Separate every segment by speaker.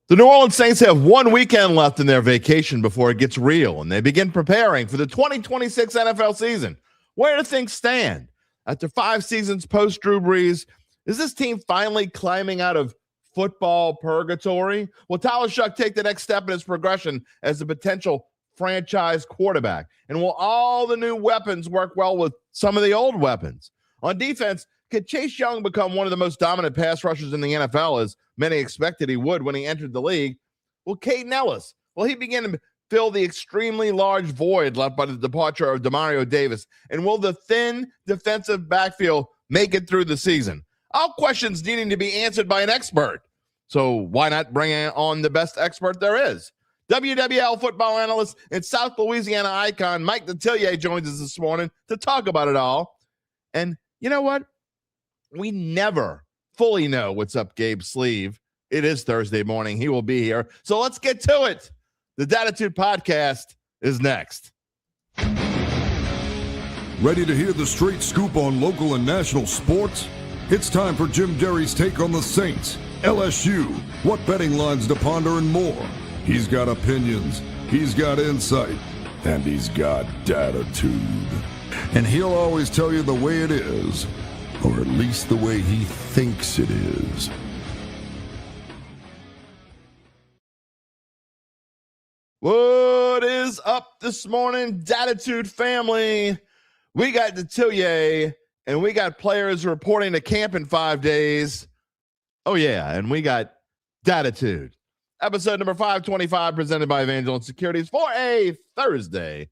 Speaker 1: The New Orleans Saints have one weekend left in their vacation before it gets real, and they begin preparing for the 2026 NFL season. Where do things stand? After 5 seasons post-Drew Brees, is this team finally climbing out of football purgatory? Will Tyler Shough take the next step in his progression as a potential franchise quarterback? And will all the new weapons work well with some of the old weapons? On defense, could Chase Young become one of the most dominant pass rushers in the NFL, as many expected he would when he entered the league? Will Caden Ellis, will he begin to fill the extremely large void left by the departure of Demario Davis? And will the thin defensive backfield make it through the season? All questions needing to be answered by an expert. So why not bring on the best expert there is? WWL football analyst and South Louisiana icon Mike Detillier joins us this morning to talk about it all. And you know what? We never fully know what's up Gabe's sleeve. It is Thursday morning. He will be here. So let's get to it. The Dattitude podcast is next.
Speaker 2: Ready to hear the straight scoop on local and national sports? It's time for Jim Derry's take on the Saints, LSU, what betting lines to ponder, and more. He's got opinions, he's got insight, and he's got Dattitude. And he'll always tell you the way it is, or at least the way he thinks it is.
Speaker 1: What is up this morning, Dattitude family? We got Detillier, and we got players reporting to camp in 5 days. Oh, yeah, and we got Dattitude. Episode number 525, presented by Evangeline Securities for a Thursday,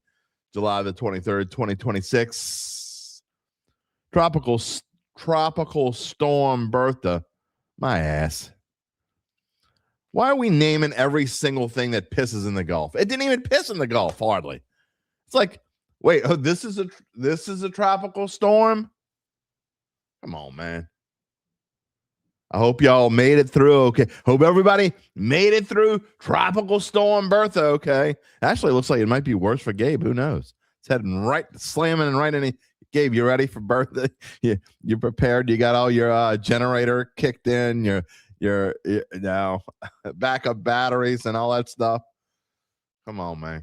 Speaker 1: July the 23rd, 2026. Tropical storm Bertha. My ass. Why are we naming every single thing that pisses in the Gulf? It didn't even piss in the Gulf, hardly. It's like, wait, oh, this is a tropical storm? Come on, man. I hope y'all made it through, okay? Hope everybody made it through Tropical Storm Bertha, okay? Actually, it looks like it might be worse for Gabe. Who knows? It's heading right, slamming and right in. Gabe, you ready for Bertha? You prepared? You got all your generator kicked in, your now backup batteries and all that stuff? Come on, man.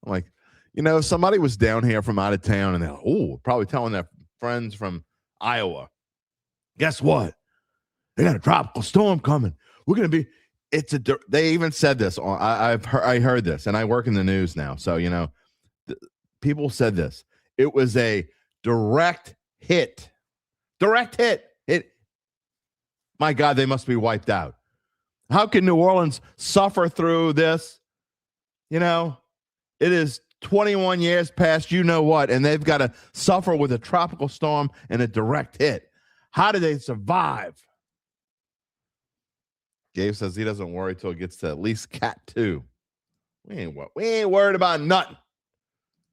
Speaker 1: I'm like, if somebody was down here from out of town and they're like, probably telling their friends from Iowa, guess what? They got a tropical storm coming. We're going to be, they even said this. I heard this, and I work in the news now. So, people said this. It was a direct hit. My God, they must be wiped out. How can New Orleans suffer through this? It is 21 years past what, and they've got to suffer with a tropical storm and a direct hit. How do they survive? Gabe says he doesn't worry till it gets to at least Cat 2. We ain't worried about nothing.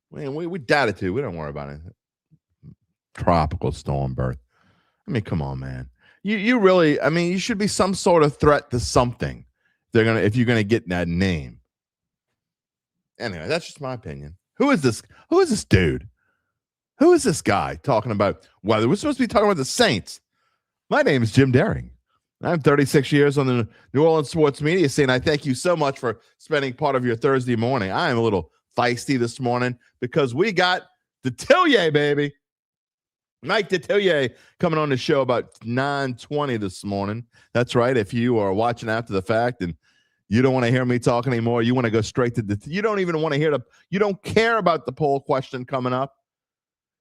Speaker 1: We Dattitude. We don't worry about anything. Tropical storm Bertha. Come on, man. You really, you should be some sort of threat to something. If you're gonna get that name. Anyway, that's just my opinion. Who is this dude? Who is this guy talking about weather? We're supposed to be talking about the Saints. My name is Jim Derry. I'm 36 years on the New Orleans sports media scene. I thank you so much for spending part of your Thursday morning. I am a little feisty this morning because we got Detillier, baby. Mike Detillier coming on the show about 9:20 this morning. That's right. If you are watching after the fact and you don't want to hear me talk anymore, you want to go straight to you don't even want to hear you don't care about the poll question coming up.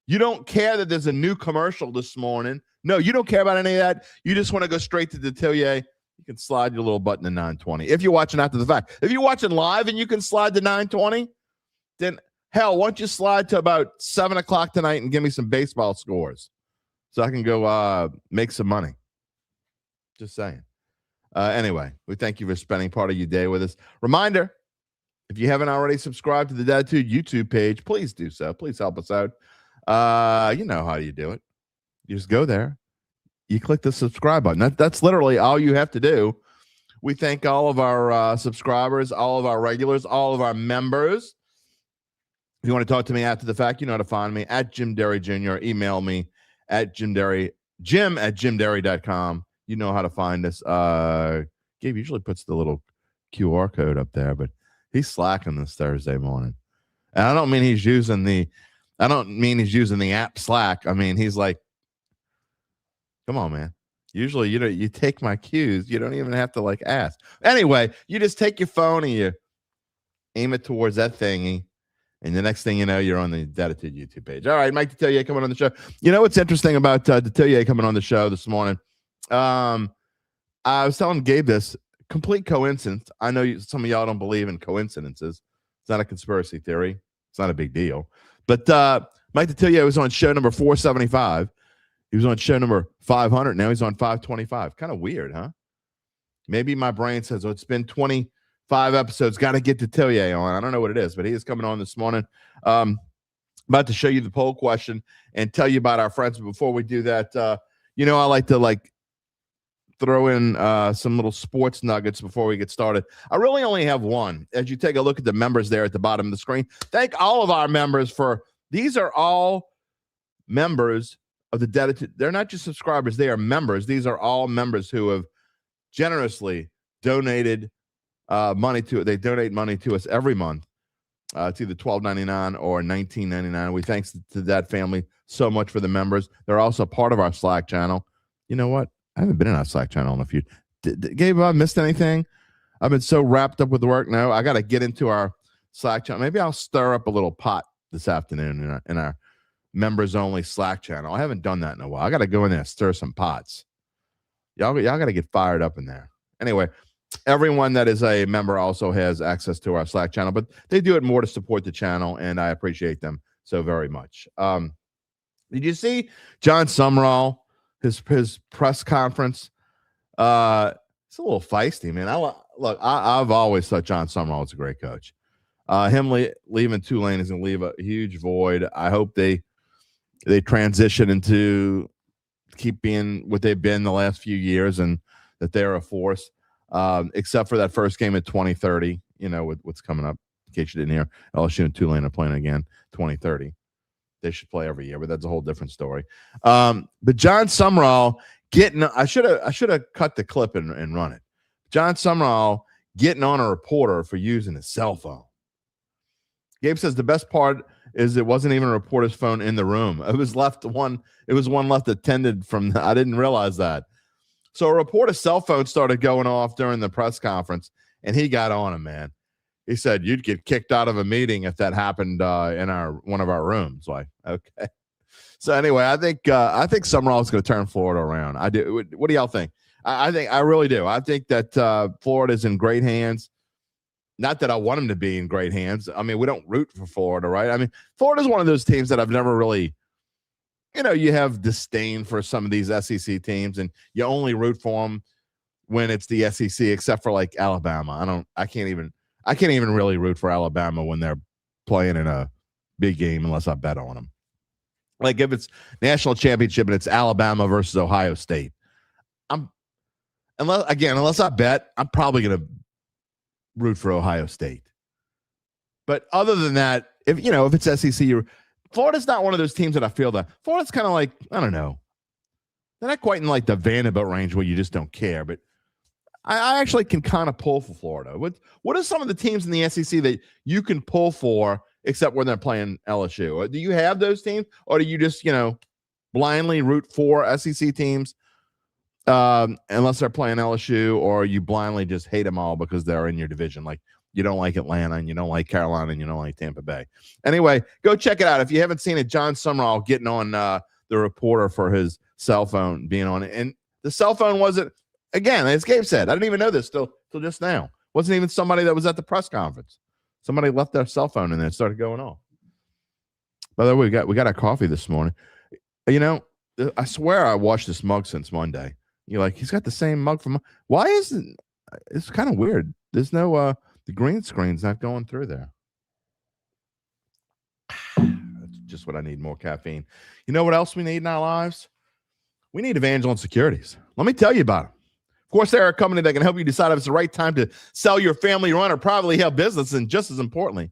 Speaker 1: You don't care that there's a new commercial this morning. No, you don't care about any of that. You just want to go straight to Detillier. You can slide your little button to 9:20. If you're watching after the fact. If you're watching live and you can slide to 9:20, then hell, why don't you slide to about 7 o'clock tonight and give me some baseball scores so I can go make some money. Just saying. Anyway, we thank you for spending part of your day with us. Reminder, if you haven't already subscribed to the Dattitude YouTube page, please do so. Please help us out. You know how you do it. You just go there. You click the subscribe button. That's literally all you have to do. We thank all of our subscribers, all of our regulars, all of our members. If you want to talk to me after the fact, you know how to find me at Jim Derry Jr. Email me at Jim at jimderry.com. You know how to find us. Gabe usually puts the little QR code up there, but he's slacking this Thursday morning. And I don't mean he's using the app Slack. I mean, he's like, come on, man. Usually, you take my cues. You don't even have to like ask. Anyway, you just take your phone and you aim it towards that thingy. And the next thing you know, you're on the Dattitude YouTube page. All right, Mike Detillier coming on the show. You know what's interesting about Detillier coming on the show this morning? I was telling Gabe this. Complete coincidence. I know some of y'all don't believe in coincidences. It's not a conspiracy theory. It's not a big deal. But Mike Detillier was on show number 475. He was on show number 500. Now he's on 525. Kind of weird, huh? Maybe my brain says, it's been 25 episodes. Got to get Detillier on. I don't know what it is, but he is coming on this morning. About to show you the poll question and tell you about our friends. But before we do that, I like to throw in some little sports nuggets before we get started. I really only have one. As you take a look at the members there at the bottom of the screen, thank all of our members these are all members of the Dattitude. They're not just subscribers, they are members. These are all members who have generously donated money to it. They donate money to us every month. It's either $12.99 or $19.99. We thanks to that family so much for the members. They're also part of our Slack channel. You know what? I haven't been in our Slack channel in a few. Gabe, have I missed anything? I've been so wrapped up with the work. No, I got to get into our Slack channel. Maybe I'll stir up a little pot this afternoon in our members only Slack channel. I haven't done that in a while. I got to go in there and stir some pots. Y'all got to get fired up in there. Anyway, everyone that is a member also has access to our Slack channel, but they do it more to support the channel, and I appreciate them so very much. Did you see John Sumrall? His press conference, it's a little feisty, man. I've always thought John Sumrall was a great coach. Him leaving Tulane is going to leave a huge void. I hope they transition into keep being what they've been the last few years, and that they're a force. Except for that first game at 2030, with what's coming up. In case you didn't hear, LSU and Tulane are playing again 2030. They should play every year, but that's a whole different story. But John Sumrall I should have cut the clip and run it. John Sumrall getting on a reporter for using his cell phone. Gabe says the best part is it wasn't even a reporter's phone in the room. It was one left attended from. I didn't realize that. So a reporter's cell phone started going off during the press conference, and he got on him, man. He said, you'd get kicked out of a meeting if that happened in one of our rooms. Like, okay. So anyway, I think Sumrall is going to turn Florida around. I do. What do y'all think? I really do. I think that Florida is in great hands. Not that I want him to be in great hands. I mean, we don't root for Florida, right? I mean, Florida is one of those teams that I've never really, you have disdain for some of these SEC teams, and you only root for them when it's the SEC, except for like Alabama. I can't even really root for Alabama when they're playing in a big game unless I bet on them. Like if it's national championship and it's Alabama versus Ohio State, unless I bet, I'm probably going to root for Ohio State. But other than that, if it's SEC, Florida's not one of those teams that I feel that Florida's kind of like, I don't know. They're not quite in like the Vanderbilt range where you just don't care, but I actually can kind of pull for Florida. What are some of the teams in the SEC that you can pull for, except when they're playing LSU? Do you have those teams, or do you just blindly root for SEC teams unless they're playing LSU, or you blindly just hate them all because they're in your division? Like you don't like Atlanta, and you don't like Carolina, and you don't like Tampa Bay. Anyway, go check it out if you haven't seen it. John Sumrall getting on the reporter for his cell phone being on it, and the cell phone wasn't. Again, as Gabe said, I didn't even know this till just now. Wasn't even somebody that was at the press conference. Somebody left their cell phone in there and started going off. By the way, we got our coffee this morning. I swear I washed this mug since Monday. You're like, he's got the same mug from. Why isn't? It's kind of weird. There's no the green screen's not going through there. That's just what I need. More caffeine. You know what else we need in our lives? We need Evangeline Securities. Let me tell you about them. Of course, they're a company that can help you decide if it's the right time to sell your family-run or privately held business, and just as importantly,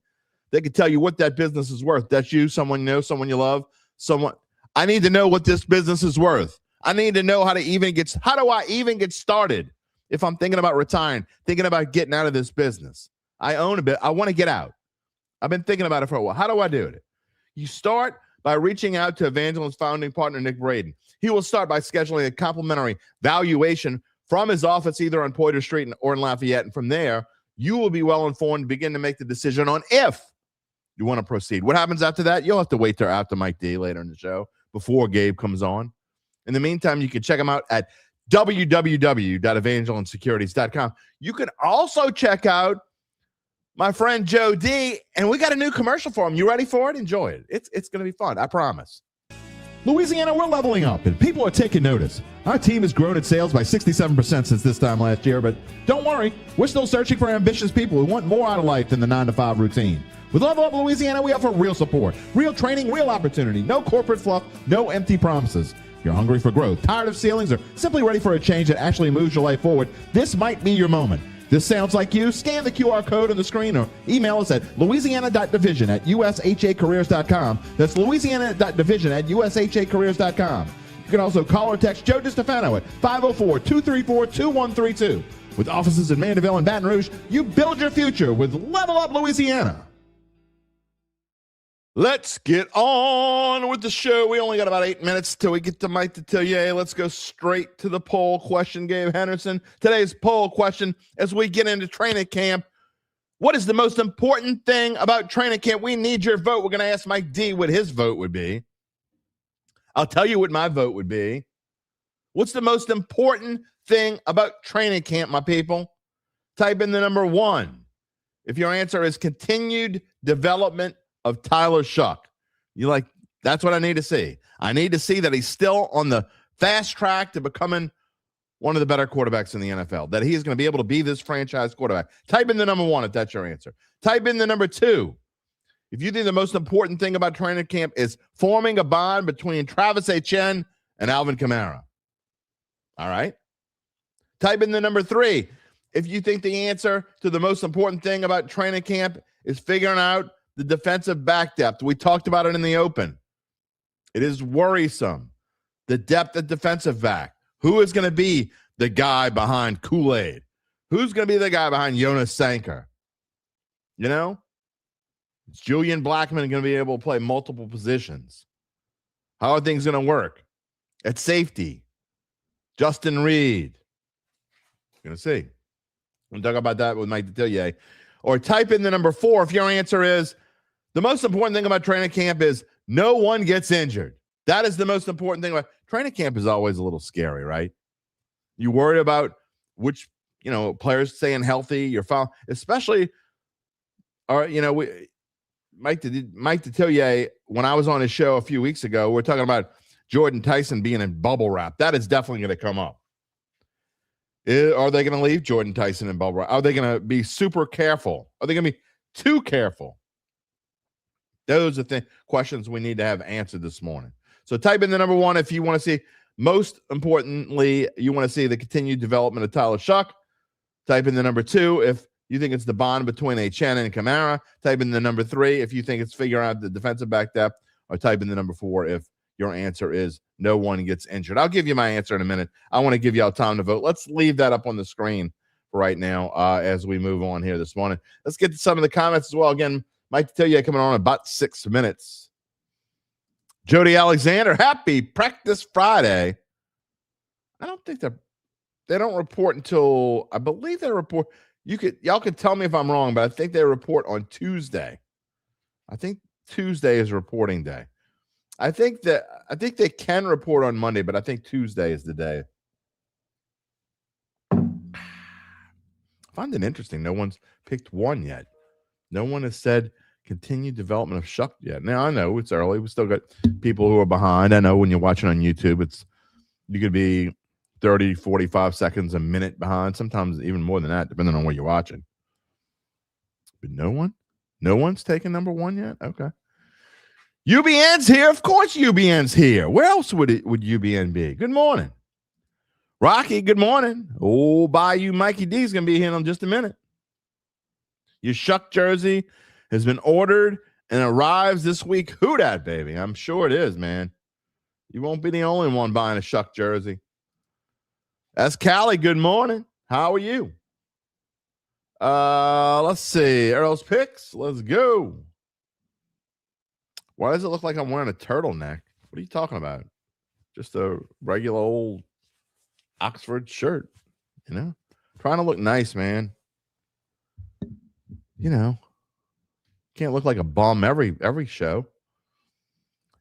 Speaker 1: they can tell you what that business is worth. That's you, someone you know, someone you love, someone. I need to know what this business is worth. I need to know how do I even get started? if I'm thinking about retiring, thinking about getting out of this business, I own a bit, I want to get out. I've been thinking about it for a while. How do I do it? You start by reaching out to Evangeline's founding partner, Nick Braden. He will start by scheduling a complimentary valuation from his office, either on Poydras Street or in Lafayette. And from there, you will be well informed and begin to make the decision on if you want to proceed. What happens after that? You'll have to wait till after Mike D later in the show before Gabe comes on. In the meantime, you can check him out at www.evangelinesecurities.com. You can also check out my friend Joe D, and we got a new commercial for him. You ready for it? Enjoy it. It's going to be fun. I promise.
Speaker 3: Louisiana, we're leveling up, and people are taking notice. Our team has grown its sales by 67% since this time last year, but don't worry, we're still searching for ambitious people who want more out of life than the 9-to-5 routine. With Level Up Louisiana, we offer real support, real training, real opportunity, no corporate fluff, no empty promises. If you're hungry for growth, tired of ceilings, or simply ready for a change that actually moves your life forward, this might be your moment. This sounds like you? Scan the QR code on the screen or email us at louisiana.division@ushacareers.com. That's louisiana.division@ushacareers.com. You can also call or text Joe DiStefano at 504-234-2132. With offices in Mandeville and Baton Rouge, you build your future with Level Up Louisiana.
Speaker 1: Let's get on with the show. We only got about 8 minutes till we get to Mike Detillier. Let's go straight to the poll question, Gabe Henderson. Today's poll question, as we get into training camp, what is the most important thing about training camp? We need your vote. We're going to ask Mike D what his vote would be. I'll tell you what my vote would be. What's the most important thing about training camp, my people? Type in the number 1. If your answer is continued development of Tyler Shough. You like, that's what I need to see. I need to see that he's still on the fast track to becoming one of the better quarterbacks in the NFL, that he is going to be able to be this franchise quarterback. Type in the number 1 if that's your answer. Type in the number 2. If you think the most important thing about training camp is forming a bond between Travis Etienne and Alvin Kamara. All right. Type in the number 3. If you think the answer to the most important thing about training camp is figuring out the defensive back depth. We talked about it in the open. It is worrisome. The depth at defensive back. Who is going to be the guy behind Kool-Aid? Who's going to be the guy behind Jonas Sanker? You know? Is Julian Blackman going to be able to play multiple positions? How are things going to work? At safety, Justin Reed. You're going to see. We'll talk about that with Mike Detillier. Or type in the number 4 if your answer is, the most important thing about training camp is no one gets injured. That is the most important thing about training camp. Is always a little scary, right? You worry about which, players staying healthy, you're foul, especially, Mike Detillier, when I was on his show a few weeks ago, we're talking about Jordan Tyson being in bubble wrap. That is definitely going to come up. Are they going to leave Jordan Tyson in bubble wrap? Are they going to be super careful? Are they going to be too careful? Those are the questions we need to have answered this morning. So type in the number 1 if you want to see, most importantly, you want to see the continued development of Tyler Shough. Type in the number 2 if you think it's the bond between Etienne and Kamara. Type in the number 3 if you think it's figuring out the defensive back depth. Or type in the number 4 if your answer is no one gets injured. I'll give you my answer in a minute. I want to give y'all time to vote. Let's leave that up on the screen for right now as we move on here this morning. Let's get to some of the comments as well. Again, Mike Detillier coming on in about 6 minutes. Jody Alexander, happy practice Friday. I don't think they don't report until, I believe they report. Y'all could tell me if I'm wrong, but I think they report on Tuesday. I think Tuesday is reporting day. I think they can report on Monday, but I think Tuesday is the day. I find it interesting. No one's picked one yet. No one has said continued development of Shough yet. Now, I know it's early. We still got people who are behind. I know when you're watching on YouTube, you could be 30, 45 seconds, a minute behind, sometimes even more than that, depending on what you're watching. But no one's taken number 1 yet? Okay. UBN's here. Of course UBN's here. Where else would UBN be? Good morning. Rocky, good morning. Oh, Bayou Mikey D's going to be here in just a minute. Your Shough jersey has been ordered and arrives this week. Who dat, baby? I'm sure it is, man. You won't be the only one buying a Shough jersey. That's Callie. Good morning. How are you? Let's see. Earl's picks. Let's go. Why does it look like I'm wearing a turtleneck? What are you talking about? Just a regular old Oxford shirt, you know? Trying to look nice, man. You know, can't look like a bum every show.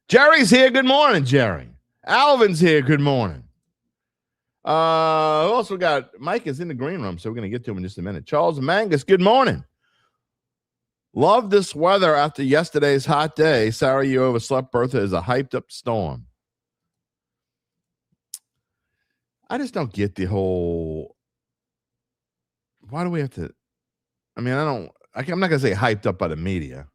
Speaker 1: Jerry's here. Good morning, Jerry. Alvin's here. Good morning. Who else we got? Mike is in the green room, so we're going to get to him in just a minute. Charles Mangus, good morning. Love this weather after yesterday's hot day. Sorry you overslept. Bertha is a hyped up storm. I just don't get the whole. Why do we have to? I mean, I'm not going to say hyped up by the media.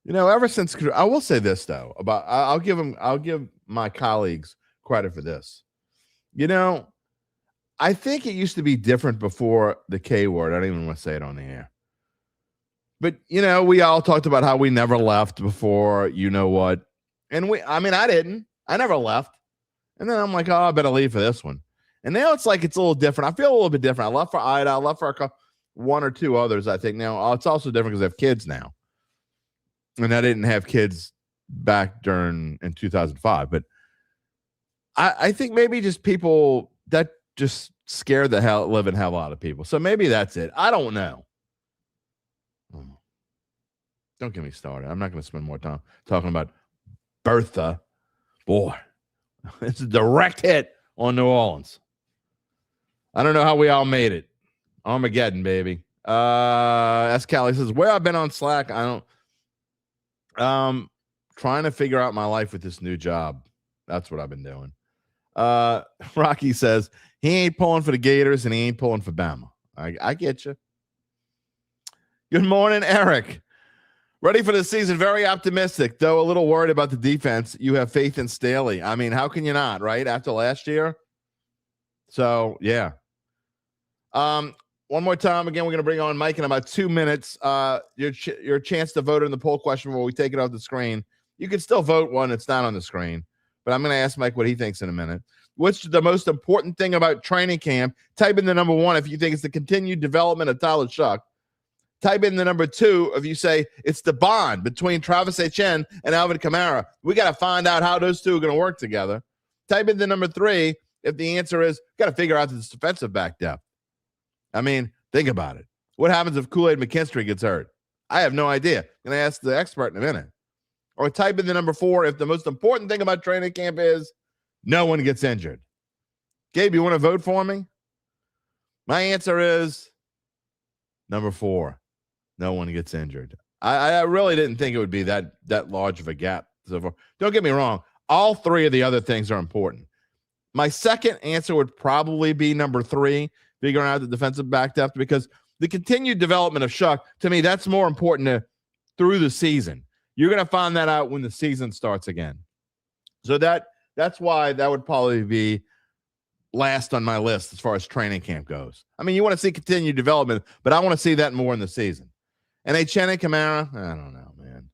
Speaker 1: You know, ever since I will say this though about I'll give my colleagues credit for this. You know, I think it used to be different before the K word. I don't even want to say it on the air. But, you know, we all talked about how we never left before, you know what. And I didn't. I never left. And then I'm like, oh, I better leave for this one. And now it's like it's a little different. I feel a little bit different. I left for Ida. I left for one or two others, I think. Now, it's also different because I have kids now. And I didn't have kids back in 2005. But I think maybe just people that just scared the living hell out of people. So maybe that's it. I don't know. Don't get me started. I'm not going to spend more time talking about Bertha. Boy, it's a direct hit on New Orleans. I don't know how we all made it. Armageddon, baby. S. Callie says, where I've been on Slack, I don't. Trying to figure out my life with this new job. That's what I've been doing. Rocky says, he ain't pulling for the Gators and he ain't pulling for Bama. I get you. Good morning, Eric. Ready for the season. Very optimistic, though a little worried about the defense. You have faith in Staley. I mean, how can you not, right? After last year. So, yeah. One more time. Again, we're going to bring on Mike in about 2 minutes. Your chance to vote in the poll question where we take it off the screen. You can still vote one. It's not on the screen. But I'm going to ask Mike what he thinks in a minute. What's the most important thing about training camp? Type in the number 1 if you think it's the continued development of Tyler Shough. Type in the number 2 if you say it's the bond between Travis Etienne and Alvin Kamara. We got to find out how those two are going to work together. Type in the number 3 if the answer is got to figure out this defensive back depth. I mean, think about it. What happens if Kool-Aid McKinstry gets hurt? I have no idea. I'm going to ask the expert in a minute. Or type in the number 4 if the most important thing about training camp is no one gets injured. Gabe, you want to vote for me? My answer is number 4. No one gets injured. I really didn't think it would be that large of a gap so far. Don't get me wrong. All 3 of the other things are important. My second answer would probably be number 3, figuring out the defensive back depth, because the continued development of Shough, to me, that's more important through the season. You're going to find that out when the season starts again. So that's why that would probably be last on my list as far as training camp goes. I mean, you want to see continued development, but I want to see that more in the season. And Etienne and Kamara, I don't know, man.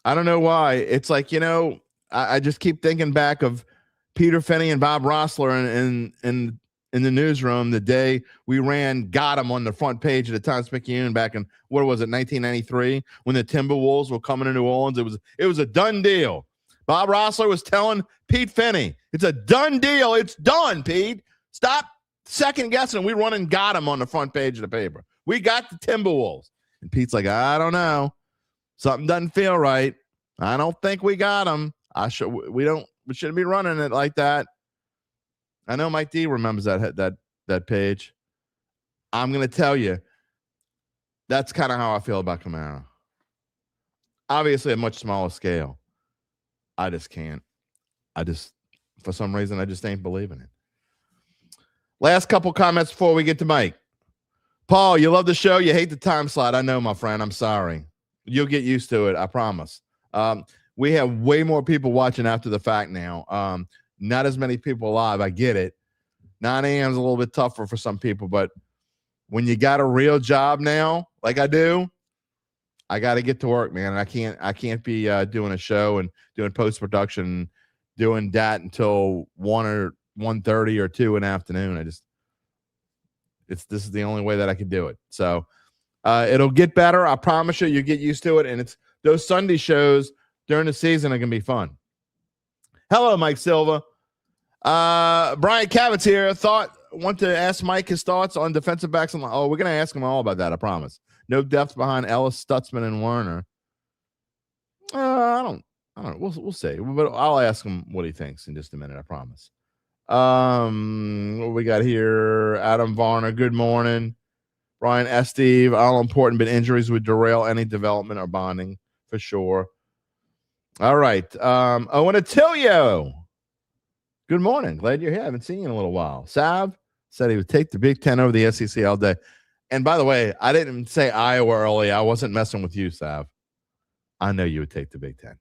Speaker 1: I don't know why. It's like, you know, I just keep thinking back of Peter Finney and Bob Rossler in the newsroom the day we got him on the front page of the Times-Picayune back in, what was it, 1993, when the Timberwolves were coming to New Orleans. It was a done deal. Bob Rossler was telling Pete Finney, it's a done deal. It's done, Pete. Stop second guessing. We run and got him on the front page of the paper. We got the Timberwolves. And Pete's like, I don't know. Something doesn't feel right. I don't think we got him. We shouldn't be running it like that. I know Mike D remembers that page. I'm going to tell you, that's kind of how I feel about Kamara. Obviously, a much smaller scale. I just can't. For some reason, I just ain't believing it. Last couple comments before we get to Mike. Paul, you love the show. You hate the time slot. I know, my friend. I'm sorry. You'll get used to it. I promise. We have way more people watching after the fact now. Not as many people live. I get it. 9 a.m. is a little bit tougher for some people, but when you got a real job now, like I do, I got to get to work, man. And I can't be doing a show and doing post-production, doing that until 1 or 1:30 or 2 in the afternoon. This is the only way that I can do it. So it'll get better. I promise you. You get used to it, and it's those Sunday shows during the season are gonna be fun. Hello, Mike Silva. Brian Cabot's here. Want to ask Mike his thoughts on defensive backs. We're going to ask him all about that, I promise. No depth behind Ellis, Stutzman, and Werner. I don't know. We'll see. But I'll ask him what he thinks in just a minute, I promise. What we got here? Adam Varner, good morning. Brian Esteve, all important, but injuries would derail any development or bonding for sure. All right. Owen Detillier. Good morning. Glad you're here. I haven't seen you in a little while. Sav said he would take the Big Ten over the SEC all day. And by the way, I didn't say Iowa early. I wasn't messing with you, Sav. I know you would take the Big Ten.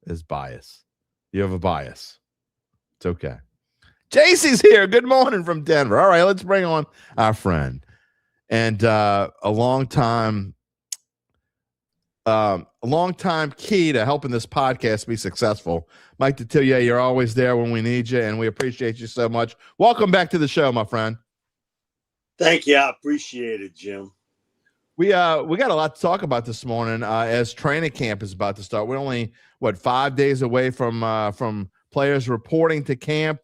Speaker 1: It's bias. You have a bias. It's okay. JC's here. Good morning from Denver. All right, let's bring on our friend and a long time key to helping this podcast be successful. Mike Detillier, you're always there when we need you, and we appreciate you so much. Welcome back to the show, my friend.
Speaker 4: Thank you. I appreciate it, Jim.
Speaker 1: We got a lot to talk about this morning as training camp is about to start. We're only, 5 days away from players reporting to camp.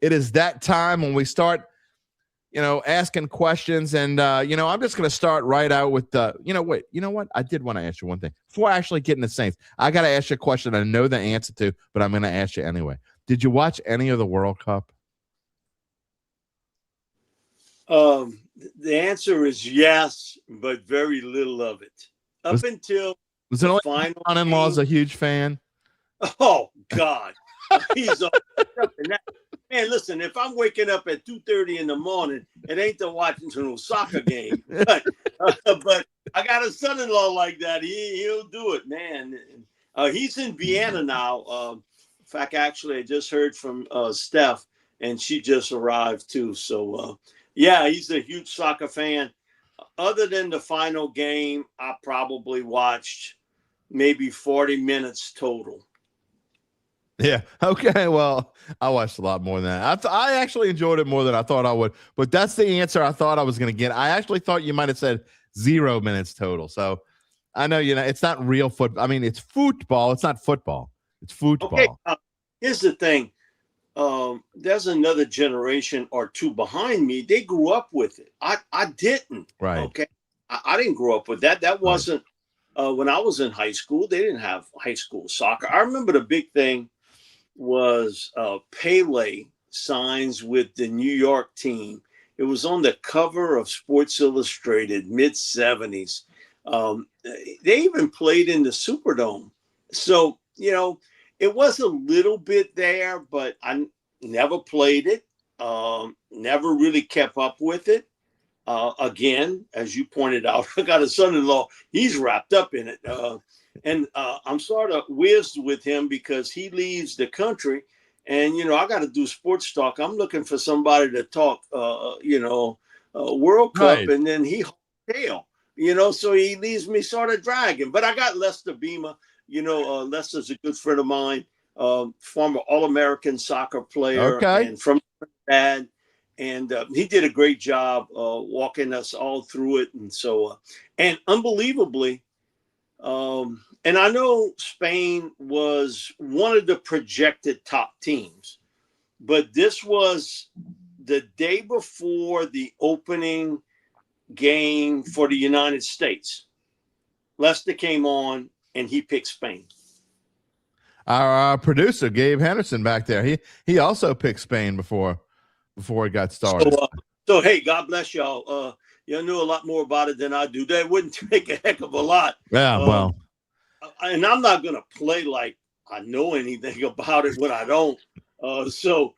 Speaker 1: It is that time when we start asking questions. And, I'm just going to start right out with you know what? I did want to ask you one thing. Before I actually get into Saints, I got to ask you a question I know the answer to, but I'm going to ask you anyway. Did you watch any of the World Cup?
Speaker 4: The answer is yes, but very little of it. Was it only
Speaker 1: my son-in-law's a huge fan?
Speaker 4: Oh, God. He's man, listen, if I'm waking up at 2:30 in the morning, it ain't to watch no soccer game. But I got a son-in-law like that. He'll do it, man. He's in Vienna now. In fact, actually, I just heard from Steph, and she just arrived too. So, yeah, he's a huge soccer fan. Other than the final game, I probably watched maybe 40 minutes total.
Speaker 1: Yeah. Okay. Well, I watched a lot more than that. I actually enjoyed it more than I thought I would, but that's the answer I thought I was going to get. I actually thought you might have said 0 minutes total. So I know, it's not real football. I mean, it's football. It's not football. It's football.
Speaker 4: Okay. Here's the thing. There's another generation or two behind me. They grew up with it. I didn't.
Speaker 1: Right.
Speaker 4: Okay. I didn't grow up with that. That wasn't when I was in high school. They didn't have high school soccer. I remember the big thing was Pele signs with the New York team. It was on the cover of Sports Illustrated, mid-'70s. They even played in the Superdome. So, it was a little bit there, but I never played it, never really kept up with it. Again, as you pointed out, I got a son-in-law. He's wrapped up in it. And I'm sort of whizzed with him because he leaves the country. And, I got to do sports talk. I'm looking for somebody to talk, World Cup. Right. And then he tail, so he leaves me sort of dragging. But I got Lester Beamer. Lester's a good friend of mine, former All-American soccer player.
Speaker 1: Okay.
Speaker 4: And from Trinidad. And he did a great job walking us all through it. And so, and unbelievably, and I know Spain was one of the projected top teams, but this was the day before the opening game for the United States. Lester came on and he picked Spain.
Speaker 1: Our producer, Gabe Henderson back there, he also picked Spain before it got started.
Speaker 4: So hey, God bless y'all. You knew a lot more about it than I do. That wouldn't take a heck of a lot.
Speaker 1: Yeah, well.
Speaker 4: And I'm not going to play like I know anything about it when I don't. So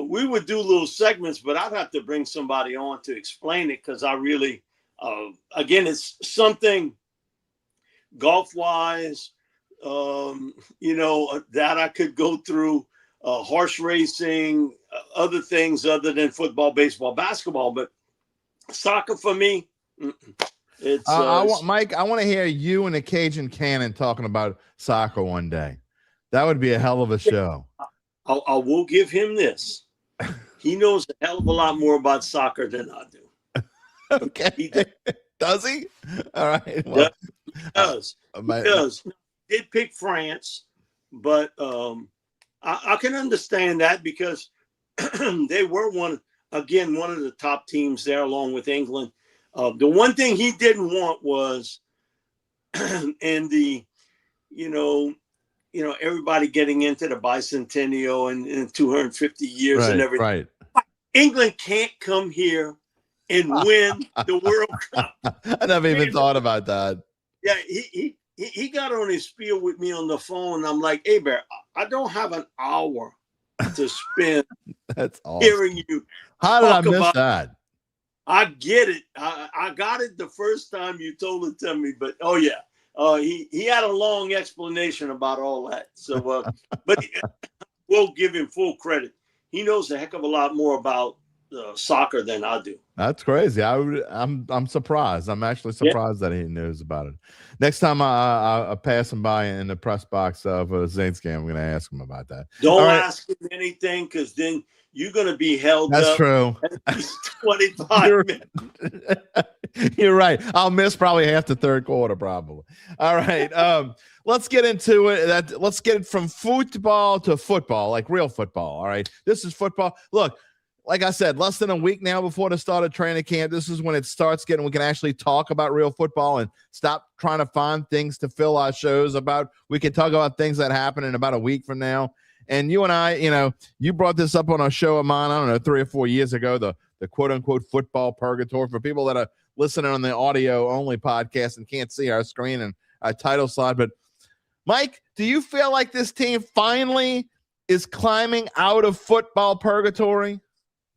Speaker 4: we would do little segments, but I'd have to bring somebody on to explain it because I really, again, it's something golf-wise, that I could go through, horse racing, other things other than football, baseball, basketball. But soccer for me, it's
Speaker 1: Mike, I want to hear you and the Cajun Cannon talking about soccer one day. That would be a hell of a show.
Speaker 4: I will give him this. He knows a hell of a lot more about soccer than I do.
Speaker 1: Okay.
Speaker 4: He does.
Speaker 1: Does he? All right. Well,
Speaker 4: He does. He did pick France, but I can understand that because they were one of the top teams there, along with England. The one thing he didn't want was, and everybody getting into the bicentennial and 250 years and everything.
Speaker 1: Right.
Speaker 4: England can't come here and win the World Cup.
Speaker 1: I never even thought about that.
Speaker 4: Yeah, he got on his spiel with me on the phone. I'm like, hey, Bear, I don't have an hour to spend
Speaker 1: That's awesome.
Speaker 4: hearing you.
Speaker 1: How did I miss that?
Speaker 4: I get it. I got it the first time you told it to me, but he had a long explanation about all that. So, but we'll give him full credit. He knows a heck of a lot more about soccer than I do.
Speaker 1: That's crazy. I'm surprised. I'm actually surprised that he knows about it. Next time I pass him by in the press box of a Saints game, I'm going to ask him about that.
Speaker 4: Don't ask him anything, because then you're going to be held up.
Speaker 1: That's true.
Speaker 4: At least 25 minutes.
Speaker 1: You're right. I'll miss probably half the third quarter, probably. All right. Let's get into it. Let's get from football to football, like real football. All right. This is football. Look, like I said, less than a week now before the start of training camp. This is when it starts getting, we can actually talk about real football and stop trying to find things to fill our shows about. We can talk about things that happen in about a week from now. And you and I, you brought this up on a show of mine, I don't know, 3 or 4 years ago, the quote unquote football purgatory, for people that are listening on the audio only podcast and can't see our screen and our title slide. But Mike, do you feel like this team finally is climbing out of football purgatory?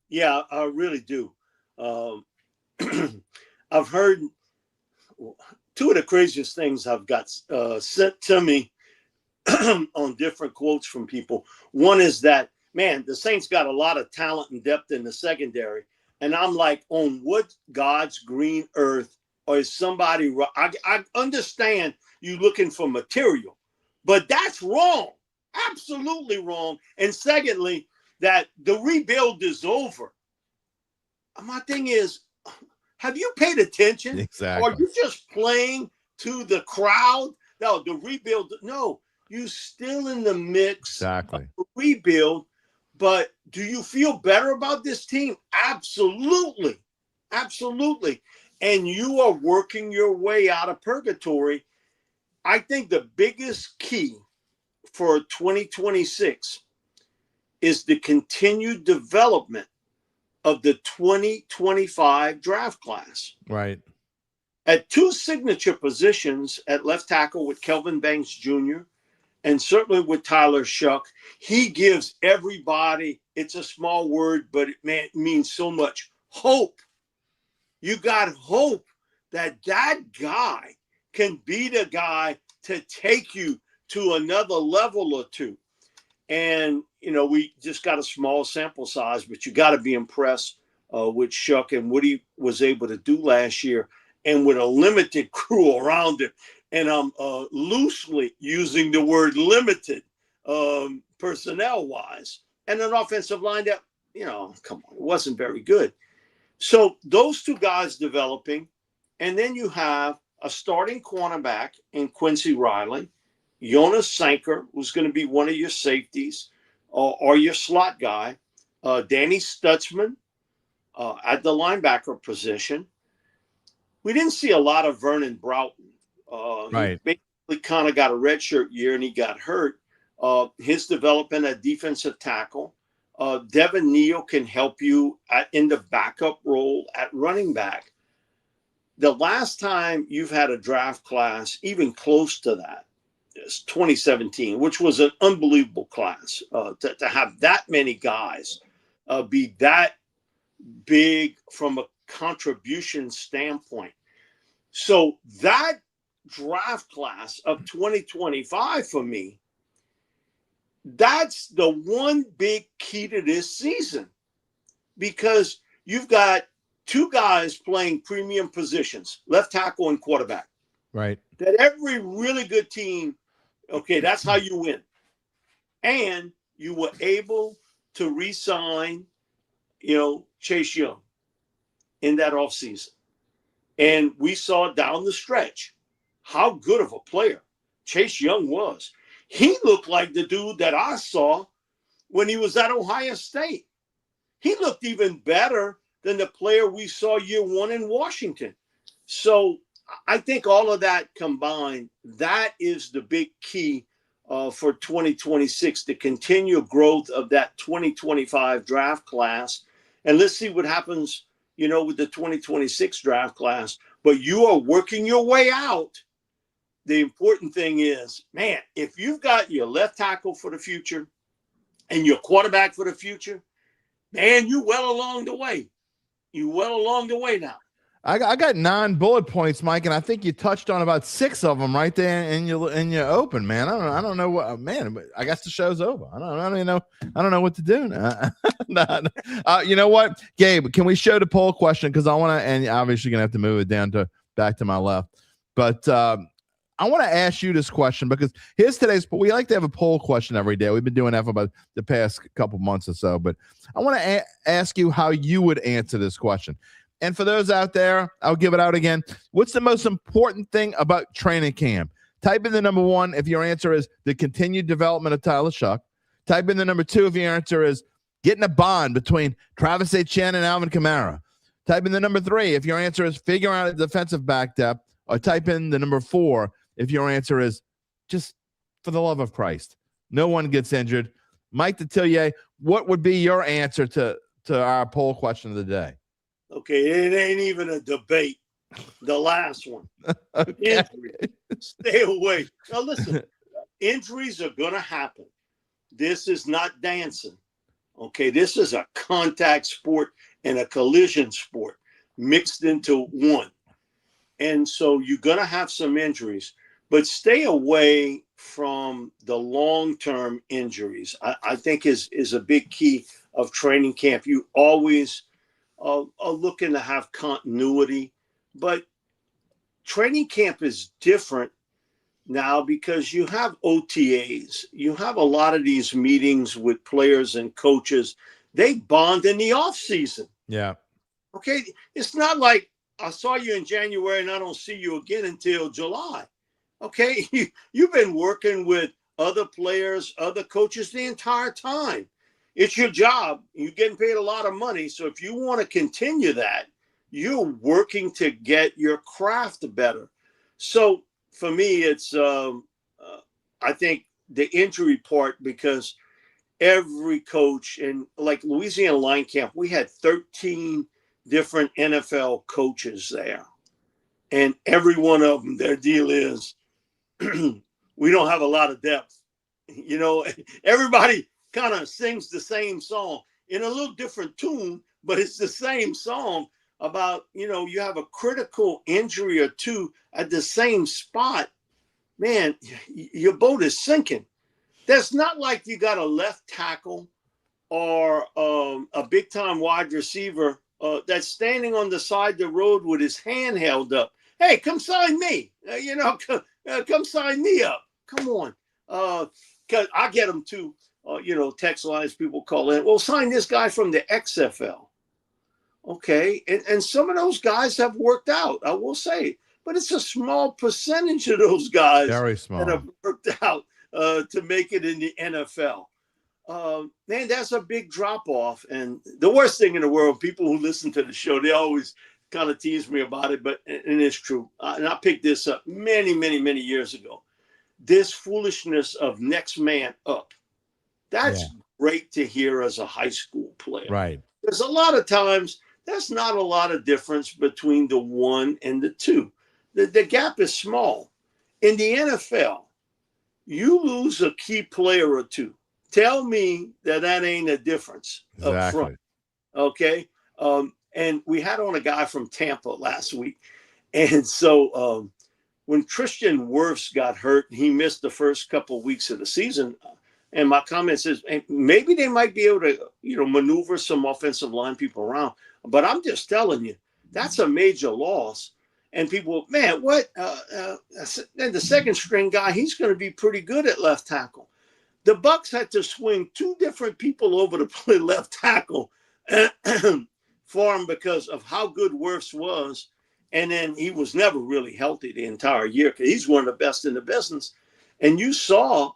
Speaker 4: Yeah, I really do. I've heard two of the craziest things I've got sent to me on different quotes from people. One is that, man, the Saints got a lot of talent and depth in the secondary. And I'm like, on what God's green earth, or is somebody, I understand you looking for material, but that's wrong. Absolutely wrong. And secondly, that the rebuild is over. My thing is, have you paid attention?
Speaker 1: Exactly.
Speaker 4: Or are you just playing to the crowd? No, the rebuild. No, you're still in the mix.
Speaker 1: Exactly.
Speaker 4: Of the rebuild. But do you feel better about this team? Absolutely. Absolutely. And you are working your way out of purgatory. I think the biggest key for 2026 is the continued development of the 2025 draft class.
Speaker 1: Right.
Speaker 4: At 2 signature positions at left tackle with Kelvin Banks Jr. and certainly with Tyler Shough, he gives everybody, it's a small word, but it means so much, hope. You got hope that guy can be the guy to take you to another level or two. And, we just got a small sample size, but you got to be impressed with Shough and what he was able to do last year, and with a limited crew around him. And I'm loosely using the word limited personnel-wise. And an offensive line that, come on, it wasn't very good. So those 2 guys developing, and then you have a starting cornerback in Quincy Riley, Jonas Sanker, who's going to be one of your safeties, or your slot guy, Danny Stutzman at the linebacker position. We didn't see a lot of Vernon Broughton.
Speaker 1: Right.
Speaker 4: He basically kind of got a redshirt year and he got hurt. His development at defensive tackle. Devin Neal can help you in the backup role at running back. The last time you've had a draft class even close to that is 2017, which was an unbelievable class. To have that many guys be that big from a contribution standpoint. So that draft class of 2025 for me, that's the one big key to this season, because you've got 2 guys playing premium positions, left tackle and quarterback.
Speaker 1: Right.
Speaker 4: That every really good team, that's how you win. And you were able to re-sign, Chase Young in that offseason. And we saw down the stretch how good of a player Chase Young was. He looked like the dude that I saw when he was at Ohio State. He looked even better than the player we saw year one in Washington. So I think all of that combined, that is the big key for 2026, the continued growth of that 2025 draft class. And let's see what happens, with the 2026 draft class. But you are working your way out. The important thing is, man, if you've got your left tackle for the future and your quarterback for the future, man, you well along the way. You well along the way now.
Speaker 1: I got 9 bullet points, Mike, and I think you touched on about 6 of them right there in your open, man. I don't know what, man. But I guess the show's over. I don't even know. I don't know what to do now. You know what, Gabe? Can we show the poll question? Because I want to, and obviously gonna have to move it down to back to my left. But I want to ask you this question because here's today's. We like to have a poll question every day. We've been doing that for about the past couple months or so. But I want to ask you how you would answer this question. And for those out there, I'll give it out again. What's the most important thing about training camp? Type in the number 1 if your answer is the continued development of Tyler Shough. Type in the number 2 if your answer is getting a bond between Travis Etienne and Alvin Kamara. Type in the number 3 if your answer is figuring out a defensive back depth. Or type in the number 4 if your answer is just for the love of Christ. No one gets injured. Mike Detillier, what would be your answer to our poll question of the day?
Speaker 4: Okay, it ain't even a debate. The last one.
Speaker 1: Okay.
Speaker 4: Injury. Stay away. Now listen, injuries are going to happen. This is not dancing. Okay, this is a contact sport and a collision sport mixed into one. And so you're going to have some injuries, but stay away from the long-term injuries. I think is a big key of training camp. You always are looking to have continuity, but training camp is different now because you have OTAs. You have a lot of these meetings with players and coaches. They bond in the offseason.
Speaker 1: Yeah.
Speaker 4: Okay. It's not like I saw you in January and I don't see you again until July. Okay. You've been working with other players, other coaches the entire time. It's your job. You're getting paid a lot of money. So if you want to continue that, you're working to get your craft better. So for me, it's, I think the injury part, because every coach, and like Louisiana Line Camp, we had 13 different NFL coaches there. And every one of them, their deal is, we don't have a lot of depth. Everybody kind of sings the same song in a little different tune, but it's the same song about, you have a critical injury or two at the same spot. Man, your boat is sinking. That's not like you got a left tackle or a big time wide receiver that's standing on the side of the road with his hand held up. Hey, come sign me. Come sign me up. Come on. Because I get them too. Text lines, people call in. Well, sign this guy from the XFL. Okay. And some of those guys have worked out, I will say. But it's a small percentage of those guys
Speaker 1: Very small.
Speaker 4: that have worked out to make it in the NFL. Man, that's a big drop off. And the worst thing in the world, people who listen to the show, they always kind of tease me about it, and it's true. And I picked this up many, many, many years ago. This foolishness of next man up. That's great to hear as a high school player.
Speaker 1: Right.
Speaker 4: There's a lot of times that's not a lot of difference between the 1 and the 2. The gap is small. In the NFL, you lose a key player or two. Tell me that ain't a difference up front. Okay. And we had on a guy from Tampa last week. And so when Tristan Wirfs got hurt, he missed the first couple of weeks of the season. And my comment is, maybe they might be able to, maneuver some offensive line people around. But I'm just telling you, that's a major loss. And people, man, what? And the second string guy, he's going to be pretty good at left tackle. The Bucs had to swing 2 different people over to play left tackle for him because of how good Wirfs was. And then he was never really healthy the entire year because he's one of the best in the business. And you saw,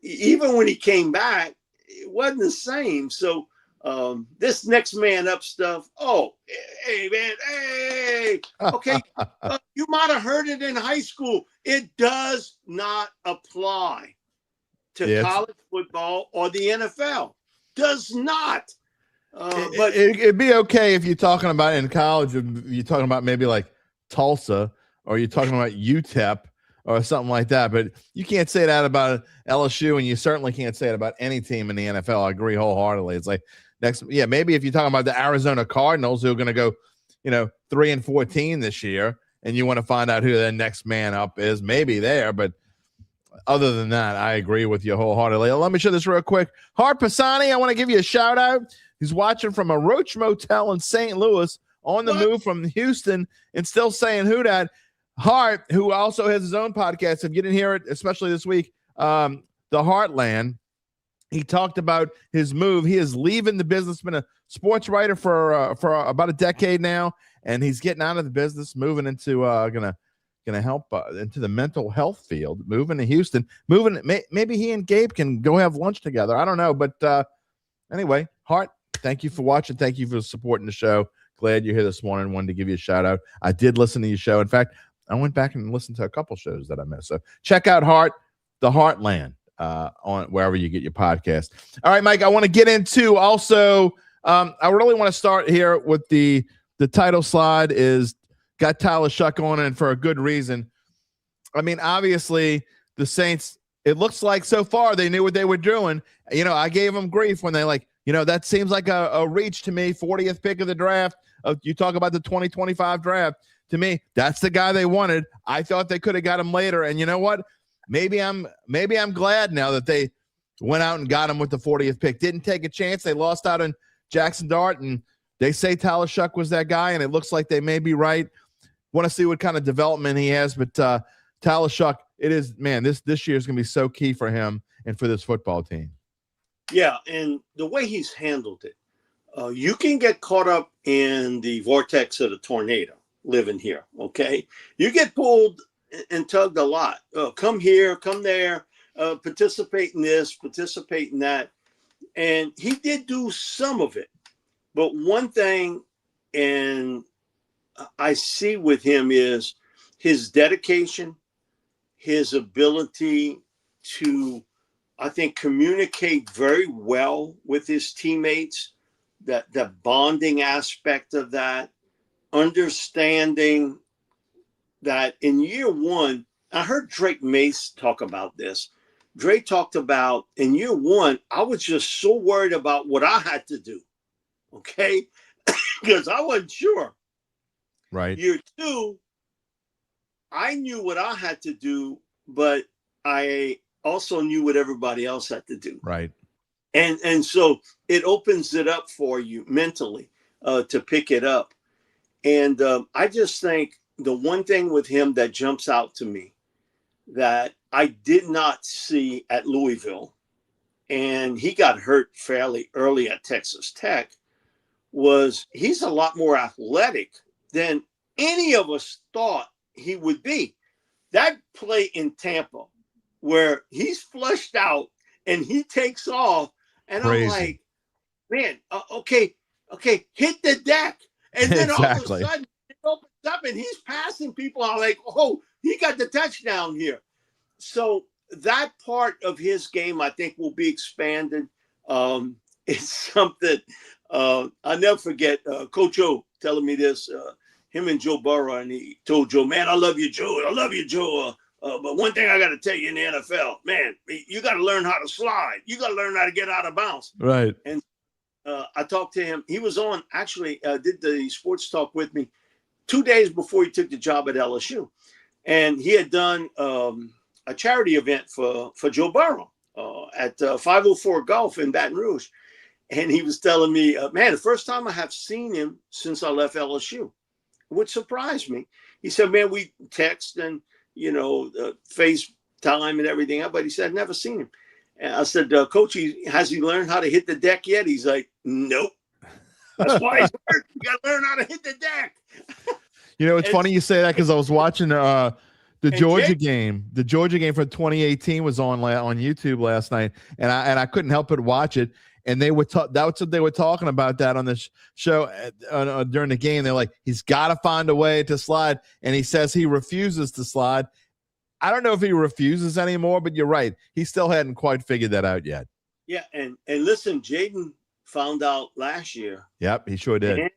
Speaker 4: even when he came back, it wasn't the same. So this next man up stuff, oh, hey, man, hey, okay. You might have heard it in high school. It does not apply to college football or the NFL. Does not. But
Speaker 1: it'd be okay if you're talking about in college, you're talking about maybe like Tulsa, or you're talking about UTEP or something like that. But you can't say that about LSU, and you certainly can't say it about any team in the NFL. I agree wholeheartedly. It's like maybe if you're talking about the Arizona Cardinals, who are going to go, 3-14 this year, and you want to find out who their next man up is, maybe there. But other than that, I agree with you wholeheartedly. Let me show this real quick. Hart Pisani, I want to give you a shout out. He's watching from a Roach Motel in St. Louis, on the move from Houston, and still saying who that. Hart, who also has his own podcast, if you didn't hear it, especially this week, The Heartland, he talked about his move. He is leaving the business, been a sports writer for about a decade now, and he's getting out of the business, moving into gonna help into the mental health field, moving to Houston, maybe he and Gabe can go have lunch together. I don't know, but anyway, Hart, thank you for watching. Thank you for supporting the show. Glad you're here this morning. Wanted to give you a shout out. I did listen to your show. In fact, I went back and listened to a couple shows that I missed. So check out The Heartland on wherever you get your podcast. All right, Mike, I want to get into also, I really want to start here with the title slide is got Tyler Shough on it, and for a good reason. I mean, obviously the Saints, it looks like so far they knew what they were doing. I gave them grief when they that seems like a reach to me, 40th pick of the draft. You talk about the 2025 draft. To me, that's the guy they wanted. I thought they could have got him later. And you know what? Maybe I'm glad now that they went out and got him with the 40th pick. Didn't take a chance. They lost out on Jackson Dart, and they say Tyler Shough was that guy, and it looks like they may be right. Want to see what kind of development he has, but Tyler Shough, it is, man, this year is going to be so key for him and for this football team.
Speaker 4: Yeah, and the way he's handled it, you can get caught up in the vortex of the tornado living here, okay? You get pulled and tugged a lot. Come here, come there, participate in this, participate in that. And he did do some of it. But one thing, and I see with him, is his dedication, his ability to, I think, communicate very well with his teammates, that the bonding aspect of that, understanding that in year one, I heard Drake Mace talk about this. Drake talked about in year one, I was just so worried about what I had to do, okay? Because I wasn't sure.
Speaker 1: Right.
Speaker 4: Year two, I knew what I had to do, but I also knew what everybody else had to do.
Speaker 1: Right.
Speaker 4: And so it opens it up for you mentally to pick it up. And I just think the one thing with him that jumps out to me that I did not see at Louisville, and he got hurt fairly early at Texas Tech, was he's a lot more athletic than any of us thought he would be. That play in Tampa where he's flushed out and he takes off, and
Speaker 1: Crazy.
Speaker 4: I'm like, man, okay, hit the deck. And then
Speaker 1: Exactly.
Speaker 4: all of a sudden it opens up and he's passing people. I'm like, oh, he got the touchdown here. So that part of his game, I think, will be expanded. It's something I'll never forget. Coach O telling me this, him and Joe Burrow, and he told Joe, man, I love you, Joe. I love you, Joe. But one thing I got to tell you in the NFL, man, you got to learn how to slide. You got to learn how to get out of bounds.
Speaker 1: Right.
Speaker 4: And I talked to him. He was on, actually, did the sports talk with me 2 days before he took the job at LSU. And he had done a charity event for Joe Burrow at 504 Golf in Baton Rouge. And he was telling me, man, the first time I have seen him since I left LSU, which surprised me. He said, man, we text and, FaceTime and everything else, but he said, I've never seen him. And I said, Coach, has he learned how to hit the deck yet? He's like, nope. That's why he's hurt. You got to learn how to hit the deck.
Speaker 1: You know, it's funny you say that because I was watching the Georgia
Speaker 4: Jake,
Speaker 1: game. The Georgia game for 2018 was on YouTube last night, and I couldn't help but watch it. And they were that's what they were talking about that on the show during the game. They're like, he's got to find a way to slide, and he says he refuses to slide. I don't know if he refuses anymore, but you're right. He still hadn't quite figured that out yet.
Speaker 4: Yeah, and listen, Jaden found out last year.
Speaker 1: Yep, he sure did.
Speaker 4: And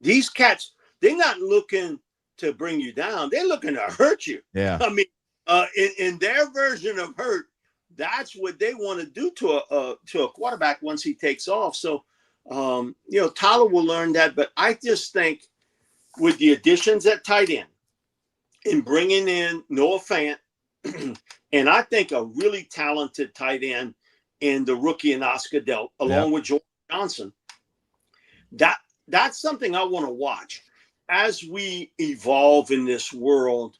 Speaker 4: these cats, they're not looking to bring you down. They're looking to hurt you.
Speaker 1: Yeah.
Speaker 4: I mean, in their version of hurt, that's what they want to do to a quarterback once he takes off. So, Tyler will learn that. But I just think with the additions at tight end and bringing in Noah Fant, and I think a really talented tight end in the rookie in Oscar Delt, along with George Johnson, that's something I want to watch. As we evolve in this world,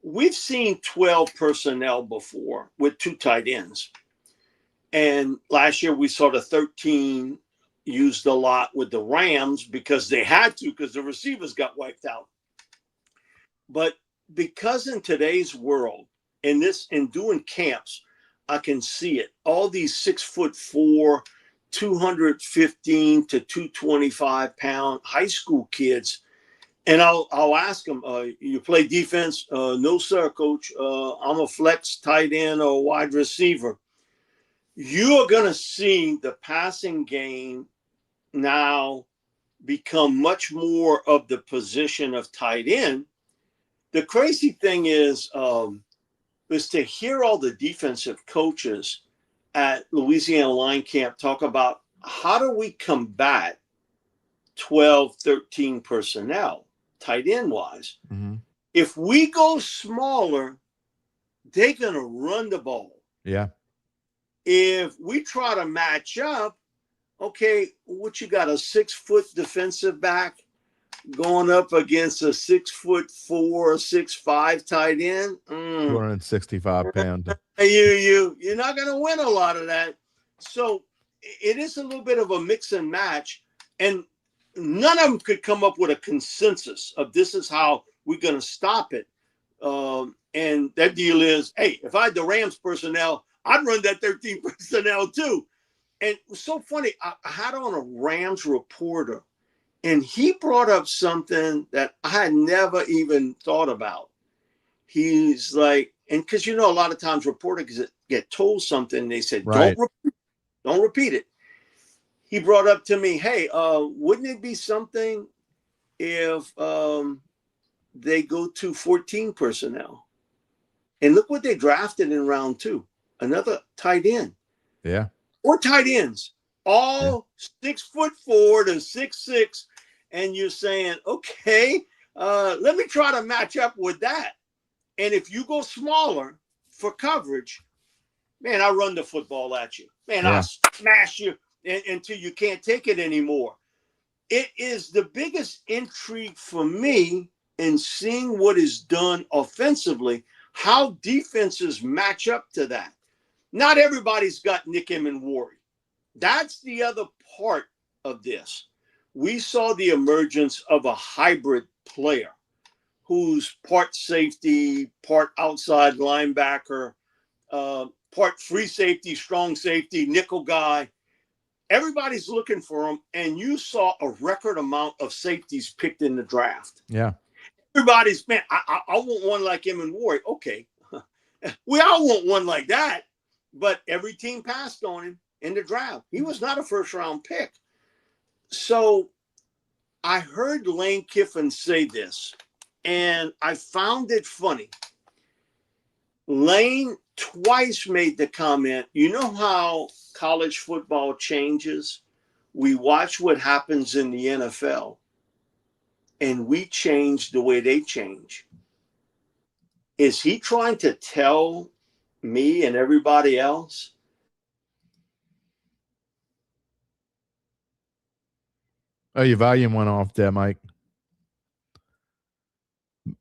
Speaker 4: we've seen 12 personnel before with 2 tight ends. And last year we saw the 13 used a lot with the Rams because they had to, because the receivers got wiped out. But because in today's world, in doing camps, I can see it. All these 6'4", 215 to 225 pound high school kids. And I'll ask them, you play defense? No, sir, coach. I'm a flex tight end or wide receiver. You are going to see the passing game now become much more of the position of tight end. The crazy thing is to hear all the defensive coaches at Louisiana Line Camp talk about how do we combat 12, 13 personnel, tight end wise. Mm-hmm. If we go smaller, they're going to run the ball.
Speaker 1: Yeah.
Speaker 4: If we try to match up, okay, what you got, a 6-foot defensive back going up against a 6'4", 6'5" tight end?
Speaker 1: 265 pounds.
Speaker 4: You're not going to win a lot of that. So it is a little bit of a mix and match, and none of them could come up with a consensus of this is how we're going to stop it. And that deal is, hey, if I had the Rams personnel, I'd run that 13 personnel too. And it was so funny. I had on a Rams reporter, and he brought up something that I had never even thought about. He's like, and because a lot of times reporters get told something, they said,
Speaker 1: right,
Speaker 4: don't repeat it. He brought up to me, hey, wouldn't it be something if they go to 14 personnel? And look what they drafted in round 2, another tight end.
Speaker 1: Yeah.
Speaker 4: 4 tight ends, all 6'4" to 6'6", and you're saying, okay, let me try to match up with that. And if you go smaller for coverage, man, I run the football at you. Man, I'll smash you until you can't take it anymore. It is the biggest intrigue for me in seeing what is done offensively, how defenses match up to that. Not everybody's got Nick M and Worry. That's the other part of this. We saw the emergence of a hybrid player who's part safety, part outside linebacker, part free safety, strong safety, nickel guy. Everybody's looking for him, and you saw a record amount of safeties picked in the draft.
Speaker 1: Yeah.
Speaker 4: Everybody's, man, I want one like him and Worry. Okay. We all want one like that. But every team passed on him in the draft. He was not a first-round pick. So I heard Lane Kiffin say this, and I found it funny. Lane twice made the comment, you know how college football changes? We watch what happens in the NFL, and we change the way they change. Is he trying to tell me and everybody else?
Speaker 1: Oh, your volume went off there, Mike.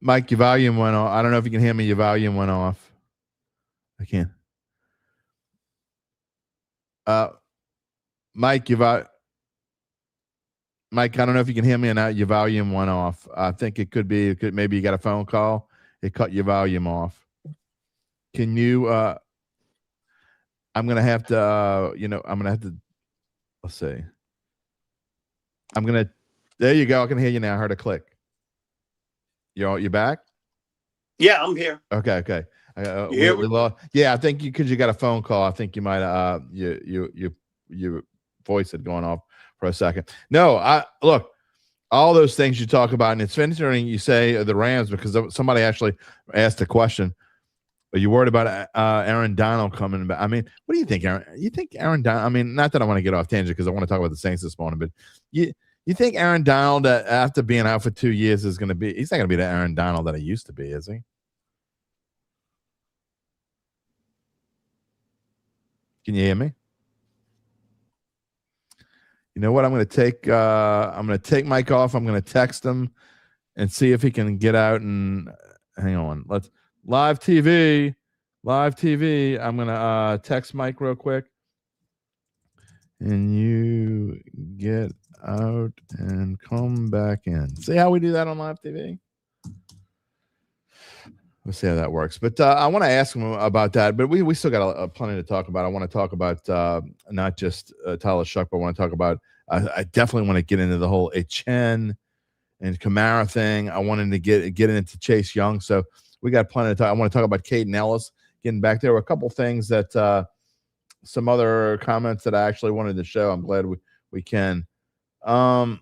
Speaker 1: Mike, your volume went off. I don't know if you can hear me. Your volume went off. I can't. Mike, Mike, I don't know if you can hear me or not. Your volume went off. I think it could be. Maybe you got a phone call. It cut your volume off. Can you? I'm gonna have to. I'm gonna have to. Let's see. There you go. I can hear you now. I heard a click. You back?
Speaker 4: Yeah, I'm here.
Speaker 1: Okay.
Speaker 4: You hear me?
Speaker 1: Yeah, I think because you got a phone call. I think you might. Your voice had gone off for a second. No, look. All those things you talk about, and it's interesting you say the Rams because somebody actually asked a question. Are you worried about Aaron Donald coming back? I mean, what do you think, Aaron? You think Aaron Donald? I mean, not that I want to get off tangent because I want to talk about the Saints this morning, but you think Aaron Donald, after being out for 2 years, is going to be? He's not going to be the Aaron Donald that he used to be, is he? Can you hear me? You know what? I'm going to take Mike off. I'm going to text him and see if he can get out and hang on. Let's live TV. I'm going to text Mike real quick. And you get out and come back in. See how we do that on live TV? Let's see how that works. But I want to ask him about that. But we still got plenty to talk about. I want to talk about not just Tyler Shough, but I want to talk about I definitely want to get into the whole Etienne and Kamara thing. I wanted to get into Chase Young. So we got plenty to talk. I want to talk about Caden Ellis getting back there. A couple things that some other comments that I actually wanted to show. I'm glad we can. UBN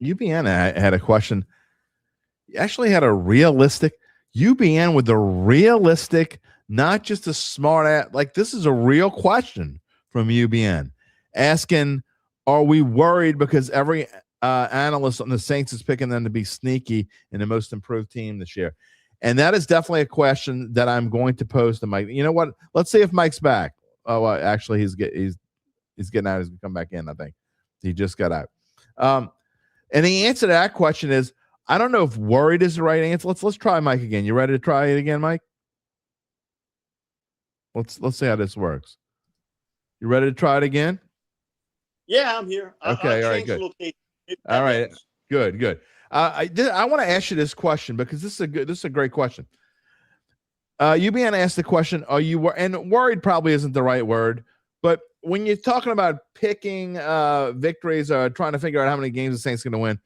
Speaker 1: had a question. You actually had a realistic UBN with the realistic, not just a smart ass. Like, this is a real question from UBN asking, are we worried because every analyst on the Saints is picking them to be sneaky and the most improved team this year? And that is definitely a question that I'm going to pose to Mike. You know what? Let's see if Mike's back. Oh, well, actually, he's getting out. He's going to come back in, I think. He just got out. And the answer to that question is, I don't know if worried is the right answer. Let's try Mike again. You ready to try it again, Mike? Let's see how this works. You ready to try it again?
Speaker 4: Yeah, I'm here.
Speaker 1: Okay, all right, good. All right, good. I want to ask you this question because this is a great question. UBN asked the question: are you and worried? Probably isn't the right word, but when you're talking about picking victories or trying to figure out how many games the Saints are going to win,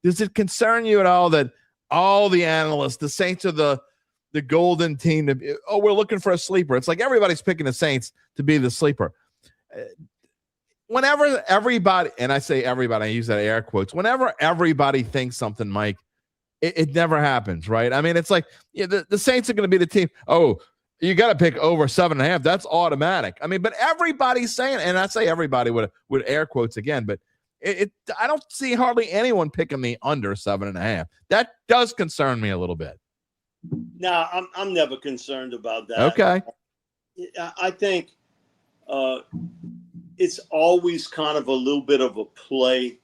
Speaker 1: does it concern you at all that all the analysts, the Saints are the golden team? We're looking for a sleeper. It's like everybody's picking the Saints to be the sleeper. Whenever everybody, and I say everybody, I use that air quotes, whenever everybody thinks something, Mike, it never happens, right? I mean, it's like the Saints are going to be the team. Oh, you got to pick over 7.5. That's automatic. I mean, but everybody's saying, and I say everybody with air quotes again, but I don't see hardly anyone picking the under 7.5. That does concern me a little bit.
Speaker 4: No, I'm never concerned about that.
Speaker 1: Okay.
Speaker 4: I think it's always kind of a little bit of a play.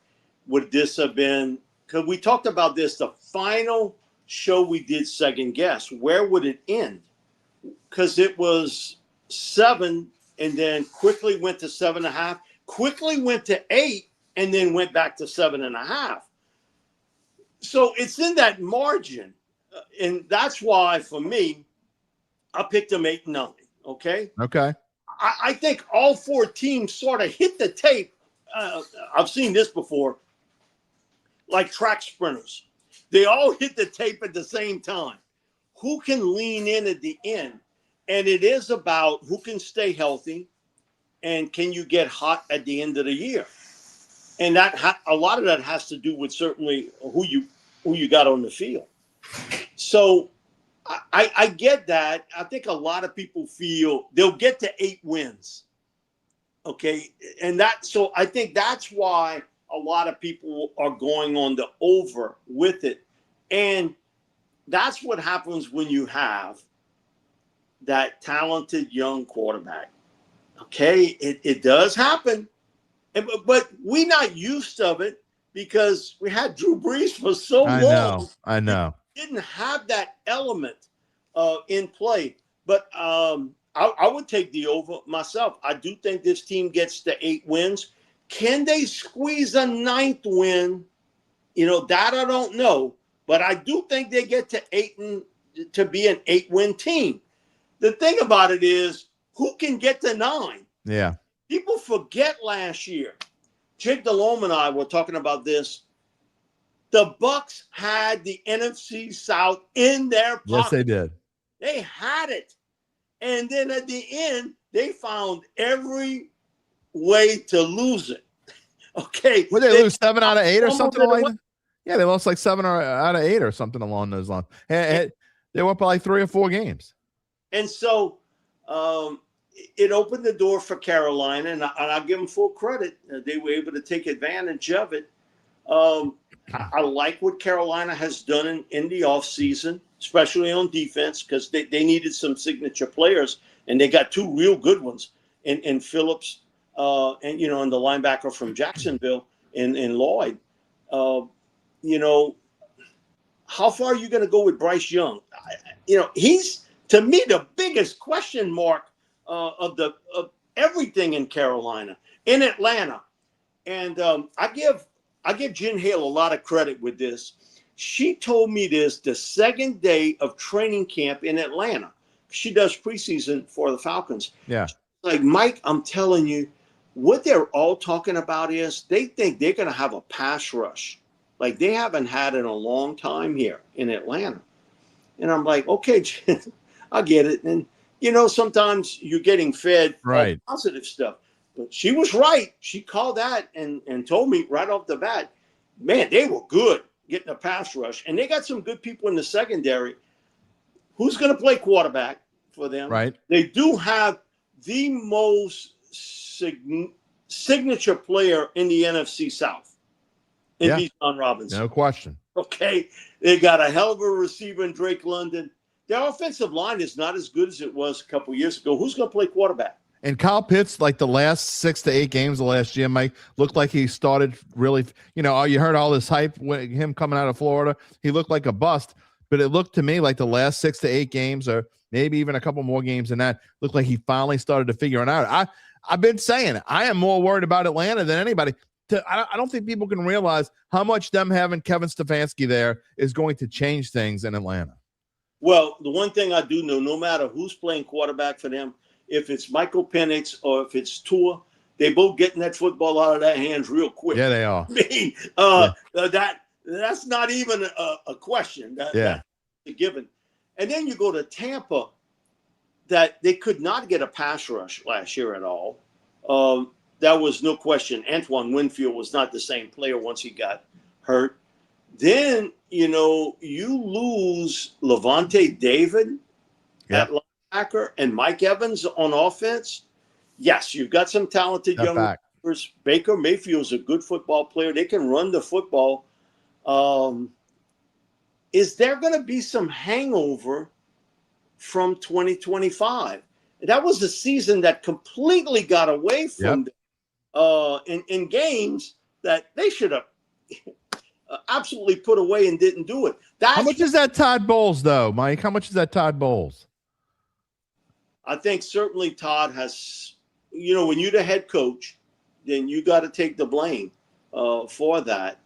Speaker 4: Would this have been, because we talked about this, the final show we did second guess, where would it end? Because it was 7 and then quickly went to 7.5, quickly went to 8, and then went back to 7.5. So it's in that margin. And that's why, for me, I picked them 8-9. Okay. I think all 4 teams sort of hit the tape. I've seen this before, like track sprinters. They all hit the tape at the same time. Who can lean in at the end? And it is about who can stay healthy and can you get hot at the end of the year? And that a lot of that has to do with certainly who you got on the field. So I get that. I think a lot of people feel they'll get to 8 wins. Okay. And so I think that's why a lot of people are going on the over with it. And that's what happens when you have that talented young quarterback. Okay. It does happen. But we're not used to it because we had Drew Brees for so long.
Speaker 1: I know.
Speaker 4: Didn't have that element in play. But I would take the over myself. I do think this team gets to 8 wins. Can they squeeze a 9th win? That I don't know, but I do think they get to to be an 8-win team. The thing about it is, who can get to 9?
Speaker 1: Yeah.
Speaker 4: People forget last year. Jake Delhomme and I were talking about this. The Bucs had the NFC South in their pocket.
Speaker 1: Yes, they did.
Speaker 4: They had it. And then at the end, they found every way to lose it. Okay.
Speaker 1: Would they lose 7 out of 8 or something like that? Yeah, they lost like 7 out of 8 or something along those lines. They were up by like 3 or 4 games.
Speaker 4: And so it opened the door for Carolina, and I'll give them full credit. They were able to take advantage of it. I like what Carolina has done in the offseason, especially on defense, because they needed some signature players, and they got 2 real good ones in Phillips and the linebacker from Jacksonville in Lloyd. How far are you going to go with Bryce Young? He's, to me, the biggest question mark of everything in Carolina, in Atlanta. And I give Jen Hale a lot of credit with this. She told me this the second day of training camp in Atlanta. She does preseason for the Falcons.
Speaker 1: Yeah.
Speaker 4: Like, Mike, I'm telling you, what they're all talking about is they think they're going to have a pass rush like they haven't had in a long time here in Atlanta. And I'm like, okay, Jen, I get it. And, sometimes you're getting fed
Speaker 1: right
Speaker 4: positive stuff. But she was right. She called that and told me right off the bat, man, they were good getting a pass rush. And they got some good people in the secondary. Who's going to play quarterback for them?
Speaker 1: Right.
Speaker 4: They do have the most signature player in the NFC South in Bijan Robinson.
Speaker 1: No question.
Speaker 4: Okay. They got a hell of a receiver in Drake London. Their offensive line is not as good as it was a couple years ago. Who's going to play quarterback?
Speaker 1: And Kyle Pitts, like the last 6 to 8 games of last year, Mike, looked like he started really, you heard all this hype with him coming out of Florida. He looked like a bust, but it looked to me like the last 6 to 8 games, or maybe even a couple more games than that, looked like he finally started to figure it out. I've been saying it. I am more worried about Atlanta than anybody. I don't think people can realize how much them having Kevin Stefanski there is going to change things in Atlanta.
Speaker 4: Well, the one thing I do know, no matter who's playing quarterback for them, if it's Michael Penix or if it's Tua, they both getting that football out of their hands real quick.
Speaker 1: Yeah, they are.
Speaker 4: I mean, that's not even a question. That's a given. And then you go to Tampa, that they could not get a pass rush last year at all. That was no question. Antoine Winfield was not the same player once he got hurt. Then, you lose Levante David at linebacker and Mike Evans on offense. Yes, you've got some talented young receivers. Baker Mayfield's a good football player. They can run the football. Is there going to be some hangover from 2025? That was a season that completely got away from them in games that they should have absolutely put away and didn't do it.
Speaker 1: How much is that Todd Bowles, though, Mike? How much is that Todd Bowles?
Speaker 4: I think certainly Todd has, when you're the head coach, then you got to take the blame for that.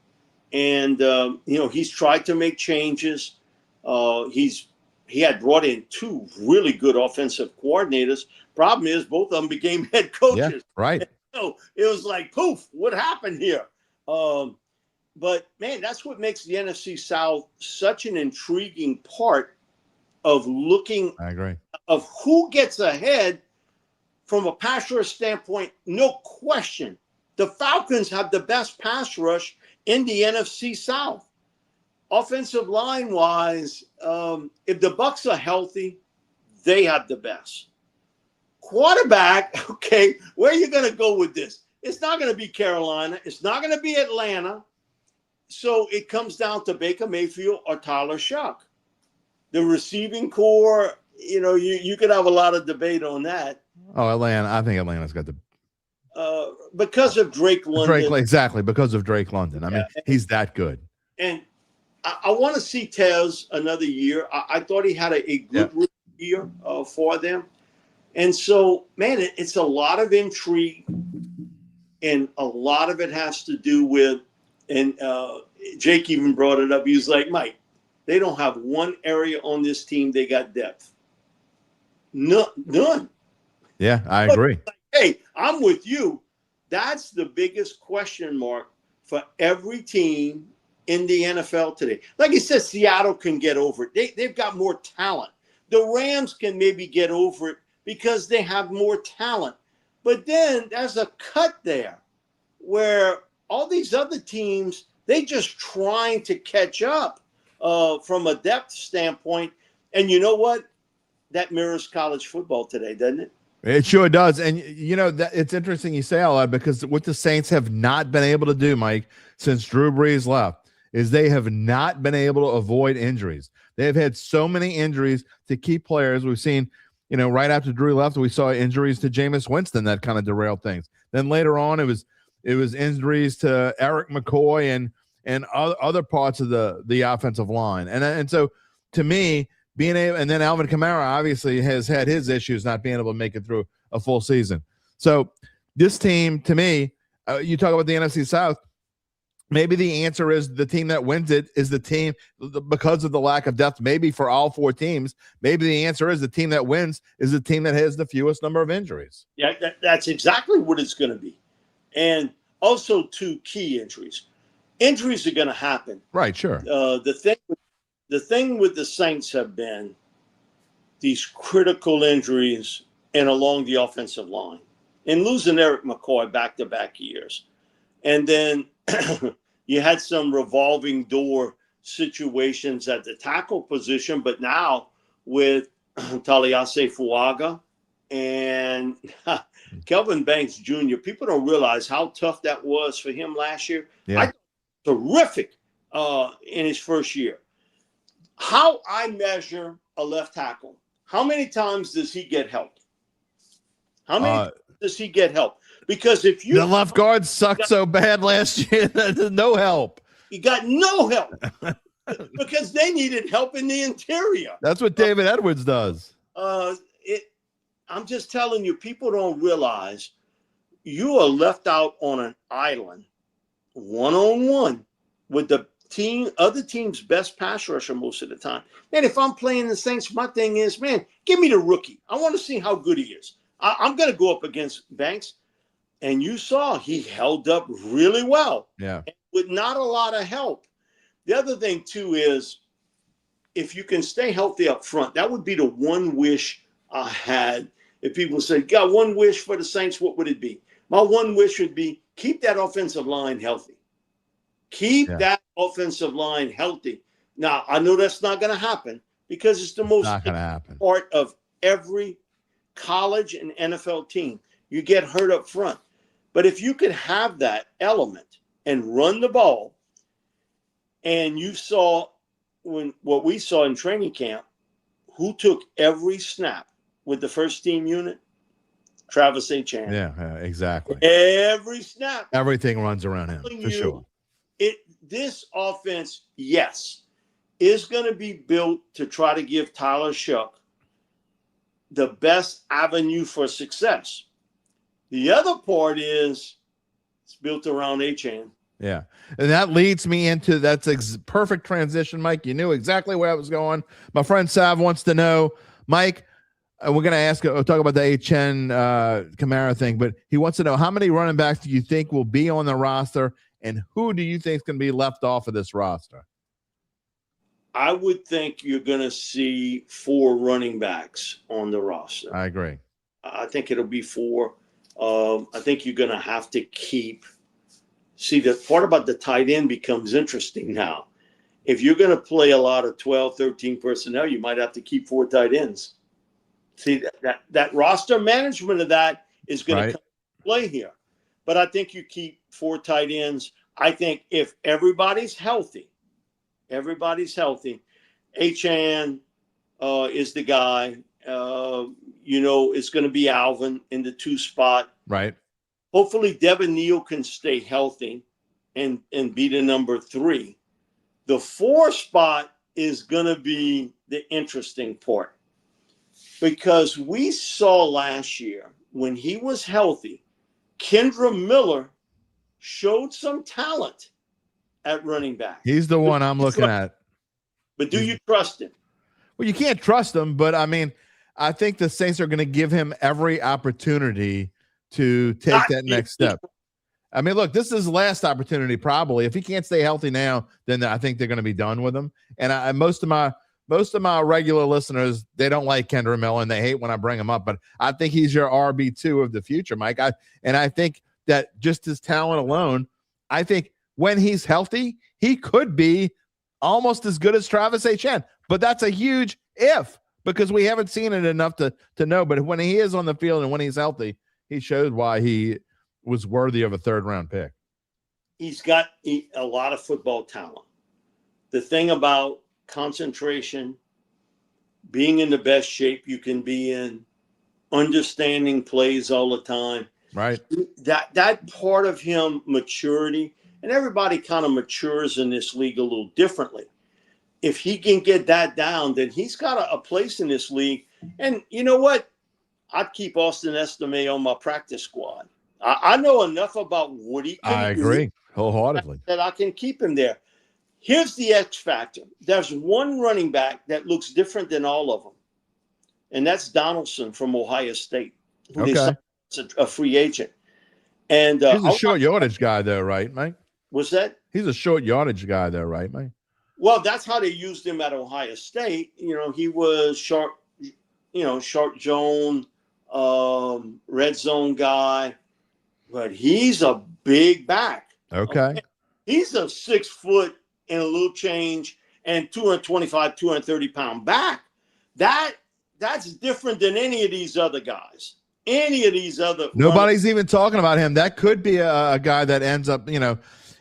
Speaker 4: And, he's tried to make changes. He had brought in 2 really good offensive coordinators. Problem is, both of them became head coaches.
Speaker 1: Yeah, right.
Speaker 4: So it was like, poof, what happened here? But, man, that's what makes the NFC South such an intriguing part of looking
Speaker 1: I agree.
Speaker 4: Of who gets ahead from a pass rush standpoint. No question. The Falcons have the best pass rush in the NFC South. Offensive line wise, if the Bucs are healthy, they have the best. Quarterback, okay, where are you going to go with this? It's not going to be Carolina. It's not going to be Atlanta. So it comes down to Baker Mayfield or Tyler Shough. The receiving core, you could have a lot of debate on that.
Speaker 1: Oh, Atlanta. I think Atlanta's got the
Speaker 4: because of Drake London.
Speaker 1: Exactly, because of Drake London. I mean, he's that good.
Speaker 4: And I want to see Tez another year. I thought he had a good year for them. And so, man, it's a lot of intrigue. And a lot of it has to do with, and Jake even brought it up. He was like, Mike, they don't have one area on this team they got depth. None.
Speaker 1: Yeah, I agree.
Speaker 4: Hey, I'm with you. That's the biggest question mark for every team in the NFL today. Like you said, Seattle can get over it. They've got more talent. The Rams can maybe get over it because they have more talent. But then there's a cut there where all these other teams, they just trying to catch up from a depth standpoint. And you know what? That mirrors college football today, doesn't it?
Speaker 1: It sure does. And, you know, that it's interesting you say all that, because what the Saints have not been able to do, Mike, since Drew Brees left, is they have not been able to avoid injuries. They have had so many injuries to key players. We've seen, you know, right after Drew left, we saw injuries to Jameis Winston that kind of derailed things. Then later on, it was injuries to Eric McCoy and other parts of the offensive line. And so to me, being able, and then Alvin Kamara obviously has had his issues not being able to make it through a full season. So this team, to me, you talk about the NFC South, maybe the answer is the team that wins it is the team because of the lack of depth, maybe for all four teams. Maybe the answer is the team that wins is the team that has the fewest number of injuries.
Speaker 4: Yeah, that's exactly what it's going to be. And also two key injuries. Injuries are going to happen.
Speaker 1: Right, sure.
Speaker 4: The thing with the Saints have been these critical injuries and along the offensive line and losing Eric McCoy back-to-back years. And then you had some revolving door situations at the tackle position, but now with Taliase Fuaga and Kelvin Banks Jr., people don't realize how tough that was for him last year.
Speaker 1: Yeah.
Speaker 4: Terrific in his first year. How I measure a left tackle, how many times does he get help? How many times does he get help? Because if you—
Speaker 1: the left guard sucked so bad last year, no help.
Speaker 4: You got no help because they needed help in the interior.
Speaker 1: That's what David Edwards does.
Speaker 4: I'm just telling you, people don't realize you are left out on an island, one-on-one with the other team's best pass rusher most of the time. And if I'm playing the Saints, my thing is, man, give me the rookie. I want to see how good he is. I'm going to go up against Banks. And you saw he held up really well.
Speaker 1: Yeah.
Speaker 4: With not a lot of help. The other thing, too, is if you can stay healthy up front, that would be the one wish I had. If people said, got one wish for the Saints, what would it be? My one wish would be keep that offensive line healthy. Keep that offensive line healthy. Now, I know that's not going to happen because it's the most important part of every college and NFL team. You get hurt up front. But if you could have that element and run the ball, and you saw what we saw in training camp, who took every snap with the first team unit? Travis Etienne.
Speaker 1: Yeah, exactly.
Speaker 4: Every snap.
Speaker 1: Everything runs around him, for sure.
Speaker 4: This offense, yes, is going to be built to try to give Tyler Shough the best avenue for success. The other part is it's built around Etienne.
Speaker 1: Yeah. And that leads me into perfect transition, Mike. You knew exactly where I was going. My friend Sav wants to know, Mike, we're going to talk about the Etienne Kamara thing, but he wants to know how many running backs do you think will be on the roster and who do you think is going to be left off of this roster?
Speaker 4: I would think you're going to see 4 running backs on the roster.
Speaker 1: I agree.
Speaker 4: I think it'll be 4. I think you're going to have to keep. See, the part about the tight end becomes interesting now. If you're going to play a lot of 12, 13 personnel, you might have to keep 4 tight ends. See, that roster management of that is going to come into play here. But I think you keep 4 tight ends. I think if everybody's healthy, Etienne is the guy. It's going to be Alvin in the 2 spot.
Speaker 1: Right.
Speaker 4: Hopefully Devin Neal can stay healthy and be the number 3. The 4 spot is going to be the interesting part because we saw last year when he was healthy, Kendra Miller showed some talent at running back.
Speaker 1: He's the one I'm looking at.
Speaker 4: But do you trust him?
Speaker 1: Well, you can't trust him, but I mean, I think the Saints are going to give him every opportunity to take that next step. I mean, look, this is his last opportunity probably. If he can't stay healthy now, then I think they're going to be done with him. And most of my regular listeners, they don't like Kendra Miller and they hate when I bring him up, but I think he's your RB2 of the future, Mike. I think that just his talent alone, I think when he's healthy, he could be almost as good as Travis Etienne. But that's a huge if, because we haven't seen it enough to know. But when he is on the field and when he's healthy, he showed why he was worthy of a third-round pick.
Speaker 4: He's got a lot of football talent. The thing about concentration, being in the best shape you can be in, understanding plays all the time.
Speaker 1: Right.
Speaker 4: That part of him, maturity, and everybody kind of matures in this league a little differently. If he can get that down, then he's got a place in this league. And you know what? I'd keep Austin Estime on my practice squad. I know enough about what he can do.
Speaker 1: I agree wholeheartedly
Speaker 4: that I can keep him there. Here's the X factor. There's one running back that looks different than all of them, and that's Donaldson from Ohio State.
Speaker 1: Okay.
Speaker 4: A free agent. And
Speaker 1: he's a short yardage guy though, right, Mike?
Speaker 4: What's that?
Speaker 1: He's a short yardage guy though, right, Mike?
Speaker 4: Well, that's how they used him at Ohio State. You know, he was short zone, red zone guy, but he's a big back.
Speaker 1: Okay.
Speaker 4: He's a 6 foot and a little change and 225, 230 pound back. That's different than any of these other guys. Any of these other.
Speaker 1: Nobody's even talking about him. That could be a guy that ends up,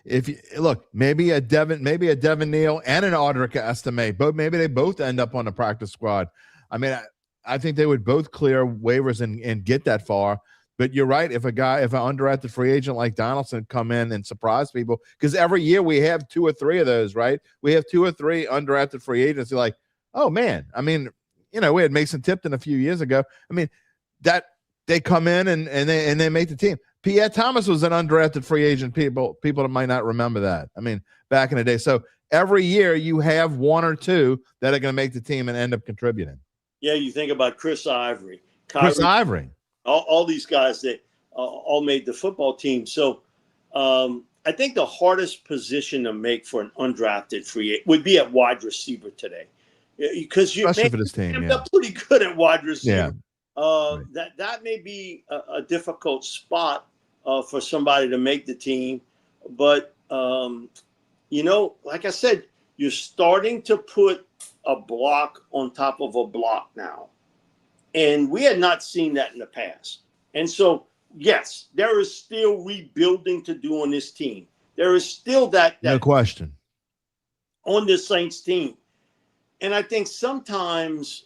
Speaker 1: if you look, maybe a Devin Neal and an Audric Estime, but maybe they both end up on the practice squad. I mean, I think they would both clear waivers and get that far. But you're right. If an undrafted free agent like Donaldson come in and surprise people, because every year we have 2 or 3 of those, right? We have 2 or 3 undrafted free agents. You're like, oh man. I mean, we had Mason Tipton a few years ago. I mean, that they come in and they make the team. Pierre Thomas was an undrafted free agent. People that might not remember that. I mean, back in the day. So every year you have 1 or 2 that are going to make the team and end up contributing.
Speaker 4: Yeah, you think about Chris Ivory. All these guys that all made the football team. So I think the hardest position to make for an undrafted free agent would be at wide receiver today. Because
Speaker 1: especially for this team,
Speaker 4: they're pretty good at wide receiver.
Speaker 1: Yeah.
Speaker 4: That may be a difficult spot for somebody to make the team. But, like I said, you're starting to put a block on top of a block now. And we had not seen that in the past. And so, yes, there is still rebuilding to do on this team. There is still that
Speaker 1: no question
Speaker 4: on this Saints team. And I think sometimes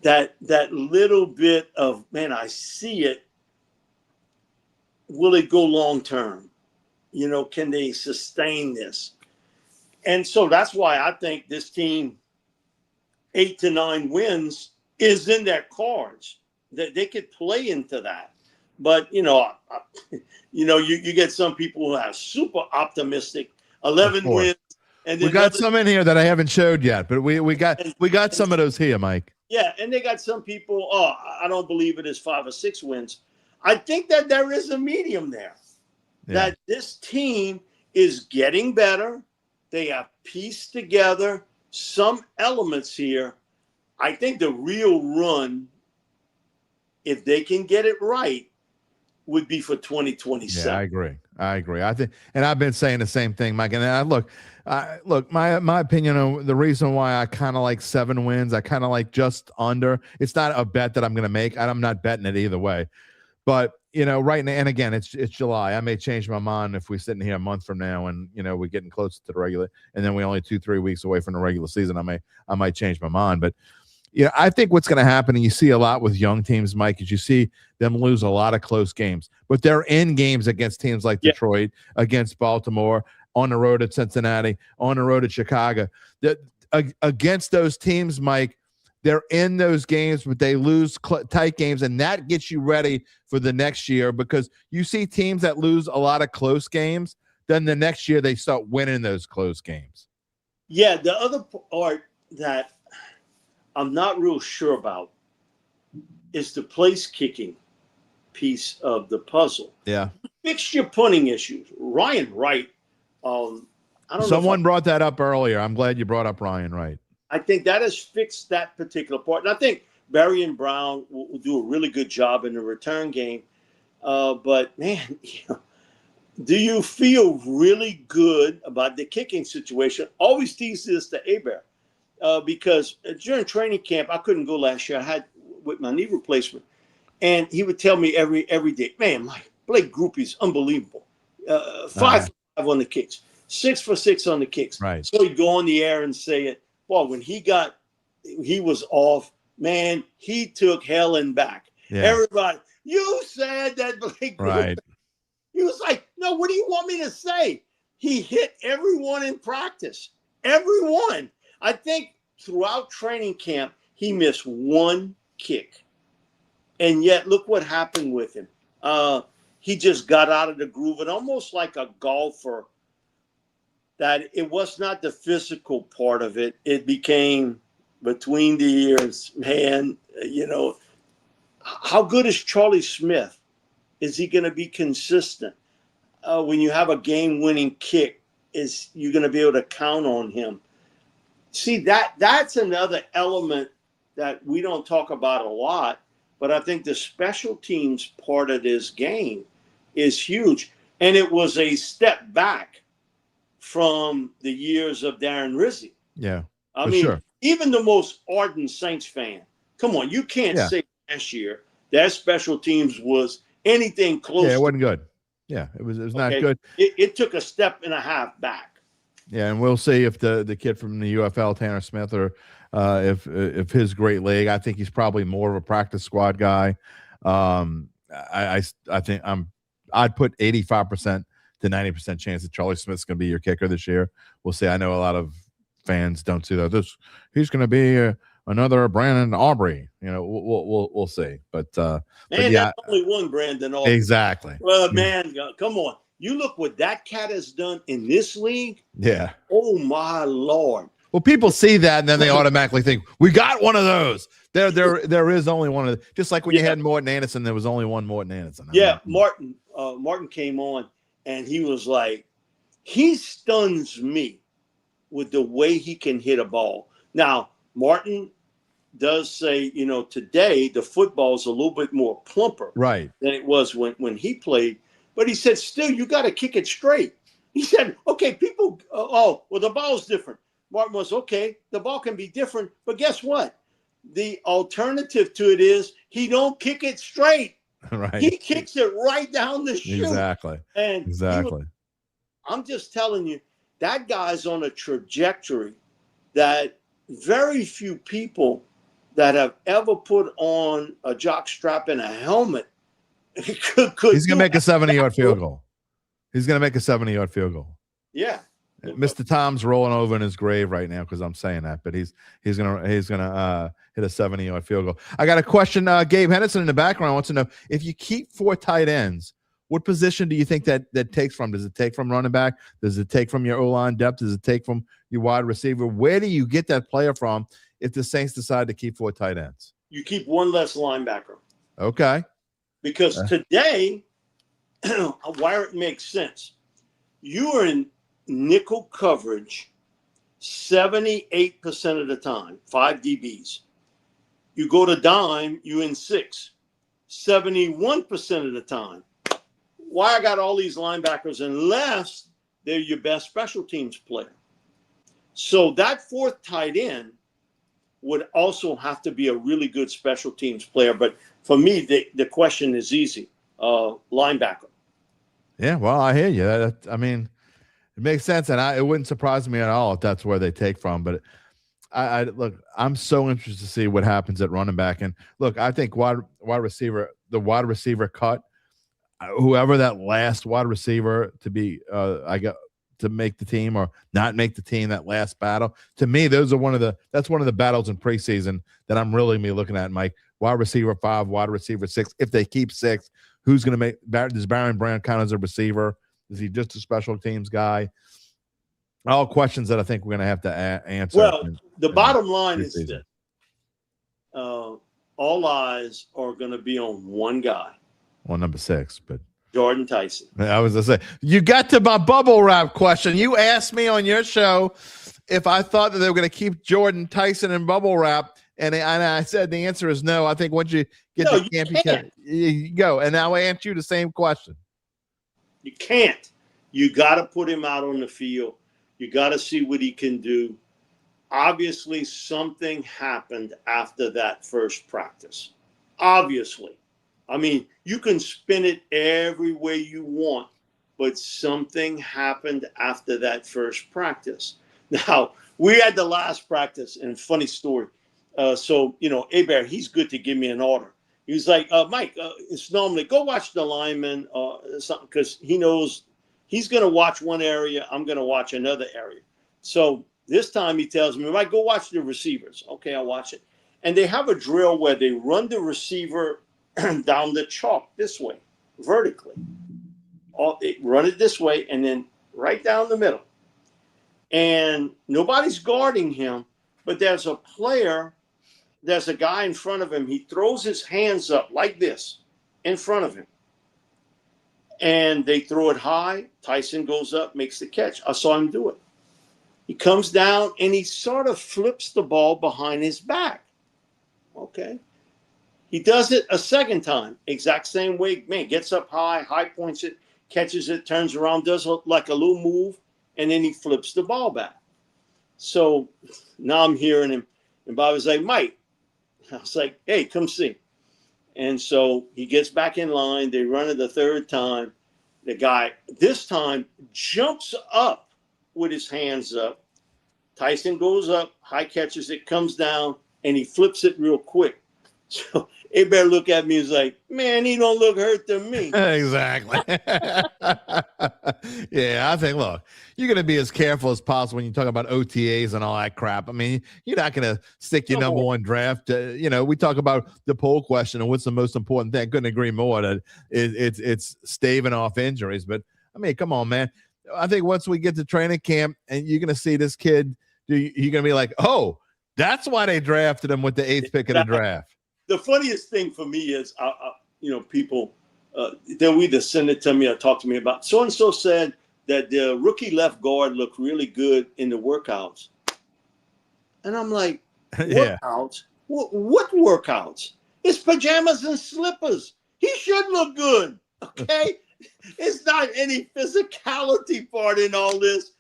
Speaker 4: that little bit of, man, I see it. Will it go long term? Can they sustain this? And so that's why I think this team, 8 to 9 wins, is in their cards. That they could play into that. But, you get some people who are super optimistic, 11 wins. And
Speaker 1: we got some in here that I haven't showed yet, but we got some of those here, Mike.
Speaker 4: Yeah, and they got some people, I don't believe it is 5 or 6 wins. I think that there is a medium there. Yeah. That this team is getting better. They have pieced together some elements here. I think the real run, if they can get it right, would be for 2027.
Speaker 1: Yeah, I agree. I think, and I've been saying the same thing, Mike. And look, my opinion on the reason why I kind of like 7 wins, I kind of like just under. It's not a bet that I'm going to make. I'm not betting it either way. But right now, and again, it's July. I may change my mind if we're sitting here a month from now, and we're getting closer to the regular, and then we're only 2-3 weeks away from the regular season. I might change my mind, but. I think what's going to happen, and you see a lot with young teams, Mike, is you see them lose a lot of close games. But they're in games against teams like Detroit, against Baltimore, on the road at Cincinnati, on the road at Chicago. Against those teams, Mike, they're in those games, but they lose tight games, and that gets you ready for the next year because you see teams that lose a lot of close games, then the next year they start winning those close games.
Speaker 4: Yeah, the other part that I'm not real sure about is the place kicking piece of the puzzle.
Speaker 1: Yeah.
Speaker 4: Fix your punting issues. Ryan Wright, I don't know.
Speaker 1: Someone brought that up earlier. I'm glad you brought up Ryan Wright.
Speaker 4: I think that has fixed that particular part. And I think Barry and Brown will do a really good job in the return game. But, man, do you feel really good about the kicking situation? Always tease this to Abear. Because during training camp, I couldn't go last year. I had with my knee replacement. And he would tell me every day, man, my Blake Groupie's unbelievable. 5 for 5 on the kicks, 6 for 6 on the kicks.
Speaker 1: Right.
Speaker 4: So he'd go on the air and say it. Well, when he was off, man, he took hell and back. Yeah. Everybody, you said that Blake Groupie.
Speaker 1: Right.
Speaker 4: He was like, no, what do you want me to say? He hit everyone in practice. Everyone. I think throughout training camp, he missed one kick. And yet, look what happened with him. He just got out of the groove, and almost like a golfer, that it was not the physical part of it. It became between the ears, man, how good is Charlie Smith? Is he going to be consistent? When you have a game-winning kick, is you going to be able to count on him? See, that's another element that we don't talk about a lot, but I think the special teams part of this game is huge. And it was a step back from the years of Darren Rizzi.
Speaker 1: Yeah.
Speaker 4: I mean, even the most ardent Saints fan, come on, you can't say last year that special teams was anything close.
Speaker 1: Yeah, it wasn't good. Yeah, it was not good.
Speaker 4: It took a step and a half back.
Speaker 1: Yeah, and we'll see if the kid from the UFL, Tanner Smith, or if his great leg. I think he's probably more of a practice squad guy. I think I'd put 85% to 90% chance that Charlie Smith's going to be your kicker this year. We'll see. I know a lot of fans don't see that. He's going to be another Brandon Aubrey. We'll see. But
Speaker 4: that's only one Brandon Aubrey.
Speaker 1: Exactly.
Speaker 4: Well, man, come on. You look what that cat has done in this league.
Speaker 1: Yeah.
Speaker 4: Oh my Lord.
Speaker 1: Well, people see that and then they automatically think we got one of those. There is only one of them. Just like when you had Morton Anderson, there was only one Morton Anderson.
Speaker 4: Martin came on and he was like, he stuns me with the way he can hit a ball. Now, Martin does say, today the football is a little bit more plumper than it was when he played. But he said, still, you got to kick it straight. He said, okay, people, the ball's different. Martin was, okay, the ball can be different. But guess what? The alternative to it is he don't kick it straight.
Speaker 1: Right.
Speaker 4: He kicks it right down the chute.
Speaker 1: Exactly.
Speaker 4: I'm just telling you, that guy's on a trajectory that very few people that have ever put on a jock strap and a helmet could
Speaker 1: He's going to make a 70-yard field goal. He's going to make a 70-yard field goal.
Speaker 4: Yeah.
Speaker 1: Mr. Tom's rolling over in his grave right now because I'm saying that, but he's gonna hit a 70-yard field goal. I got a question. Gabe Henderson in the background wants to know, if you keep 4 tight ends, what position do you think that takes from? Does it take from running back? Does it take from your O-line depth? Does it take from your wide receiver? Where do you get that player from if the Saints decide to keep 4 tight ends?
Speaker 4: You keep one less linebacker.
Speaker 1: Okay.
Speaker 4: Because today, where it makes sense, you are in nickel coverage 78% of the time, 5 DBs. You go to dime, you in 6, 71% of the time. Why I got all these linebackers unless they're your best special teams player. So that 4th tight end would also have to be a really good special teams player. But for me, the question is easy. Linebacker.
Speaker 1: Yeah, well, I hear you. It makes sense, and it wouldn't surprise me at all if that's where they take from. But I'm so interested to see what happens at running back. And look, I think wide receiver cut, whoever that last wide receiver to to make the team or not make the team, that last battle. To me, that's one of the battles in preseason that I'm really gonna be looking at, Mike. Wide receiver 5, wide receiver 6. If they keep 6, who's gonna make does Baron Brown count as a receiver? Is he just a special teams guy? All questions that I think we're gonna have to answer.
Speaker 4: Well, the bottom line is this. All eyes are going to be on one guy.
Speaker 1: Well, number 6, but
Speaker 4: Jordan Tyson.
Speaker 1: I was going to say, you got to my bubble wrap question. You asked me on your show if I thought that they were going to keep Jordan Tyson in bubble wrap, and I said the answer is no. I think once you get to camp, you go. And now I answer you the same question.
Speaker 4: You can't. You got to put him out on the field. You got to see what he can do. Obviously, something happened after that first practice. Obviously. I mean, you can spin it every way you want, but something happened after that first practice. Now, we had the last practice, and funny story. Bear, he's good to give me an order. He was like, Mike, it's normally go watch the lineman or something, because he knows he's going to watch one area, I'm going to watch another area. So this time he tells me, Mike, go watch the receivers. Okay, I'll watch it. And they have a drill where they run the receiver down the chalk this way, vertically. They run it this way and then right down the middle. And nobody's guarding him, but there's a player, there's a guy in front of him. He throws his hands up like this in front of him. And they throw it high. Tyson goes up, makes the catch. I saw him do it. He comes down and he sort of flips the ball behind his back. Okay. He does it a second time, exact same way. Man, gets up high points it, catches it, turns around, does like a little move, and then he flips the ball back. So now I'm hearing him, and Bob was like, Mike. I was like, hey, come see. And so he gets back in line. They run it the third time. The guy this time jumps up with his hands up. Tyson goes up, high catches it, comes down, and he flips it real quick. So Bear look at me and is like, man, he don't look hurt to me.
Speaker 1: Exactly. Yeah, I think, look, you're going to be as careful as possible when you talk about OTAs and all that crap. I mean, you're not going to stick your number one draft. We talk about the poll question and what's the most important thing. I couldn't agree more that it's staving off injuries. But, I mean, come on, man. I think once we get to training camp and you're going to see this kid, you're going to be like, oh, that's why they drafted him with the 8th pick of the draft.
Speaker 4: The funniest thing for me is, people, they'll either send it to me or talk to me about, so-and-so said that the rookie left guard looked really good in the workouts. And I'm like, workouts? What workouts? It's pajamas and slippers. He should look good, okay? It's not any physicality part in all this.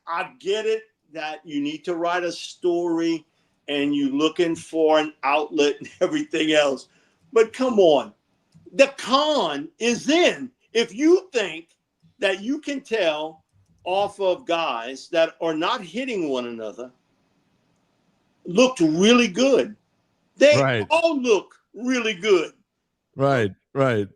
Speaker 4: I get it that you need to write a story and you're looking for an outlet and everything else. But come on. The con is in. If you think that you can tell off of guys that are not hitting one another, looked really good. They all look really good.
Speaker 1: Right.
Speaker 4: You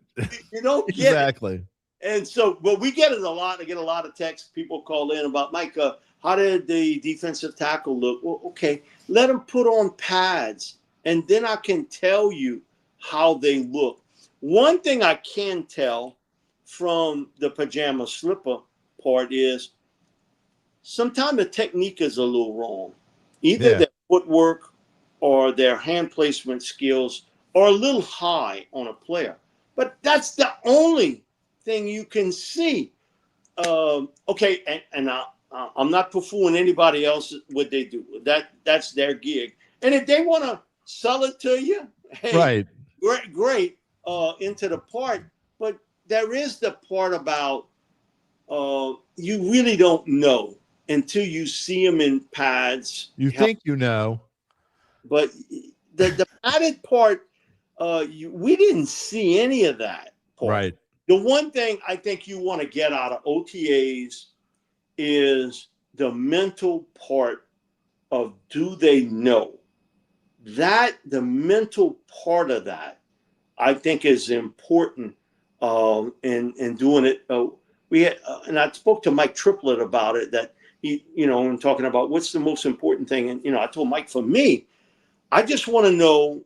Speaker 4: don't get
Speaker 1: exactly.
Speaker 4: It. And so, but we get it a lot. I get a lot of texts. People call in about, Mike, how did the defensive tackle look? Well, okay, let them put on pads, and then I can tell you how they look. One thing I can tell from the pajama slipper part is sometimes the technique is a little wrong. Either their footwork or their hand placement skills are a little high on a player. But that's the only thing you can see. Okay, and I'm not poo-pooing anybody else what they do. That's their gig. And if they want to sell it to you, hey, great, into the part. But there is the part about you really don't know until you see them in pads.
Speaker 1: You think you know.
Speaker 4: But the padded part, we didn't see any of that part.
Speaker 1: Right.
Speaker 4: The one thing I think you want to get out of OTAs is the mental part of, do they know? The mental part of that, I think, is important in doing it. we had, and I spoke to Mike Triplett about it, that he, and talking about what's the most important thing. And, I told Mike, for me, I just want to know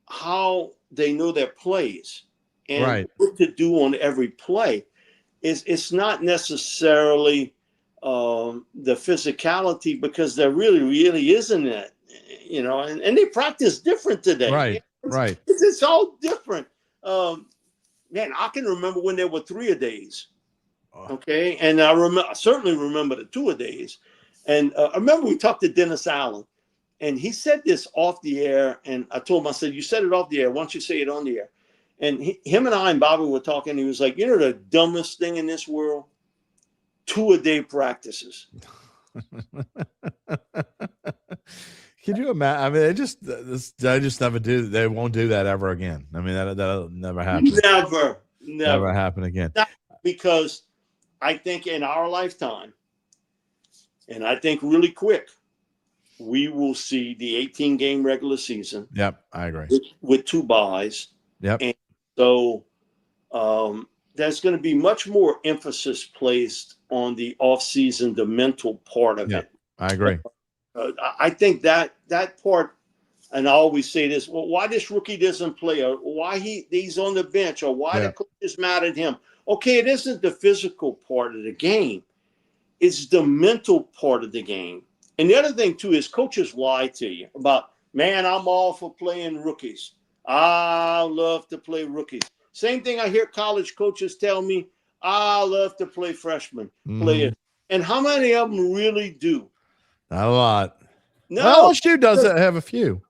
Speaker 4: how they know their plays and what to do on every play. It's not necessarily the physicality, because there really isn't it, and they practice different today.
Speaker 1: Right.
Speaker 4: It's all different. Man, I can remember when there were 3-a-days. Okay. And I certainly remember the 2-a-days. And I remember we talked to Dennis Allen, and he said this off the air. And I told him, I said, you said it off the air. Why don't you say it on the air? And him and I and Bobby were talking. He was like, the dumbest thing in this world? 2-a-day practices.
Speaker 1: Could you imagine? I mean, they just never do. They won't do that ever again. I mean, that'll never happen.
Speaker 4: Never
Speaker 1: happen again.
Speaker 4: Because I think in our lifetime, and I think really quick, we will see the 18-game regular season.
Speaker 1: Yep, I agree.
Speaker 4: With 2 buys.
Speaker 1: Yep.
Speaker 4: And so there's going to be much more emphasis placed on the offseason, the mental part of it.
Speaker 1: I agree.
Speaker 4: I think that part, and I always say this, well, why this rookie doesn't play, or why he's on the bench, or why the coach is mad at him. Okay, it isn't the physical part of the game. It's the mental part of the game. And the other thing, too, is coaches lie to you about, man, I'm all for playing rookies. I love to play rookies. Same thing I hear college coaches tell me, I love to play freshmen players. And how many of them really do?
Speaker 1: Not a lot.
Speaker 4: No.
Speaker 1: Well, Shough does have a few.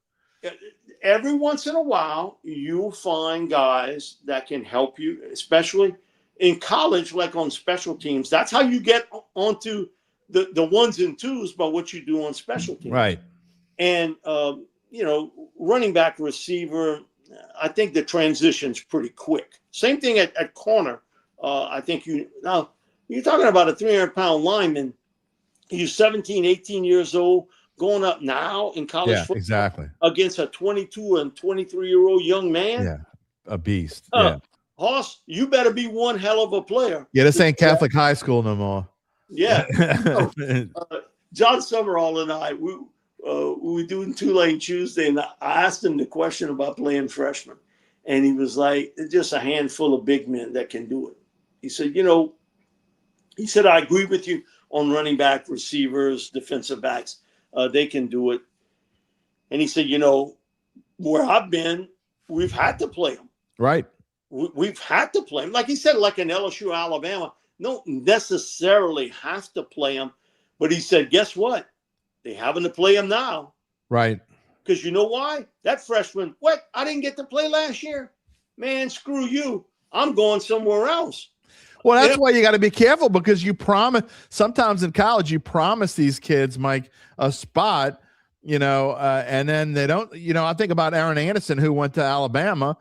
Speaker 4: Every once in a while, you'll find guys that can help you, especially in college, like on special teams. That's how you get onto the 1s and 2s, by what you do on special teams.
Speaker 1: Right.
Speaker 4: And, running back, receiver, I think the transition's pretty quick. Same thing at corner. I think you're talking about a 300-pound lineman. He's 17, 18 years old, going up now in college football.
Speaker 1: Exactly.
Speaker 4: Against a 22 and 23-year-old young man.
Speaker 1: Yeah, a beast.
Speaker 4: Hoss, you better be one hell of a player.
Speaker 1: Yeah, this ain't Catholic high school no more.
Speaker 4: Yeah. John Summerall and I, we were doing Tulane Tuesday, and I asked him the question about playing freshmen. And he was like, just a handful of big men that can do it. He said, I agree with you on running back, receivers, defensive backs. They can do it. And he said, where I've been, we've had to play them.
Speaker 1: Right.
Speaker 4: We've had to play them. Like he said, like in LSU, Alabama, don't necessarily have to play them. But he said, guess what? They having to play them now.
Speaker 1: Right.
Speaker 4: Because you know why? That freshman, I didn't get to play last year. Man, screw you. I'm going somewhere else.
Speaker 1: Well, that's why you got to be careful, because you promise, sometimes in college, you promise these kids, Mike, a spot, and then they don't, I think about Aaron Anderson, who went to Alabama.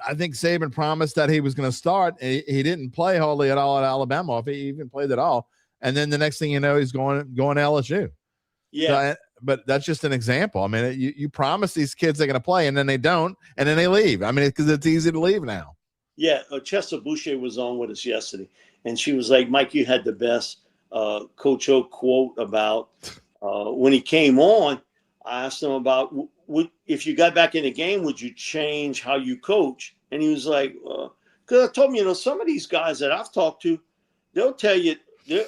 Speaker 1: I think Saban promised that he was going to start. He didn't play hardly at all at Alabama, if he even played at all. And then the next thing you know, he's going to LSU.
Speaker 4: Yeah.
Speaker 1: So, but that's just an example. I mean, you promise these kids they're going to play, and then they don't, and then they leave. I mean, because it's easy to leave now.
Speaker 4: Yeah, Chester Boucher was on with us yesterday, and she was like, Mike, you had the best Coach O quote about when he came on. I asked him about, if you got back in the game, would you change how you coach? And he was like, because I told him, some of these guys that I've talked to, they'll tell you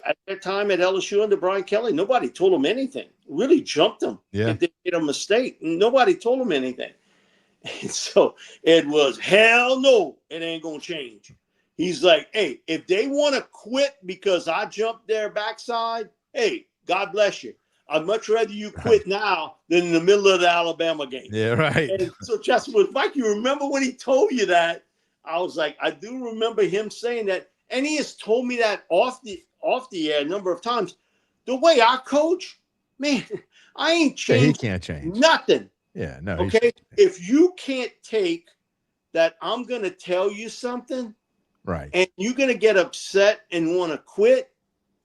Speaker 4: at their time at LSU under Brian Kelly, nobody told them anything, really jumped them if they made a mistake. Nobody told them anything. And so it was, hell no, it ain't going to change. He's like, hey, if they want to quit because I jumped their backside, hey, God bless you. I'd much rather you quit now than in the middle of the Alabama game.
Speaker 1: Yeah, right.
Speaker 4: And so Chester was, Mike, you remember when he told you that? I was like, I do remember him saying that. And he has told me that off the air a number of times. The way I coach, man, I ain't changed.
Speaker 1: He can't change
Speaker 4: nothing.
Speaker 1: Yeah, no.
Speaker 4: Okay. If you can't take that, I'm going to tell you something.
Speaker 1: Right.
Speaker 4: And you're going to get upset and want to quit.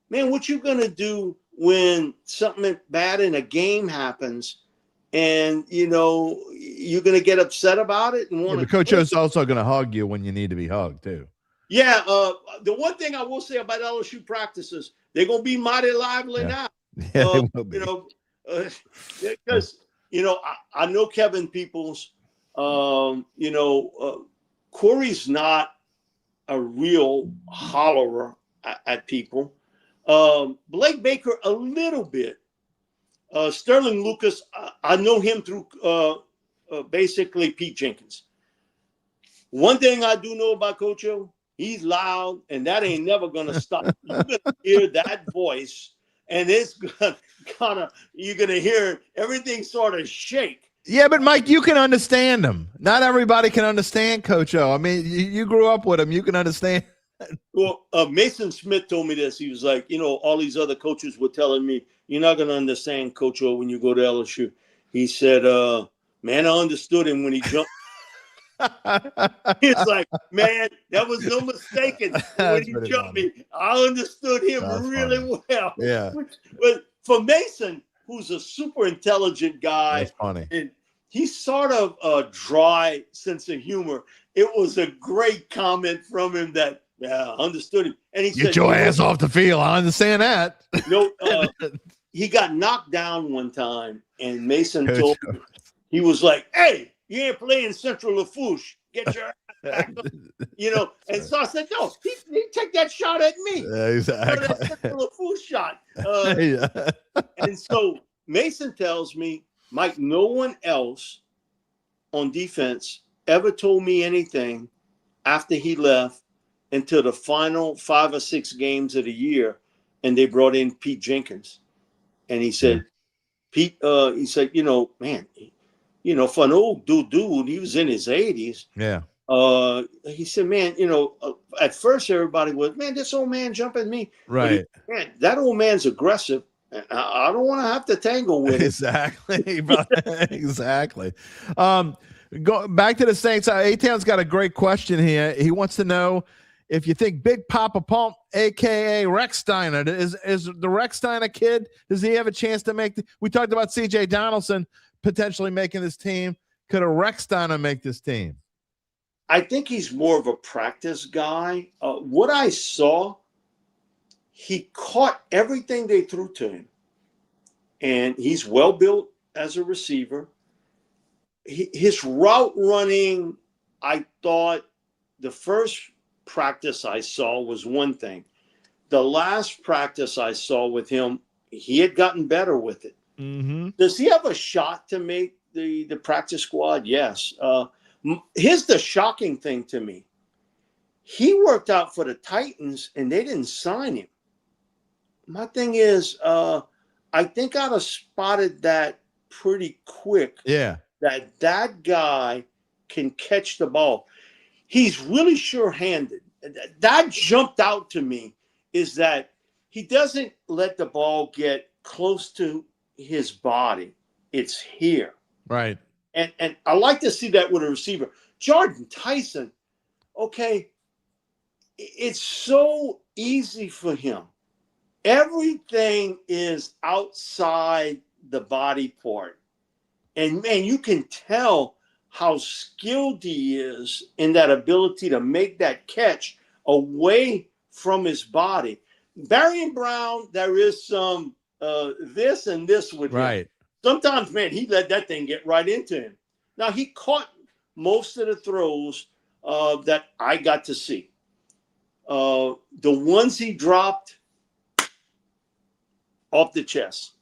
Speaker 4: Man, what you going to do when something bad in a game happens and, you're going to get upset about it and want to
Speaker 1: Coach O's also going to hug you when you need to be hugged too.
Speaker 4: Yeah. The one thing I will say about LSU practices, they're gonna be mighty lively now.
Speaker 3: Yeah, they will be.
Speaker 4: Because I know Kevin Peoples. Corey's not a real hollerer at people. Blake Baker a little bit. Sterling Lucas, I know him through basically Pete Jenkins. One thing I do know about Coach O, he's loud, and that ain't never gonna stop. You're gonna hear that voice, and it's you're gonna hear everything sort of shake.
Speaker 1: Yeah, but Mike, you can understand him. Not everybody can understand Coach O. I mean, you grew up with him. You can understand.
Speaker 4: Well, Mason Smith told me this. He was like, all these other coaches were telling me, you're not going to understand Coach O when you go to LSU. He said, man, I understood him when he jumped. He's like, man, that was no mistaking when he jumped me. I understood him really well.
Speaker 1: Yeah.
Speaker 4: But for Mason, who's a super intelligent guy,
Speaker 1: that's funny.
Speaker 4: And he's sort of a dry sense of humor. It was a great comment from him that, I understood him. And he
Speaker 1: Get
Speaker 4: said,
Speaker 1: your ass off the field. I understand that.
Speaker 4: He got knocked down one time, and Mason told him, he was like, hey, you ain't playing Central Lafourche. Get your ass back up. And so I said, no, he take that shot at me.
Speaker 1: Exactly.
Speaker 4: That Central Lafourche shot. And so Mason tells me, Mike, no one else on defense ever told me anything after he left until the final 5 or 6 games of the year, and they brought in Pete Jenkins. And he said, Pete, he said, man, for an old dude, he was in his 80s.
Speaker 1: Yeah.
Speaker 4: He said, man, at first everybody was, man, this old man jumping me.
Speaker 1: Right.
Speaker 4: Man, that old man's aggressive. And I don't want to have to tangle with him.
Speaker 1: Exactly. Exactly. Go back to the Saints. A-Town's got a great question here. He wants to know if you think Big Papa Pump, a.k.a. Rex Steiner, is the Rex Steiner kid, does he have a chance to make we talked about C.J. Donaldson potentially making this team. Could a Rex Steiner make this team?
Speaker 4: I think he's more of a practice guy. What I saw, he caught everything they threw to him. And he's well built as a receiver. His route running, I thought the first practice I saw was one thing. The last practice I saw with him, he had gotten better with it.
Speaker 1: Mm-hmm.
Speaker 4: Does he have a shot to make the practice squad? Yes. Here's the shocking thing to me. He worked out for the Titans and they didn't sign him. My thing is, I think I'd have spotted that pretty quick.
Speaker 1: Yeah.
Speaker 4: That guy can catch the ball. He's really sure-handed. That jumped out to me, is that he doesn't let the ball get close to his body. It's here.
Speaker 1: Right.
Speaker 4: And I like to see that with a receiver. Jordan Tyson, okay, it's so easy for him. Everything is outside the body part. And, man, you can tell how skilled he is in that ability to make that catch away from his body. Barry and Brown, there is some this and this with him. Sometimes, man, he let that thing get right into him. Now, he caught most of the throws that I got to see. The ones he dropped, off the chest.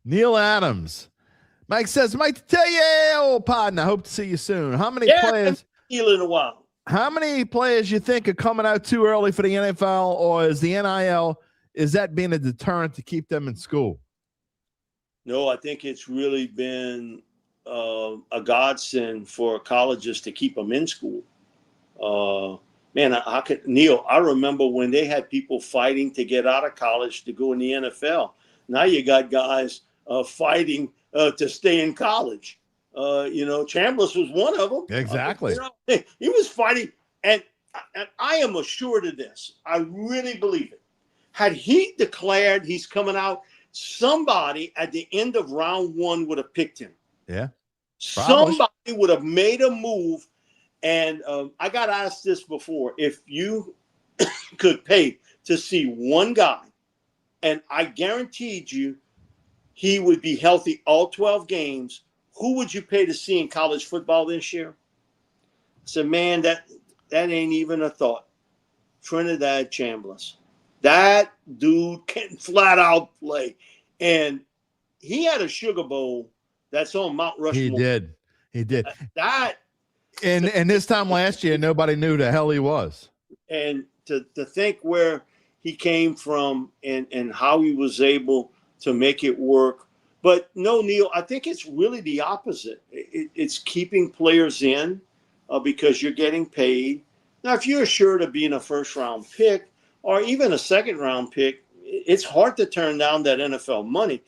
Speaker 1: Neil Adams. Mike says, Mike Detillier, old partner, I hope to see you soon. How many players?
Speaker 4: In a while.
Speaker 1: How many players you think are coming out too early for the NFL, or is the NIL, is that being a deterrent to keep them in school?
Speaker 4: No, I think it's really been a godsend for colleges to keep them in school. Man, Neil, I remember when they had people fighting to get out of college to go in the NFL. Now you got guys fighting to stay in college. Chambliss was one of them.
Speaker 1: Exactly.
Speaker 4: He was fighting. And I am assured of this. I really believe it. Had he declared he's coming out, somebody at the end of round 1 would have picked him.
Speaker 1: Yeah.
Speaker 4: Probably. Somebody would have made a move. And I got asked this before. If you could pay to see one guy, and I guaranteed you he would be healthy all 12 games, who would you pay to see in college football this year? I said, man, that ain't even a thought. Trinidad Chambliss. That dude can flat out play. And he had a Sugar Bowl that's on Mount Rushmore.
Speaker 1: He did.
Speaker 4: That
Speaker 1: and this time last year, nobody knew who the hell he was.
Speaker 4: And to think where he came from and how he was able to make it work. But no, Neil, I think it's really the opposite. It's keeping players in because you're getting paid. Now, if you're assured of being a first-round pick or even a second-round pick, it's hard to turn down that NFL money.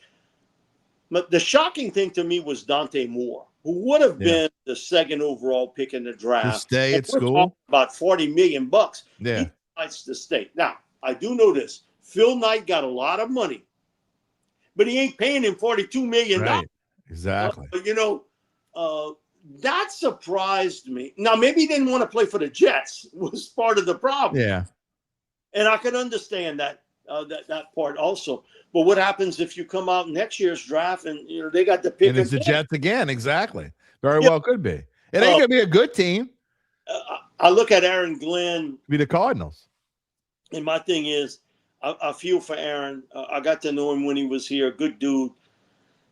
Speaker 4: But the shocking thing to me was Dante Moore, who would have been the second overall pick in the draft.
Speaker 1: To stay at
Speaker 4: we're
Speaker 1: school?
Speaker 4: About $40 million.
Speaker 1: Yeah.
Speaker 4: He decides to stay. Now, I do know this. Phil Knight got a lot of money, but he ain't paying him $42 million.
Speaker 1: Right. Exactly.
Speaker 4: That surprised me. Now, maybe he didn't want to play for the Jets was part of the problem.
Speaker 1: Yeah.
Speaker 4: And I can understand that part also. But what happens if you come out next year's draft and they got the pick?
Speaker 1: And it's the Jets again. Exactly. Very well could be. It ain't gonna be a good team.
Speaker 4: I look at Aaron Glenn.
Speaker 1: Be the Cardinals.
Speaker 4: And my thing is, I feel for Aaron. I got to know him when he was here. Good dude.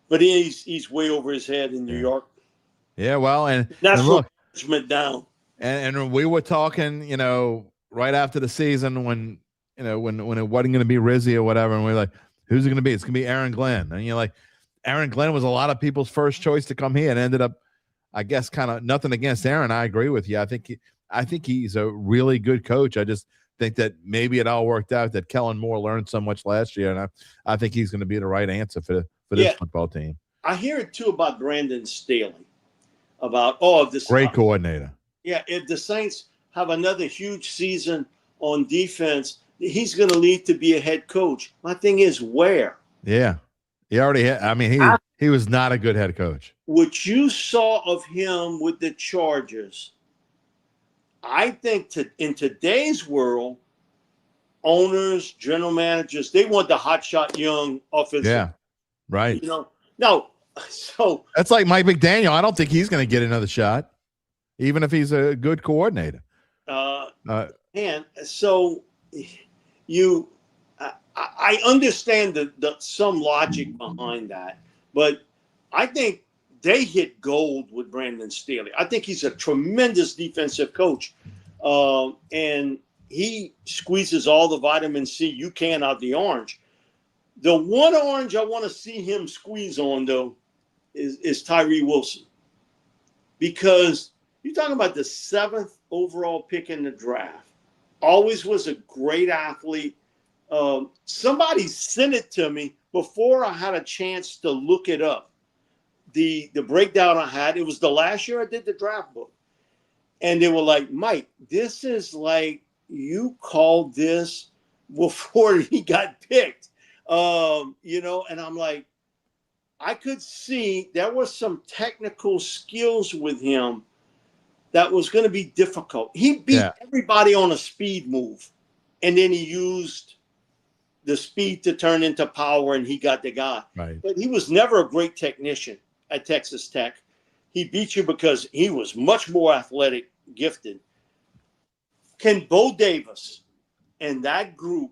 Speaker 4: But he's way over his head in New York.
Speaker 1: Yeah, well, and
Speaker 4: that's
Speaker 1: look,
Speaker 4: management down.
Speaker 1: And we were talking, right after the season when it wasn't going to be Rizzi or whatever, and we were like, who's it going to be? It's going to be Aaron Glenn. And you're like, Aaron Glenn was a lot of people's first choice to come here, and ended up, I guess, kind of nothing against Aaron. I agree with you. I think he's a really good coach. I just think that maybe it all worked out that Kellen Moore learned so much last year, and I think he's going to be the right answer for this football team.
Speaker 4: I hear it too about Brandon Staley. About this
Speaker 1: great coordinator.
Speaker 4: Yeah, if the Saints have another huge season on defense, he's going to lead to be a head coach. My thing is, where?
Speaker 1: Yeah, he already had. I mean, he was not a good head coach.
Speaker 4: What you saw of him with the Chargers, I think in today's world, owners, general managers, they want the hotshot young offensive.
Speaker 1: Yeah, right.
Speaker 4: No. So
Speaker 1: that's like Mike McDaniel. I don't think he's going to get another shot, even if he's a good coordinator.
Speaker 4: And so I understand the some logic behind that, but I think they hit gold with Brandon Staley. I think he's a tremendous defensive coach, and he squeezes all the vitamin C you can out the orange. The one orange I want to see him squeeze on, though, is Tyree Wilson, because you're talking about the 7th overall pick in the draft. Always was a great athlete. Somebody sent it to me before I had a chance to look it up. The breakdown I had, it was the last year I did the draft book. And they were like, Mike, this is like you called this before he got picked. And I'm like, I could see there was some technical skills with him that was going to be difficult. He beat everybody on a speed move, and then he used the speed to turn into power, and he got the guy.
Speaker 1: Right.
Speaker 4: But he was never a great technician at Texas Tech. He beat you because he was much more athletic, gifted. Can Bo Davis and that group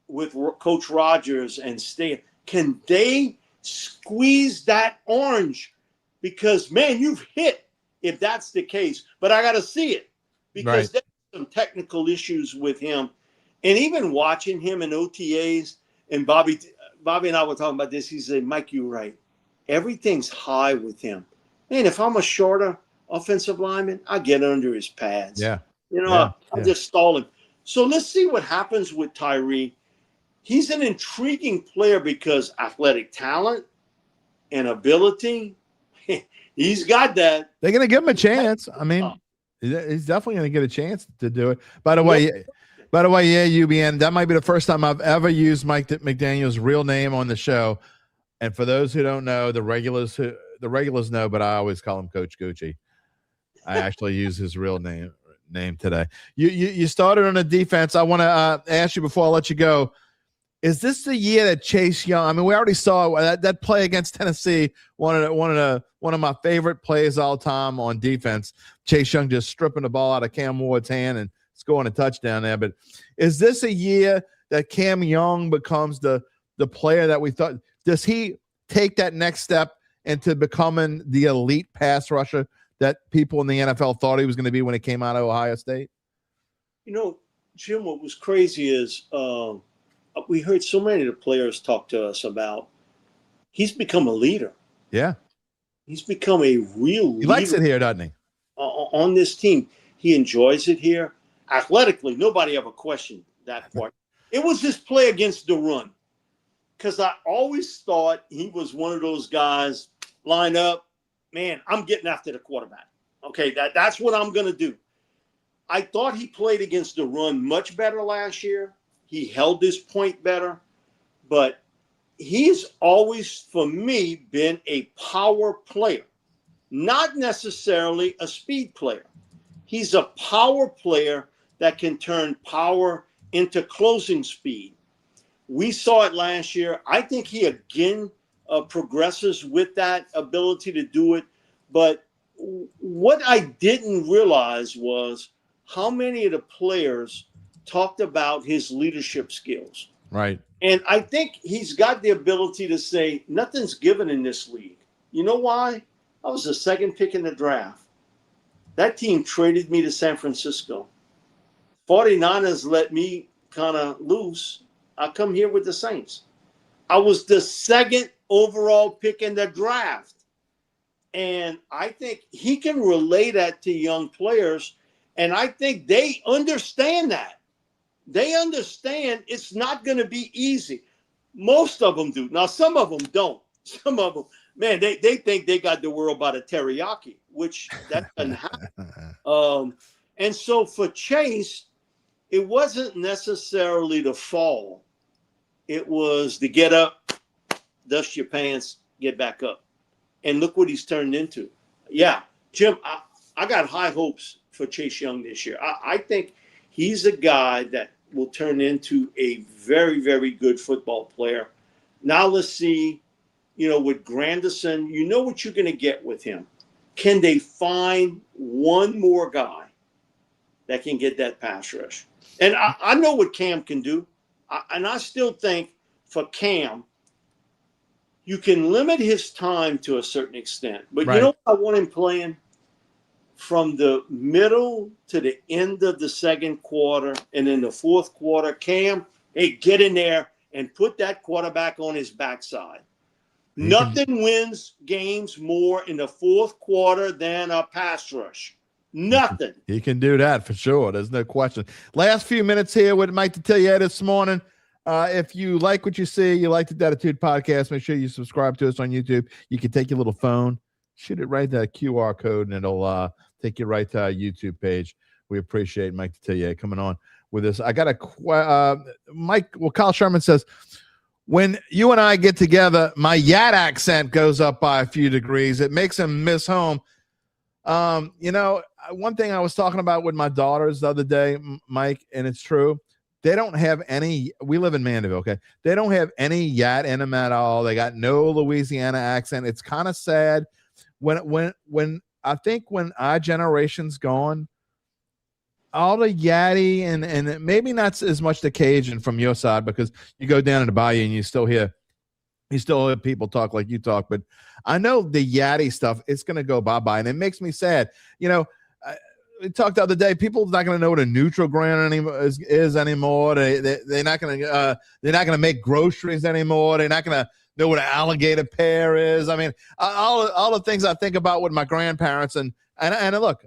Speaker 4: with Coach Rogers and Stan, can they squeeze that orange? Because, man, you've hit if that's the case. But I got to see it, because there's some technical issues with him. And even watching him in OTAs, and Bobby and I were talking about this, he said, Mike, you're right. Everything's high with him. Man, if I'm a shorter offensive lineman, I get under his pads.
Speaker 1: Yeah.
Speaker 4: I just stall him. So let's see what happens with Tyree. He's an intriguing player because athletic talent and ability, he's got that.
Speaker 1: They're going to give him a chance. I mean, he's definitely going to get a chance to do it. By the way, UBN, that might be the first time I've ever used Mike McDaniel's real name on the show. And for those who don't know, the regulars know, but I always call him Coach Gucci. I actually use his real name today. You started on the defense. I want to ask you before I let you go. Is this the year that Chase Young? I mean, we already saw that play against Tennessee. One of my favorite plays all time on defense. Chase Young just stripping the ball out of Cam Ward's hand and scoring a touchdown there. But is this a year that Cam Young becomes the player that we thought? Does he take that next step into becoming the elite pass rusher that people in the NFL thought he was going to be when he came out of Ohio State?
Speaker 4: Jim, what was crazy is we heard so many of the players talk to us about he's become a leader.
Speaker 1: Yeah.
Speaker 4: He's become a real leader.
Speaker 1: He likes it here, doesn't he?
Speaker 4: On this team. He enjoys it here. Athletically, nobody ever questioned that part. It was his play against the run. Because I always thought he was one of those guys, line up, man, I'm getting after the quarterback. Okay, that's what I'm going to do. I thought he played against the run much better last year. He held his point better. But he's always, for me, been a power player, not necessarily a speed player. He's a power player that can turn power into closing speed. We saw it last year. I think he again progresses with that ability to do it. But what I didn't realize was how many of the players talked about his leadership skills.
Speaker 1: Right.
Speaker 4: And I think he's got the ability to say, nothing's given in this league. You know why? I was the second pick in the draft. That team traded me to San Francisco. 49ers let me kind of loose. I come here with the Saints. I was the second overall pick in the draft. And I think he can relay that to young players. And I think they understand that. They understand it's not going to be easy. Most of them do. Now, some of them don't. Some of them, man, they think they got the world by the teriyaki, which that doesn't happen. And so for Chase, it wasn't necessarily the fall. It was the get up, dust your pants, get back up. And look what he's turned into. Yeah, Jim, I got high hopes for Chase Young this year. I think he's a guy that will turn into a very, very good football player. Now let's see, with Granderson, you know what you're going to get with him. Can they find one more guy that can get that pass rush? And I know what Cam can do. And I still think for Cam, you can limit his time to a certain extent. But right. You know what I want him playing? From the middle to the end of the second quarter and in the fourth quarter, Cam, hey, get in there and put that quarterback on his backside. Nothing wins games more in the fourth quarter than a pass rush. Nothing.
Speaker 1: He can do that for sure. There's no question. Last few minutes here with Mike Detillier this morning. If you like what you see, you like the Dattitude podcast, make sure you subscribe to us on YouTube. You can take your little phone, shoot it right to that QR code, and it'll take you right to our YouTube page. We appreciate Mike Detillier coming on with us. I got a Kyle Sherman says, when you and I get together, my Yat accent goes up by a few degrees. It makes him miss home. One thing I was talking about with my daughters the other day, Mike, and it's true. They don't have any. We live in Mandeville, okay? They don't have any Yat in them at all. They got no Louisiana accent. It's kind of sad. When I think when our generation's gone, all the Yatty and maybe not as much the Cajun from your side, because you go down in the bayou and you still hear people talk like you talk. But I know the Yatty stuff, it's going to go bye-bye, and it makes me sad. We talked the other day. People's not going to know what a neutral ground is anymore. They're not going to make groceries anymore. They're not going to know what an alligator pear is. I mean, all the things I think about with my grandparents and look,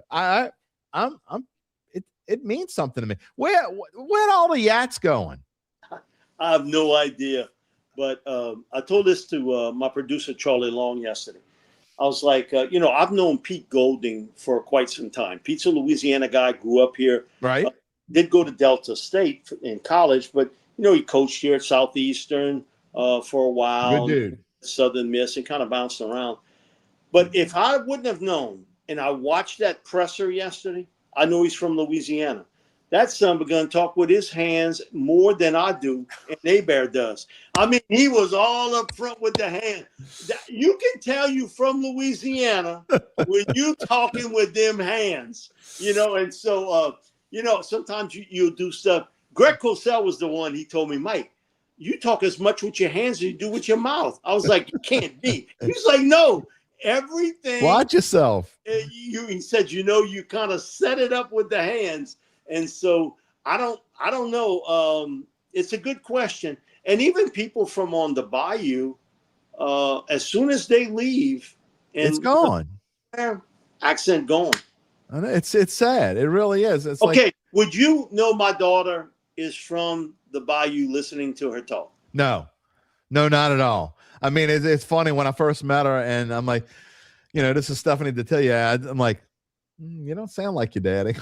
Speaker 1: it means something to me. Where all the Yats going?
Speaker 4: I have no idea, but I told this to my producer Charlie Long yesterday. I was like, I've known Pete Golding for quite some time. Pete's a Louisiana guy, grew up here.
Speaker 1: Right.
Speaker 4: Did go to Delta State in college, but, he coached here at Southeastern for a while.
Speaker 1: Good dude.
Speaker 4: Southern Miss and kind of bounced around. But if I wouldn't have known and I watched that presser yesterday. I know he's from Louisiana. That son begun to talk with his hands more than I do, and Abear does. I mean, he was all up front with the hand. You can tell you from Louisiana when you talking with them hands, and so, sometimes you'll do stuff. Greg Cosell was the one, he told me, Mike, you talk as much with your hands as you do with your mouth. I was like, you can't be. He's like, no, everything.
Speaker 1: Watch yourself.
Speaker 4: He said, you kind of set it up with the hands. And so I don't know. It's a good question. And even people from on the bayou, as soon as they leave, and
Speaker 1: it's gone.
Speaker 4: Accent gone.
Speaker 1: It's sad. It really is. It's
Speaker 4: okay.
Speaker 1: Like,
Speaker 4: would you know my daughter is from the bayou listening to her talk?
Speaker 1: No, not at all. I mean, it's funny when I first met her, and I'm like, this is Stephanie Detillier. I'm like, you don't sound like your daddy.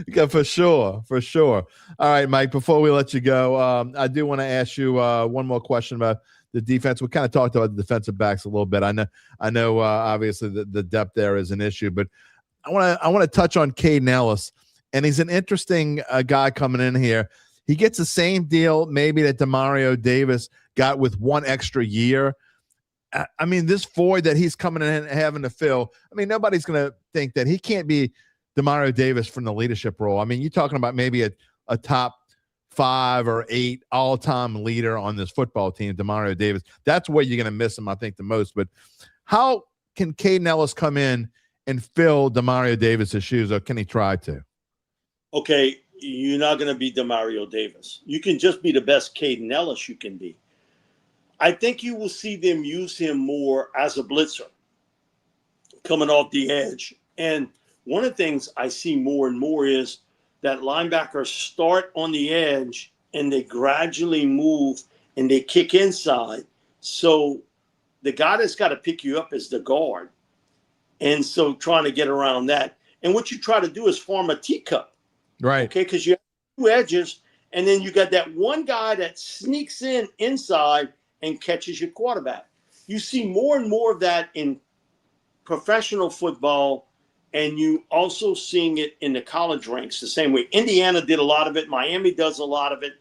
Speaker 1: Yeah, for sure. All right, Mike, before we let you go, I do want to ask you one more question about the defense. We kind of talked about the defensive backs a little bit. I know obviously the depth there is an issue, but I want to touch on Caden Ellis, and he's an interesting guy coming in here. He gets the same deal maybe that Demario Davis got with one extra year. I mean, this void that he's coming in and having to fill, I mean, nobody's going to think that he can't be Demario Davis from the leadership role. I mean, you're talking about maybe a top 5 or 8 all-time leader on this football team, Demario Davis. That's where you're going to miss him, I think, the most. But how can Caden Ellis come in and fill Demario Davis's shoes, or can he try to?
Speaker 4: Okay, you're not going to be Demario Davis. You can just be the best Caden Ellis you can be. I think you will see them use him more as a blitzer coming off the edge. And one of the things I see more and more is that linebackers start on the edge and they gradually move and they kick inside. So the guy that's got to pick you up is the guard. And so trying to get around that. And what you try to do is form a teacup.
Speaker 1: Right.
Speaker 4: Okay, because you have 2 edges, and then you got that one guy that sneaks in inside and catches your quarterback. You see more and more of that in professional football, and you also seeing it in the college ranks the same way. Indiana did a lot of it. Miami does a lot of it,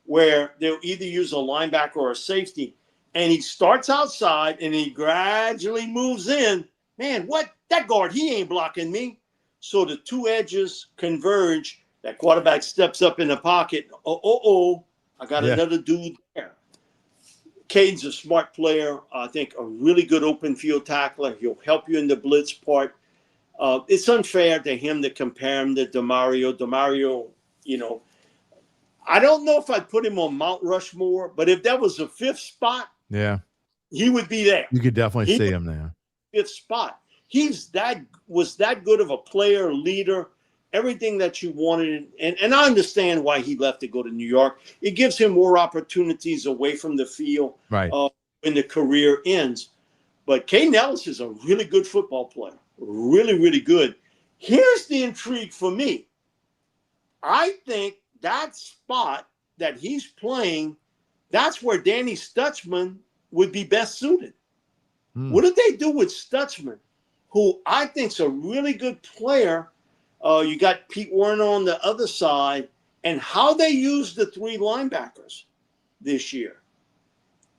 Speaker 4: where they'll either use a linebacker or a safety, and he starts outside and he gradually moves in. Man, what? That guard, he ain't blocking me. So the 2 edges converge. That quarterback steps up in the pocket. I got another dude there. Caden's a smart player. I think a really good open field tackler. He'll help you in the blitz part. It's unfair to him to compare him to Demario. Demario, I don't know if I'd put him on Mount Rushmore, but if that was the 5th spot, he would be there.
Speaker 1: You could definitely see him there.
Speaker 4: 5th spot. Was that good of a player, leader, everything that you wanted. And I understand why he left to go to New York. It gives him more opportunities away from the field when the career ends. But Caden Ellis is a really good football player. Really, really good. Here's the intrigue for me. I think that spot that he's playing, that's where Danny Stutzman would be best suited. What did they do with Stutzman, who I think is a really good player? You got Pete Werner on the other side, and how they use the 3 linebackers this year.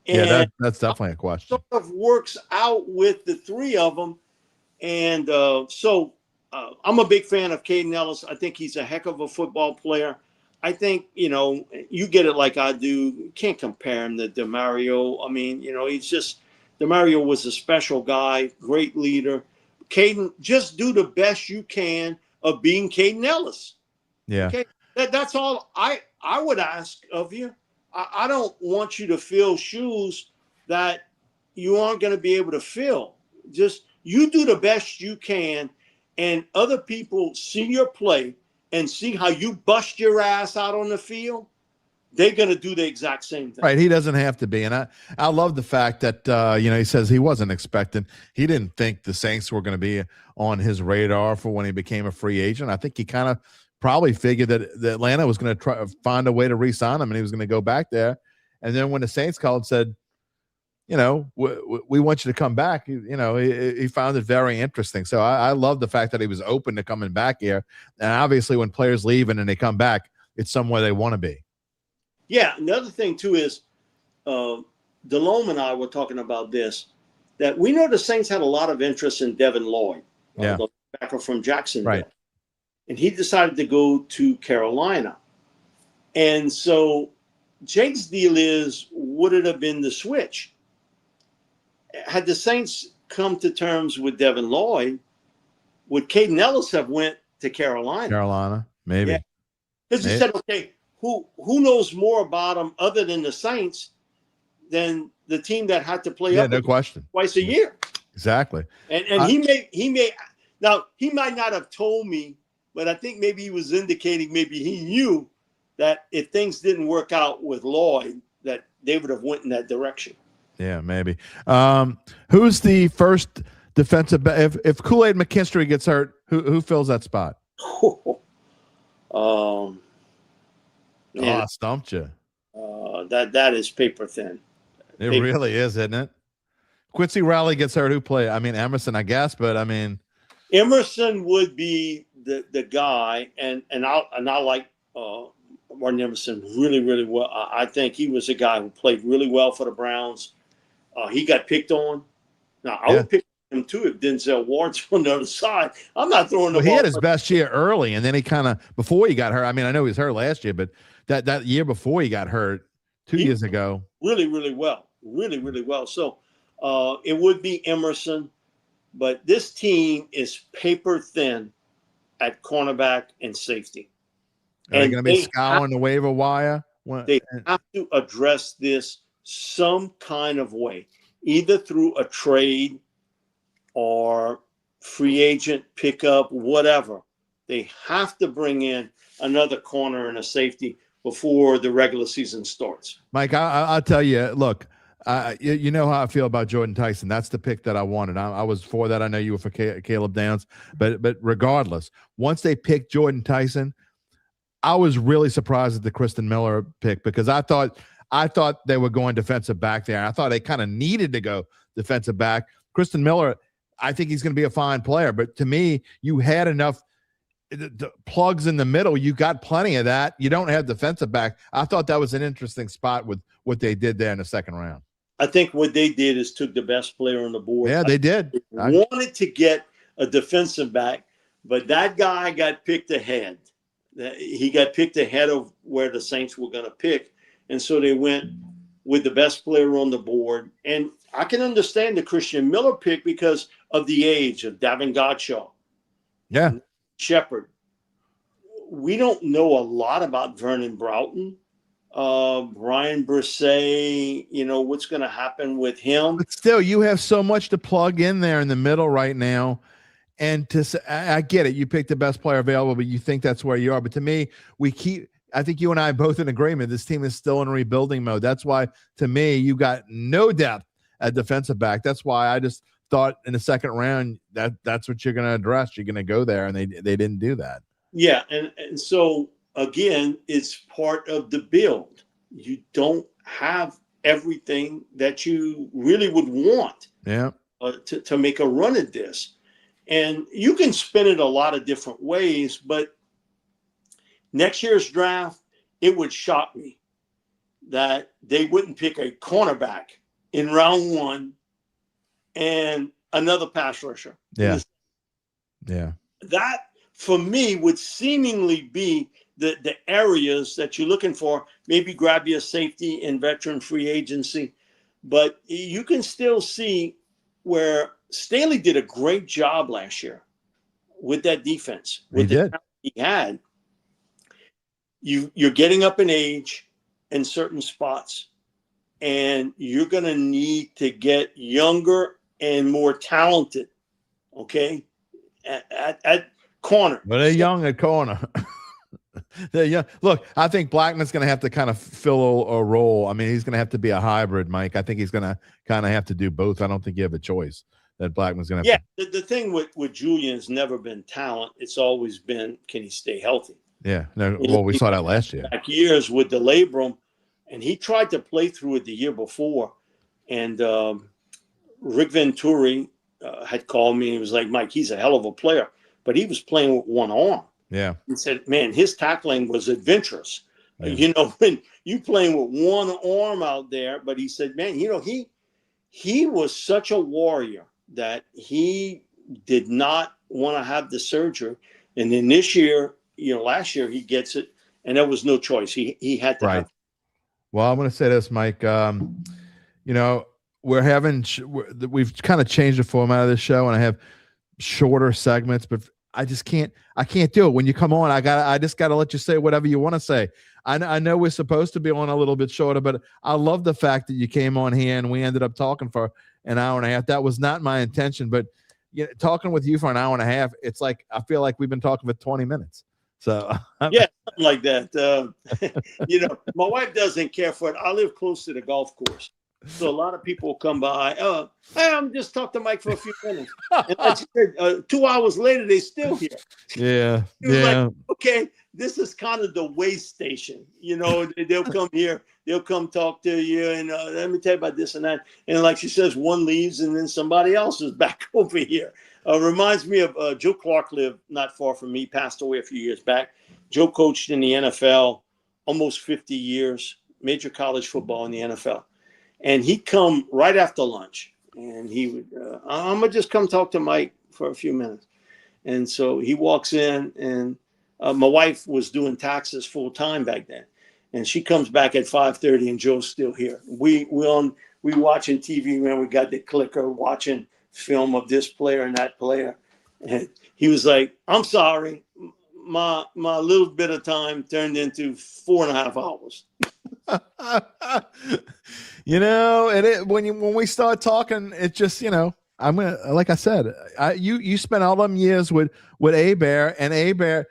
Speaker 4: And
Speaker 1: that's definitely a question.
Speaker 4: Sort of works out with the 3 of them. And so I'm a big fan of Caden Ellis. I think he's a heck of a football player. I think, you get it like I do. You can't compare him to Demario. I mean, Demario was a special guy, great leader. Caden, just do the best you can of being Caden Ellis.
Speaker 1: Yeah.
Speaker 4: Okay. That's all I would ask of you. I don't want you to fill shoes that you aren't going to be able to fill. Just you do the best you can, and other people see your play and see how you bust your ass out on the field. They're going to do the exact same thing.
Speaker 1: Right. He doesn't have to be. And I love the fact that, he says he wasn't expecting. He didn't think the Saints were going to be on his radar for when he became a free agent. I think he kind of probably figured that Atlanta was going to try find a way to re-sign him and he was going to go back there. And then when the Saints called and said, you know, we want you to come back. You know, he found it very interesting. So I love the fact that he was open to coming back here. And obviously when players leave and then they come back, it's somewhere they want to be. Yeah.
Speaker 4: Another thing too is Delhomme and I were talking about this, that we know the Saints had a lot of interest in Devin Lloyd, the backer from Jacksonville.
Speaker 1: Right.
Speaker 4: And he decided to go to Carolina. And so Jake's deal is, would it have been the switch? Had the Saints come to terms with Devin Lloyd, would Caden Ellis have went to Carolina?
Speaker 1: Carolina, maybe.
Speaker 4: Because he said, okay, who knows more about him other than the Saints than the team that had to play up
Speaker 1: no question.
Speaker 4: twice a year?
Speaker 1: Exactly.
Speaker 4: And he may now he might not have told me, but I think maybe he was indicating maybe he knew that if things didn't work out with Lloyd, that they would have went in that direction. Yeah,
Speaker 1: maybe. Who's the first defensive back? If Kool-Aid McKinstry gets hurt, who fills that spot?
Speaker 4: I
Speaker 1: stumped you.
Speaker 4: That is paper thin.
Speaker 1: It really is, isn't it? Quincy Riley gets hurt. Who play? I mean, Emerson, I guess, but I mean,
Speaker 4: Emerson would be the guy, and I like Martin Emerson really, really well. I think he was a guy who played really well for the Browns. He got picked on. Now, I would pick him too if Denzel Ward's on the other side. I'm not throwing the ball.
Speaker 1: He had his best year early, and then he kind of, before he got hurt, I mean, I know he was hurt last year, but that year before he got hurt 2 years ago.
Speaker 4: Really, really well. Really, really well. So it would be Emerson, but this team is paper thin at cornerback and safety.
Speaker 1: Are they going to be scouring the waiver wire?
Speaker 4: They have to address this some kind of way, either through a trade or free agent pickup, whatever. They have to bring in another corner and a safety before the regular season starts.
Speaker 1: Mike, I'll tell you, look, you know how I feel about Jordan Tyson. That's the pick that I wanted. I was for that. I know you were for Caleb Downs, but regardless, once they picked Jordan Tyson, I was really surprised at the Kristen Miller pick because I thought they were going defensive back there. I thought they kind of needed to go defensive back. Kristen Miller, I think he's going to be a fine player, but to me, you had enough the plugs in the middle. You got plenty of that. You don't have defensive back. I thought that was an interesting spot with what they did there in the second round.
Speaker 4: I think what they did is took the best player on the board.
Speaker 1: Yeah, they did.
Speaker 4: They wanted to get a defensive back, but that guy got picked ahead. He got picked ahead of where the Saints were going to pick. And so they went with the best player on the board. And I can understand the Christian Miller pick because of the age of Davin Godchaux.
Speaker 1: Yeah.
Speaker 4: Shepard. We don't know a lot about Vernon Broughton. Brian Brisset, what's going to happen with him.
Speaker 1: But still, you have so much to plug in there in the middle right now. And I get it. You picked the best player available, but you think that's where you are. But to me, I think you and I are both in agreement. This team is still in rebuilding mode. That's why, to me, you got no depth at defensive back. That's why I just thought in the second round that's what you're going to address. You're going to go there, and they didn't do that.
Speaker 4: Yeah, and so, again, it's part of the build. You don't have everything that you really would want to make a run at this. And you can spin it a lot of different ways, but next year's draft, it would shock me that they wouldn't pick a cornerback in round one and another pass rusher.
Speaker 1: Yeah.
Speaker 4: That, for me, would seemingly be the areas that you're looking for. Maybe grab your safety in veteran free agency. But you can still see where Staley did a great job last year with that defense.
Speaker 1: He did.
Speaker 4: He had. You're getting up in age in certain spots, and you're going to need to get younger and more talented, okay, at corner.
Speaker 1: But they're young at corner. They're young. Look, I think Blackman's going to have to kind of fill a role. I mean, he's going to have to be a hybrid, Mike. I think he's going to kind of have to do both. I don't think you have a choice that Blackman's going to have to.
Speaker 4: The thing with Julian's never been talent. It's always been, can he stay healthy?
Speaker 1: Yeah. No, well, we saw that last year.
Speaker 4: Back years with the labrum, and he tried to play through it the year before, And Rick Venturi had called me. And he was like, Mike, he's a hell of a player, but he was playing with one arm.
Speaker 1: Yeah.
Speaker 4: He said, man, his tackling was adventurous.
Speaker 1: Yeah.
Speaker 4: When you playing with one arm out there, but he said, man, he was such a warrior that he did not want to have the surgery. And then this year, last year he gets it, and there was no choice. He had to
Speaker 1: Right.
Speaker 4: have.
Speaker 1: Well, I'm going to say this, Mike. We've kind of changed the format of this show, and I have shorter segments, but I can't do it. When you come on, I just got to let you say whatever you want to say. I know we're supposed to be on a little bit shorter, but I love the fact that you came on here and we ended up talking for an hour and a half. That was not my intention, but talking with you for an hour and a half, it's like I feel like we've been talking for 20 minutes. So
Speaker 4: yeah, something like that. My wife doesn't care for it. I live close to the golf course, so a lot of people come by. Hey, I'm just talking to Mike for a few minutes. And like you said, 2 hours later, they're still here.
Speaker 1: Yeah,
Speaker 4: like, okay, this is kind of the way station. They'll come here, they'll come talk to you, and let me tell you about this and that. And like she says, one leaves, and then somebody else is back over here. Reminds me of Joe Clark lived not far from me, passed away a few years back. Joe coached in the NFL almost 50 years, major college football in the NFL. And he'd come right after lunch, and he would, I'm going to just come talk to Mike for a few minutes. And so he walks in, and my wife was doing taxes full time back then. And she comes back at 5:30, and Joe's still here. We watching TV, man. We got the clicker watching film of this player and that player. And he was like, I'm sorry, my little bit of time turned into 4.5 hours.
Speaker 1: When we start talking, it just, I'm gonna, like I said, you spent all them years with A-Bear, and A-Bear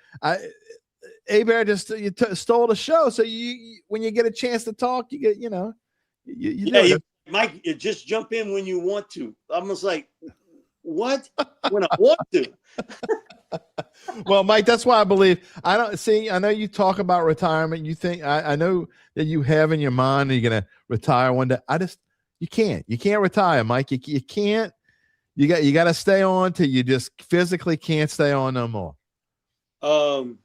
Speaker 1: just stole the show. So when you get a chance to talk, you get, you
Speaker 4: Mike, you just jump in when you want to. I was like, what? When I want to.
Speaker 1: Well, Mike, that's why I believe I know you talk about retirement. You think I know that you have in your mind you're gonna retire one day. You can't retire, Mike. You can't. You got to stay on till you just physically can't stay on no more.
Speaker 4: That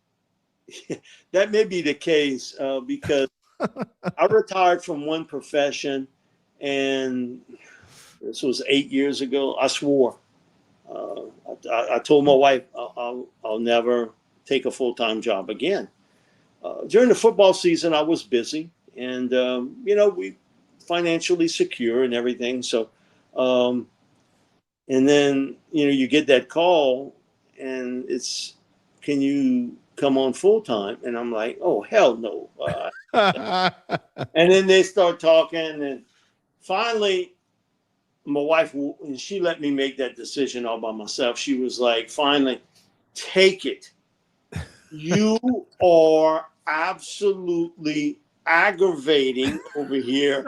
Speaker 4: may be the case because I retired from one profession, and this was 8 years ago. I swore. I told my wife I'll never take a full-time job again. During the football season, I was busy, and we financially secure and everything. So, and then you get that call, and it's, can you come on full-time? And I'm like, oh hell no. And then they start talking, and finally, my wife, she let me make that decision all by myself. She was like, finally, take it. You are absolutely aggravating over here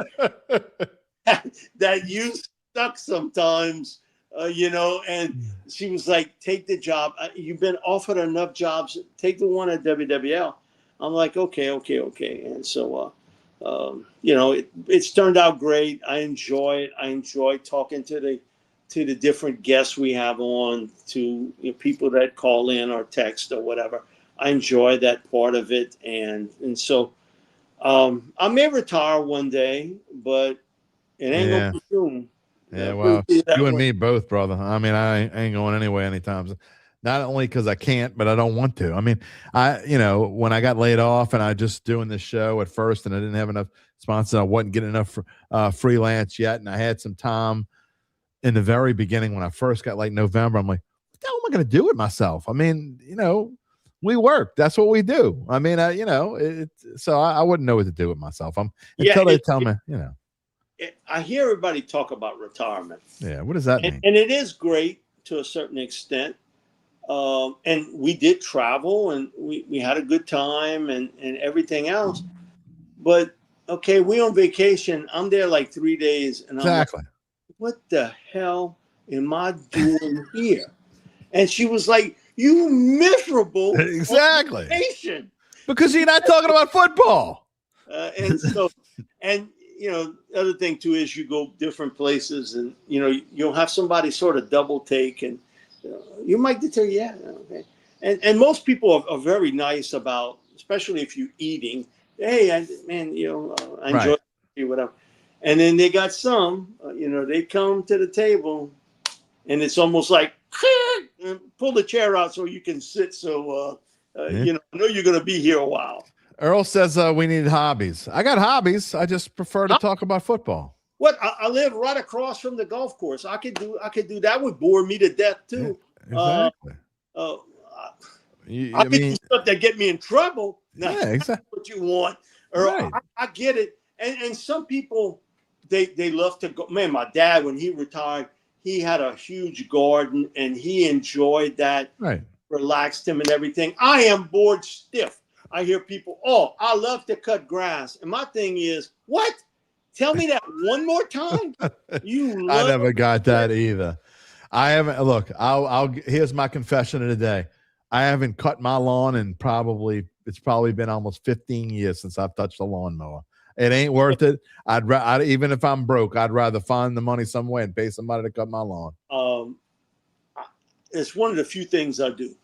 Speaker 4: that you suck sometimes, and she was like, take the job. You've been offered enough jobs. Take the one at WWL. I'm like, okay. And so, it's turned out great. I enjoy it. I enjoy talking to the different guests we have on, to people that call in or text or whatever. I enjoy that part of it, and so I may retire one day, but it ain't gonna be soon.
Speaker 1: Yeah, well, you and me both, brother. I mean, I ain't going anywhere anytime soon. Not only because I can't, but I don't want to. I mean, when I got laid off and I just doing this show at first, and I didn't have enough sponsors, I wasn't getting enough freelance yet, and I had some time in the very beginning when I first got like November. I'm like, what the hell am I going to do with myself? I mean, we work. That's what we do. I mean, so I wouldn't know what to do with myself. Until they tell me,
Speaker 4: I hear everybody talk about retirement.
Speaker 1: Yeah, what does that mean?
Speaker 4: And it is great to a certain extent. And we did travel, and we had a good time and everything else. But okay, we on vacation. I'm there like 3 days, and
Speaker 1: exactly.
Speaker 4: I'm like, what the hell am I doing here? And she was like, you miserable
Speaker 1: exactly
Speaker 4: vacation.
Speaker 1: Because you're not talking about football.
Speaker 4: And so, and the other thing too is you go different places, and you'll have somebody sort of double take, and you might tell you, yeah, okay. And most people are very nice about, especially if you're eating. Hey, I enjoy it, whatever. And then they got some, they come to the table, and it's almost like pull the chair out so you can sit. So I know you're going to be here a while.
Speaker 1: Earl says we need hobbies. I got hobbies. I just prefer to talk about football.
Speaker 4: What? I live right across from the golf course. I could do that. Would bore me to death too.
Speaker 1: Yeah, exactly.
Speaker 4: I mean stuff that get me in trouble.
Speaker 1: Yeah, exactly.
Speaker 4: What you want, or right. I get it. And some people they love to go. Man, my dad, when he retired, he had a huge garden and he enjoyed that.
Speaker 1: Right.
Speaker 4: Relaxed him and everything. I am bored stiff. I hear people, I love to cut grass. And my thing is, what? Tell me that one more time.
Speaker 1: I never got that either. I haven't. Look, here's my confession of the day. I haven't cut my lawn in it's probably been almost 15 years since I've touched a lawnmower. It ain't worth it. Even if I'm broke, I'd rather find the money somewhere and pay somebody to cut my lawn.
Speaker 4: It's one of the few things I do.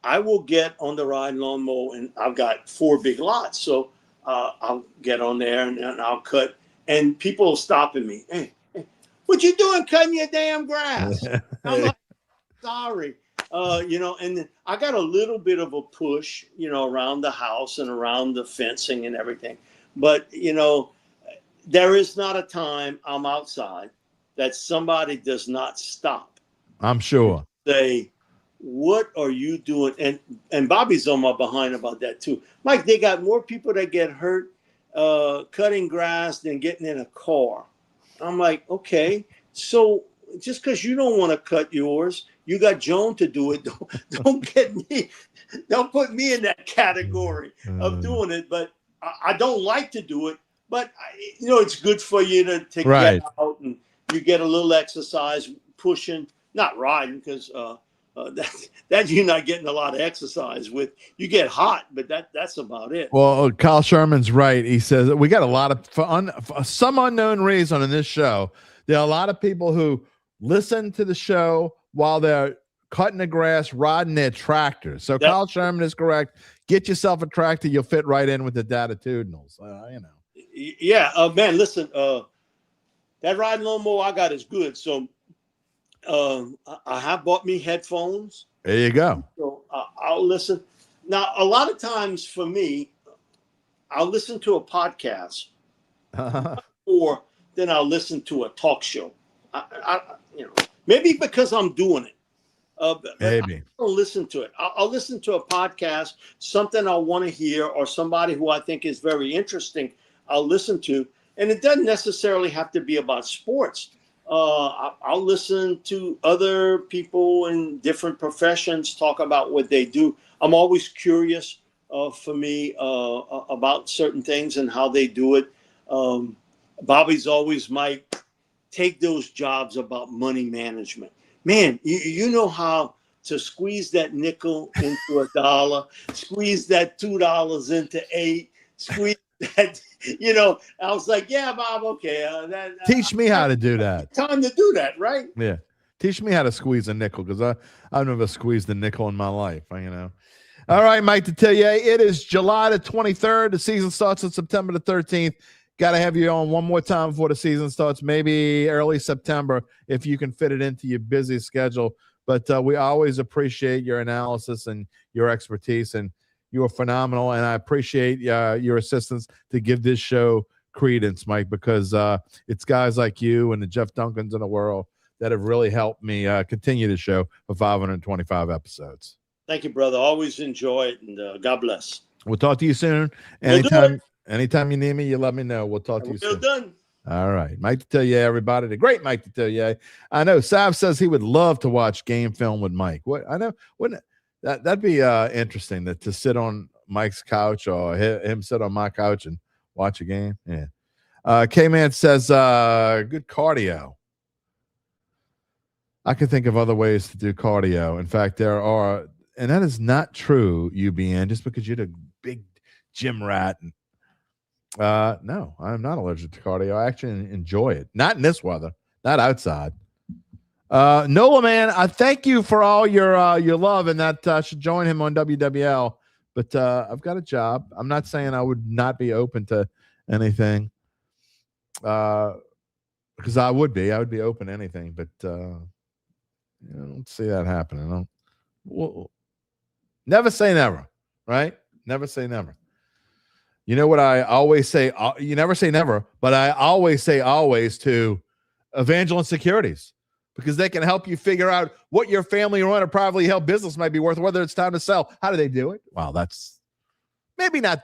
Speaker 4: I will get on the ride lawnmower, and I've got 4 big lots. So I'll get on there and I'll cut. And people are stopping me. Hey, what you doing cutting your damn grass? I'm like, sorry. And then I got a little bit of a push, around the house and around the fencing and everything. But, there is not a time I'm outside that somebody does not stop.
Speaker 1: I'm sure.
Speaker 4: Say, what are you doing? And Bobby's on my behind about that too. Mike, they got more people that get hurt cutting grass than getting in a car. I'm like, okay, so just because you don't want to cut yours, you got Joan to do it. Don't put me in that category of doing it. But I don't like to do it. But it's good for you to get out and you get a little exercise, pushing, not riding, because that you're not getting a lot of exercise with. You get hot, but that's about it.
Speaker 1: Well, Kyle Sherman's right. He says we got a lot of for some unknown reason in this show. There are a lot of people who listen to the show while they're cutting the grass, riding their tractors. So Kyle Sherman is correct. Get yourself a tractor. You'll fit right in with the Dattitudinals.
Speaker 4: Yeah, man, listen, that riding lawnmower I got is good. So I have bought me headphones.
Speaker 1: There you go.
Speaker 4: So I'll listen. Now, a lot of times for me, I'll listen to a podcast or then I'll listen to a talk show. Maybe because I'm doing it.
Speaker 1: Maybe.
Speaker 4: I don't listen to it. I'll listen to a podcast, something I want to hear, or somebody who I think is very interesting, I'll listen to. And it doesn't necessarily have to be about sports. I'll listen to other people in different professions talk about what they do. I'm always curious for me about certain things and how they do it. Bobby's always, Mike, take those jobs about money management. Man, you know how to squeeze that nickel into a dollar, squeeze that $2 into $8, squeeze that, I was like, yeah, Bob, okay.
Speaker 1: Teach me how to do that.
Speaker 4: Time to do that, right?
Speaker 1: Yeah. Teach me how to squeeze a nickel, because I've never squeezed a nickel in my life, All right, Mike Detillier, it is July the 23rd. The season starts on September the 13th. Got to have you on one more time before the season starts, maybe early September, if you can fit it into your busy schedule. But we always appreciate your analysis and your expertise, and you are phenomenal. And I appreciate your assistance to give this show credence, Mike, because it's guys like you and the Jeff Duncans in the world that have really helped me continue the show for 525 episodes.
Speaker 4: Thank you, brother. Always enjoy it, and God bless.
Speaker 1: We'll talk to you soon. Anytime you need me, you let me know. We'll talk to you soon.
Speaker 4: Done.
Speaker 1: All right. Mike Detillier, everybody. The great Mike Detillier. I know Sav says he would love to watch game film with Mike. That'd be interesting to sit on Mike's couch or him sit on my couch and watch a game. Yeah. K-Man says good cardio. I can think of other ways to do cardio. In fact, there are, and that is not true, UBN, just because you're the big gym rat. And No, I'm not allergic to cardio. I actually enjoy it. Not in this weather. Not outside. Nola, man, I thank you for all your love, and that should join him on WWL. But I've got a job. I'm not saying I would not be open to anything, because I would be open to anything. But I don't see that happening. Never say never, right? Never say never. You know what I always say? You never say never, but I always say always to Evangeline Securities, because they can help you figure out what your family-run or privately held business might be worth, whether it's time to sell. How do they do it? Wow, that's maybe not.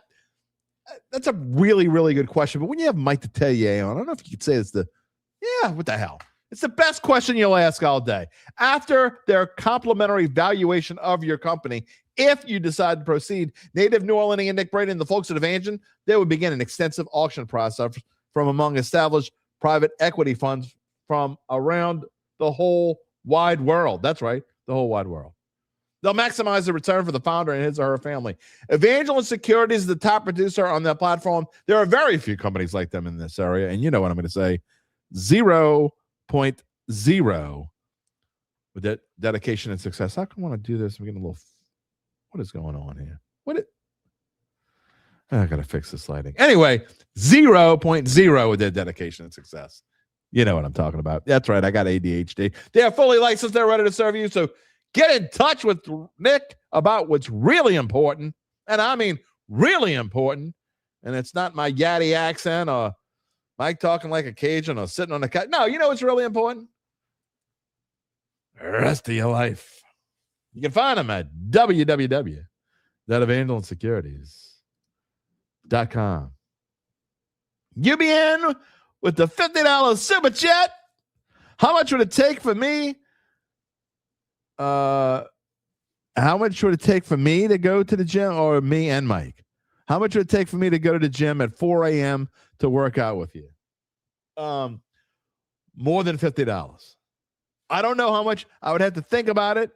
Speaker 1: That's a really, really good question. But when you have Mike Detillier on, I don't know if you could say it's what the hell? It's the best question you'll ask all day. After their complimentary valuation of your company, if you decide to proceed, Native New Orleans and Nick Brady and the folks at Evangeline, they would begin an extensive auction process from among established private equity funds from around the whole wide world. That's right, the whole wide world. They'll maximize the return for the founder and his or her family. Evangeline Securities is the top producer on that platform. There are very few companies like them in this area, and you know what I'm going to say. 0.0 with that dedication and success. How come I want to do this? I'm getting a little. What is going on here? I got to fix the sliding. Anyway, 0.0 with their dedication and success. You know what I'm talking about. That's right. I got ADHD. They are fully licensed. They're ready to serve you. So get in touch with Nick about what's really important. And I mean really important. And it's not my yaddy accent or Mike talking like a Cajun or sitting on the couch. No, you know what's really important? The rest of your life. You can find them at www.evangelinesecurities.com. You be in with the $50 super chat. How much would it take for me? How much would it take for me to go to the gym, or me and Mike? How much would it take for me to go to the gym at 4 a.m. to work out with you? More than $50. I don't know how much. I would have to think about it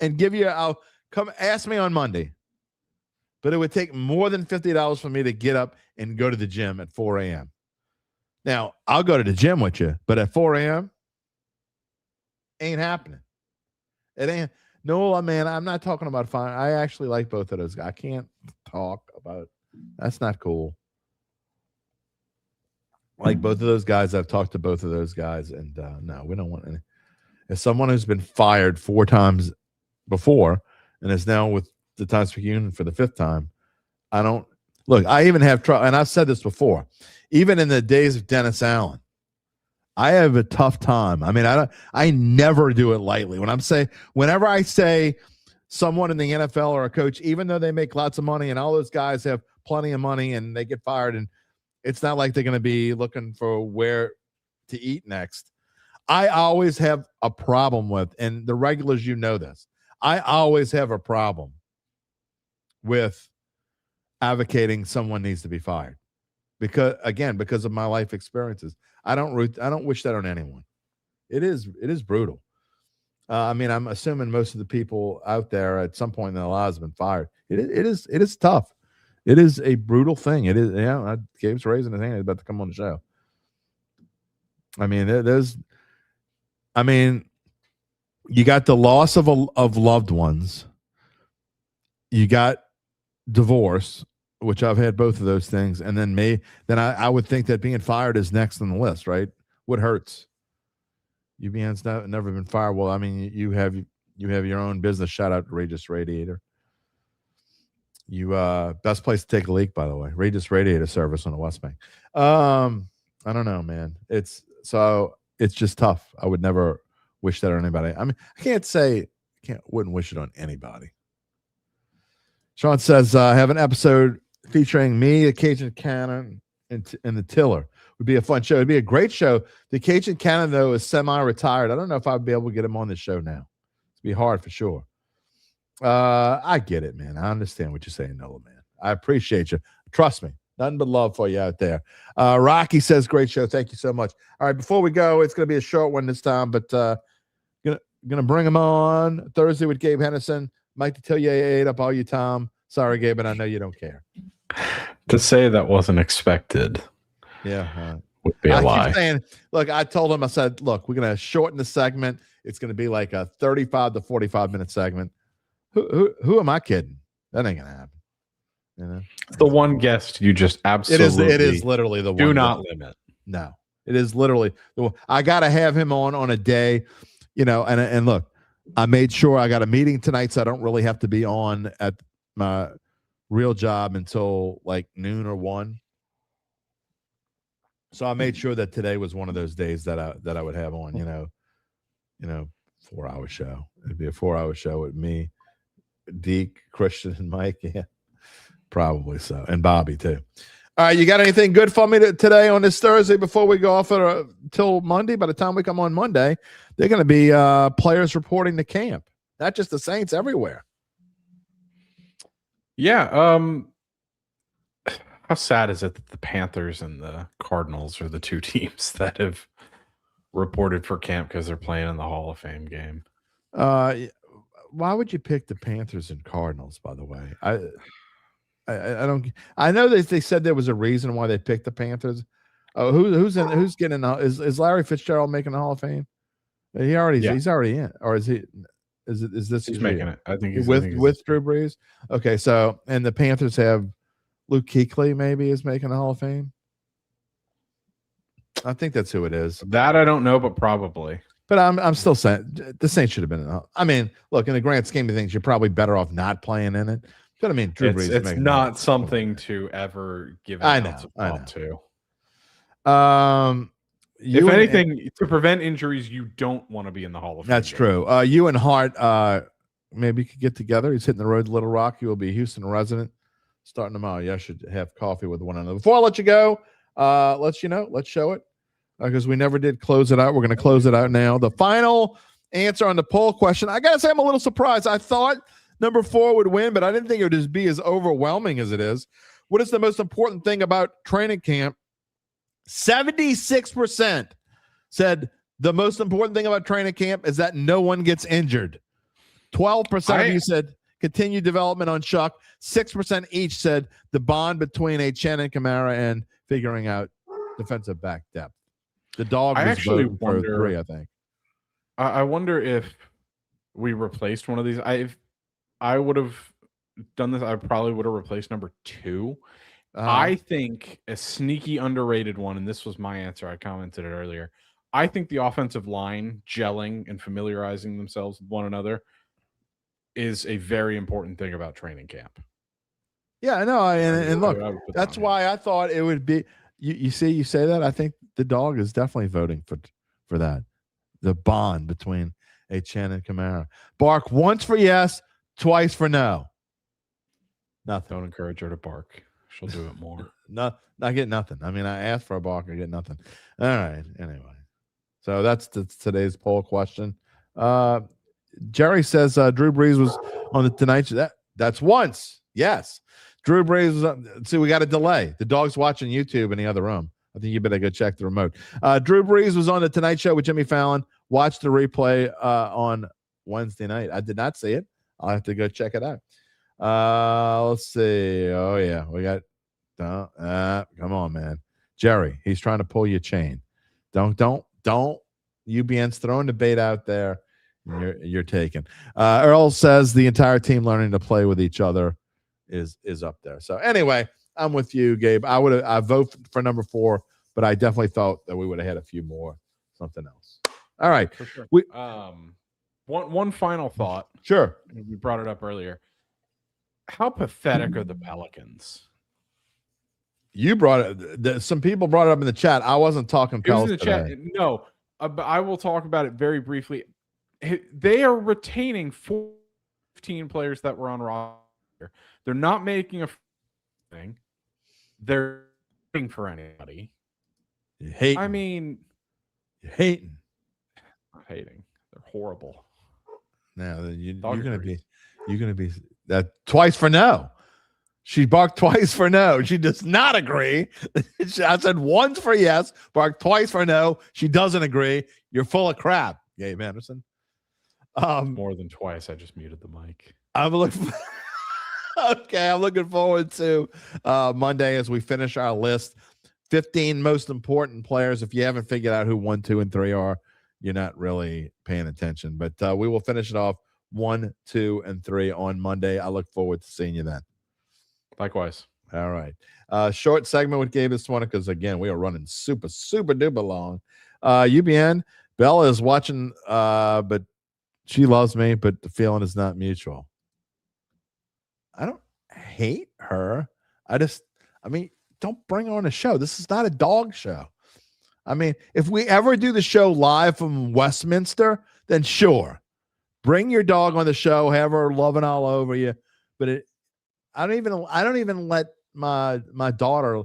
Speaker 1: and give you. I'll come ask me on Monday. But it would take more than $50 for me to get up and go to the gym at 4 a.m. Now, I'll go to the gym with you, but at 4 a.m., ain't happening. It ain't. No, man, I'm not talking about fine. I actually like both of those guys. I can't talk about. That's not cool. Like both of those guys, I've talked to both of those guys, and no, we don't want any. As someone who's been fired 4 times before and is now with the Times Picayune for the 5th time, I don't look. I even have trouble, and I've said this before. Even in the days of Dennis Allen, I have a tough time. I mean, I never do it lightly. Whenever I say someone in the NFL or a coach, even though they make lots of money and all those guys have plenty of money and they get fired, and it's not like they're going to be looking for where to eat next. I always have a problem with, and the regulars, you know this, I always have a problem with advocating someone needs to be fired. Because of my life experiences, I don't wish that on anyone. It is brutal. I mean, I'm assuming most of the people out there at some point in their lives have been fired. It is tough. It is a brutal thing. It is. Yeah, Gabe's raising his hand. He's about to come on the show. I mean, you got the loss of loved ones. You got divorce, which I've had both of those things, and then I would think that being fired is next on the list, right? What hurts? UBN's never been fired. Well, I mean, you have your own business. Shout out to Regis Radiator. You best place to take a leak, by the way. Regis Radiator Service on the West Bank. I don't know, man. It's just tough. I would never wish that on anybody. I mean, wouldn't wish it on anybody. Sean says, have an episode featuring me, the Cajun Cannon, and the Tiller. Would be a fun show. It'd be a great show. The Cajun Cannon, though, is semi-retired. I don't know if I'd be able to get him on the show now. It'd be hard for sure. I get it, man. I understand what you're saying, Noah, man. I appreciate you. Trust me. Nothing but love for you out there. Rocky says, great show. Thank you so much. All right, before we go, it's going to be a short one this time, but gonna bring him on Thursday with Gabe Henderson. Mike Detillier ate up all your time. Sorry, Gabe, but I know you don't care.
Speaker 5: To say that wasn't expected, would be a lie.
Speaker 1: Keep saying, look, I told him, I said, look, we're going to shorten the segment. It's going to be like a 35 to 45-minute segment. Who am I kidding? That ain't going to happen. You know,
Speaker 5: it's the one guest you just absolutely.
Speaker 1: It is literally the one.
Speaker 5: Do not limit.
Speaker 1: No, it is literally the one. I got to have him on a day, you know. And look, I made sure I got a meeting tonight, so I don't really have to be on at my real job until like noon or 1. So I made sure that today was one of those days that I would have on. You know, 4-hour show. It'd be a 4-hour show with me, Deke, Christian, and Mike. Yeah. Probably so. And Bobby, too. All right, you got anything good for me today on this Thursday before we go off till Monday? By the time we come on Monday, they're going to be players reporting to camp. Not just the Saints, everywhere.
Speaker 5: Yeah. How sad is it that the Panthers and the Cardinals are the two teams that have reported for camp because they're playing in the Hall of Fame game?
Speaker 1: Why would you pick the Panthers and Cardinals, by the way? I don't. I know they said there was a reason why they picked the Panthers. Who's getting is Larry Fitzgerald making the Hall of Fame? He's already in, or is he? Is this?
Speaker 5: He's making it. I think he's
Speaker 1: with Drew Brees. Okay, so and the Panthers have Luke Kuechly maybe is making the Hall of Fame. I think that's who it is.
Speaker 5: That I don't know, but probably.
Speaker 1: But I'm still saying the Saints should have been in. I mean, look, in the grand scheme of things, you're probably better off not playing in it. But I mean, Drew Brees.
Speaker 5: It's not something to ever give an ounce of thought to. If anything, to prevent injuries, you don't want to be in the Hall of Fame.
Speaker 1: That's true. You and Hart maybe could get together. He's hitting the road to Little Rock. He will be a Houston resident starting tomorrow. You should have coffee with one another. Before I let you go, let's show it because we never did close it out. We're going to close it out now. The final answer on the poll question. I got to say, I'm a little surprised. I thought number 4 would win, but I didn't think it would just be as overwhelming as it is. What is the most important thing about training camp? 76% said the most important thing about training camp is that no one gets injured. 12% of you said continued development on Shough. 6% each said the bond between Etienne and Kamara and figuring out defensive back depth. The dog was actually for 3, I think.
Speaker 5: I wonder if we replaced one of these. I would have done this. I probably would have replaced number 2. I think a sneaky underrated one, and this was my answer. I commented it earlier. I think the offensive line gelling and familiarizing themselves with one another is a very important thing about training camp.
Speaker 1: Yeah, I know. And look, that's why I thought it would be. You say that. I think the dog is definitely voting for that. The bond between Etienne and Kamara. Bark once for yes, twice for no. Nothing.
Speaker 5: Don't encourage her to bark. She'll do it more.
Speaker 1: No, I get nothing. I mean, I asked for a bark, I get nothing. All right. Anyway, so that's today's poll question. Jerry says Drew Brees was on the Tonight Show. That's once. Yes. Drew Brees was see, we got a delay. The dog's watching YouTube in the other room. I think you better go check the remote. Drew Brees was on the Tonight Show with Jimmy Fallon. Watch the replay on Wednesday night. I did not see it. I'll have to go check it out. Let's see. Oh yeah, we got. Come on, man, Jerry. He's trying to pull your chain. Don't. UBN's throwing the bait out there. And you're taking. Earl says the entire team learning to play with each other is up there. So anyway, I'm with you, Gabe. I vote for number 4, but I definitely felt that we would have had a few more. Something else. All right.
Speaker 5: For sure. One final thought.
Speaker 1: Sure.
Speaker 5: We brought it up earlier. How pathetic are the Pelicans?
Speaker 1: You brought it. Some people brought it up in the chat. I wasn't talking Pelicans today.
Speaker 5: Chat. No, I will talk about it very briefly. They are retaining 15 players that were on roster. They're not making a thing. They're waiting for anybody.
Speaker 1: You're hating.
Speaker 5: I mean,
Speaker 1: you're hating.
Speaker 5: Not hating. They're horrible.
Speaker 1: Now you're gonna be that twice for no. She barked twice for no. She does not agree. I said once for yes, barked twice for no. She doesn't agree. You're full of crap, Gabe Anderson.
Speaker 5: More than twice. I just muted the mic.
Speaker 1: I'm looking. Okay, I'm looking forward to Monday as we finish our list. 15 most important players. If you haven't figured out who 1, 2, and 3 are, you're not really paying attention. But we will finish it off 1, 2, and 3 on Monday. I look forward to seeing you then.
Speaker 5: Likewise.
Speaker 1: All right. Short segment with Gabe this morning because, again, we are running super, super duper long. UBN, Bella is watching, but she loves me, but the feeling is not mutual. I don't hate her. Don't bring her on the show. This is not a dog show. I mean, if we ever do the show live from Westminster, then sure. Bring your dog on the show, have her loving all over you. But I don't even let my daughter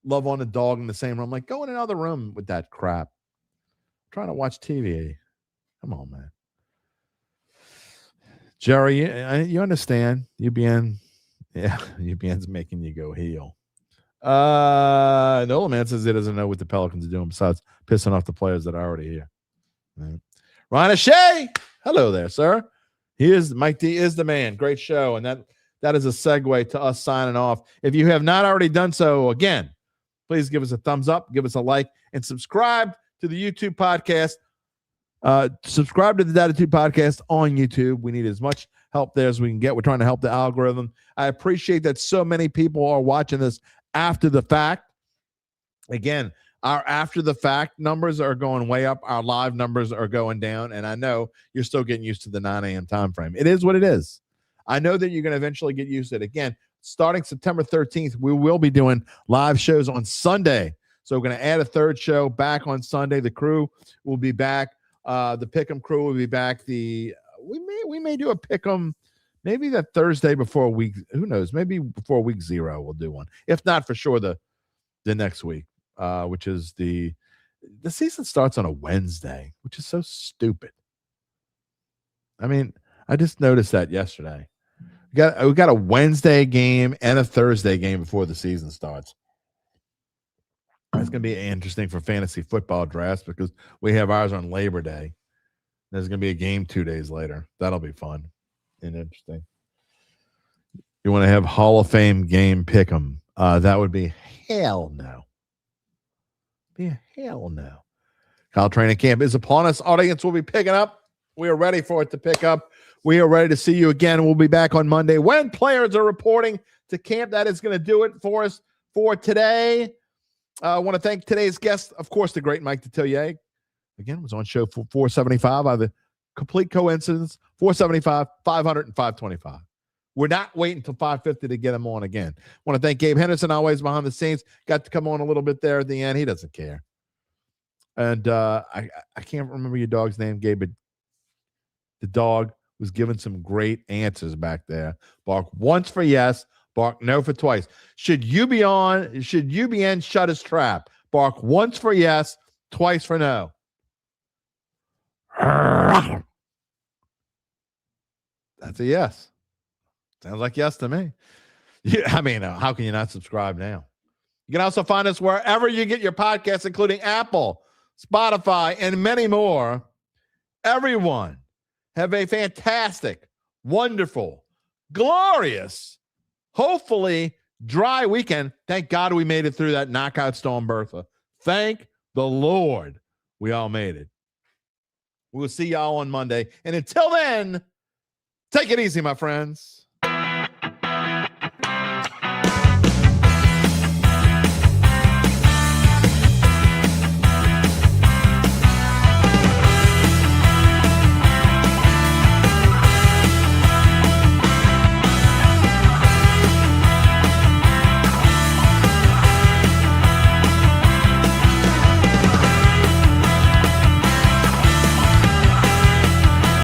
Speaker 1: love on a dog in the same room. I'm like, go in another room with that crap. I'm trying to watch TV. Come on, man. Jerry, you understand. UBN, yeah, UBN's making you go heel. Nolan man says he doesn't know what the Pelicans are doing besides pissing off the players that are already here. Right. Ryan Shea, hello there, sir. Mike D is the man. Great show, and that is a segue to us signing off. If you have not already done so, again, please give us a thumbs up, give us a like, and subscribe to the YouTube podcast. Subscribe to the Dattitude podcast on YouTube. We need as much help there as we can get. We're trying to help the algorithm. I appreciate that so many people are watching this after the fact. Again, our after the fact numbers are going way up. Our live numbers are going down. And I know you're still getting used to the 9 a.m. time frame. It is what it is. I know that you're going to eventually get used to it. Again, starting September 13th, we will be doing live shows on Sunday. So we're going to add a third show back on Sunday. The crew will be back. The Pick'em crew will be back. We may do a Pick'em maybe that Thursday before week. Who knows? Maybe before week 0 we'll do one. If not, for sure the next week, which is the season starts on a Wednesday, which is so stupid. I mean, I just noticed that yesterday. We got a Wednesday game and a Thursday game before the season starts. It's going to be interesting for fantasy football drafts because we have ours on Labor Day. There's going to be a game 2 days later. That'll be fun and interesting. You want to have Hall of Fame game pick 'em. That would be hell no. Be a hell no. Kyle training camp is upon us. Audience will be picking up. We are ready for it to pick up. We are ready to see you again. We'll be back on Monday when players are reporting to camp. That is going to do it for us for today. I want to thank today's guest, of course, the great Mike Detillier. Again, was on show for 475 by the complete coincidence. 475, 500, and 525. We're not waiting until 550 to get him on again. I want to thank Gabe Henderson, always behind the scenes. Got to come on a little bit there at the end. He doesn't care. And I can't remember your dog's name, Gabe, but the dog was giving some great answers back there. Bark once for yes. Bark no for twice. Should UBN shut his trap? Bark once for yes, twice for no. That's a yes. Sounds like yes to me. Yeah, I mean, how can you not subscribe now? You can also find us wherever you get your podcasts, including Apple, Spotify, and many more. Everyone, have a fantastic, wonderful, glorious, hopefully dry weekend. Thank God we made it through that knockout storm, Bertha. Thank the Lord we all made it. We'll see y'all on Monday. And until then, take it easy, my friends.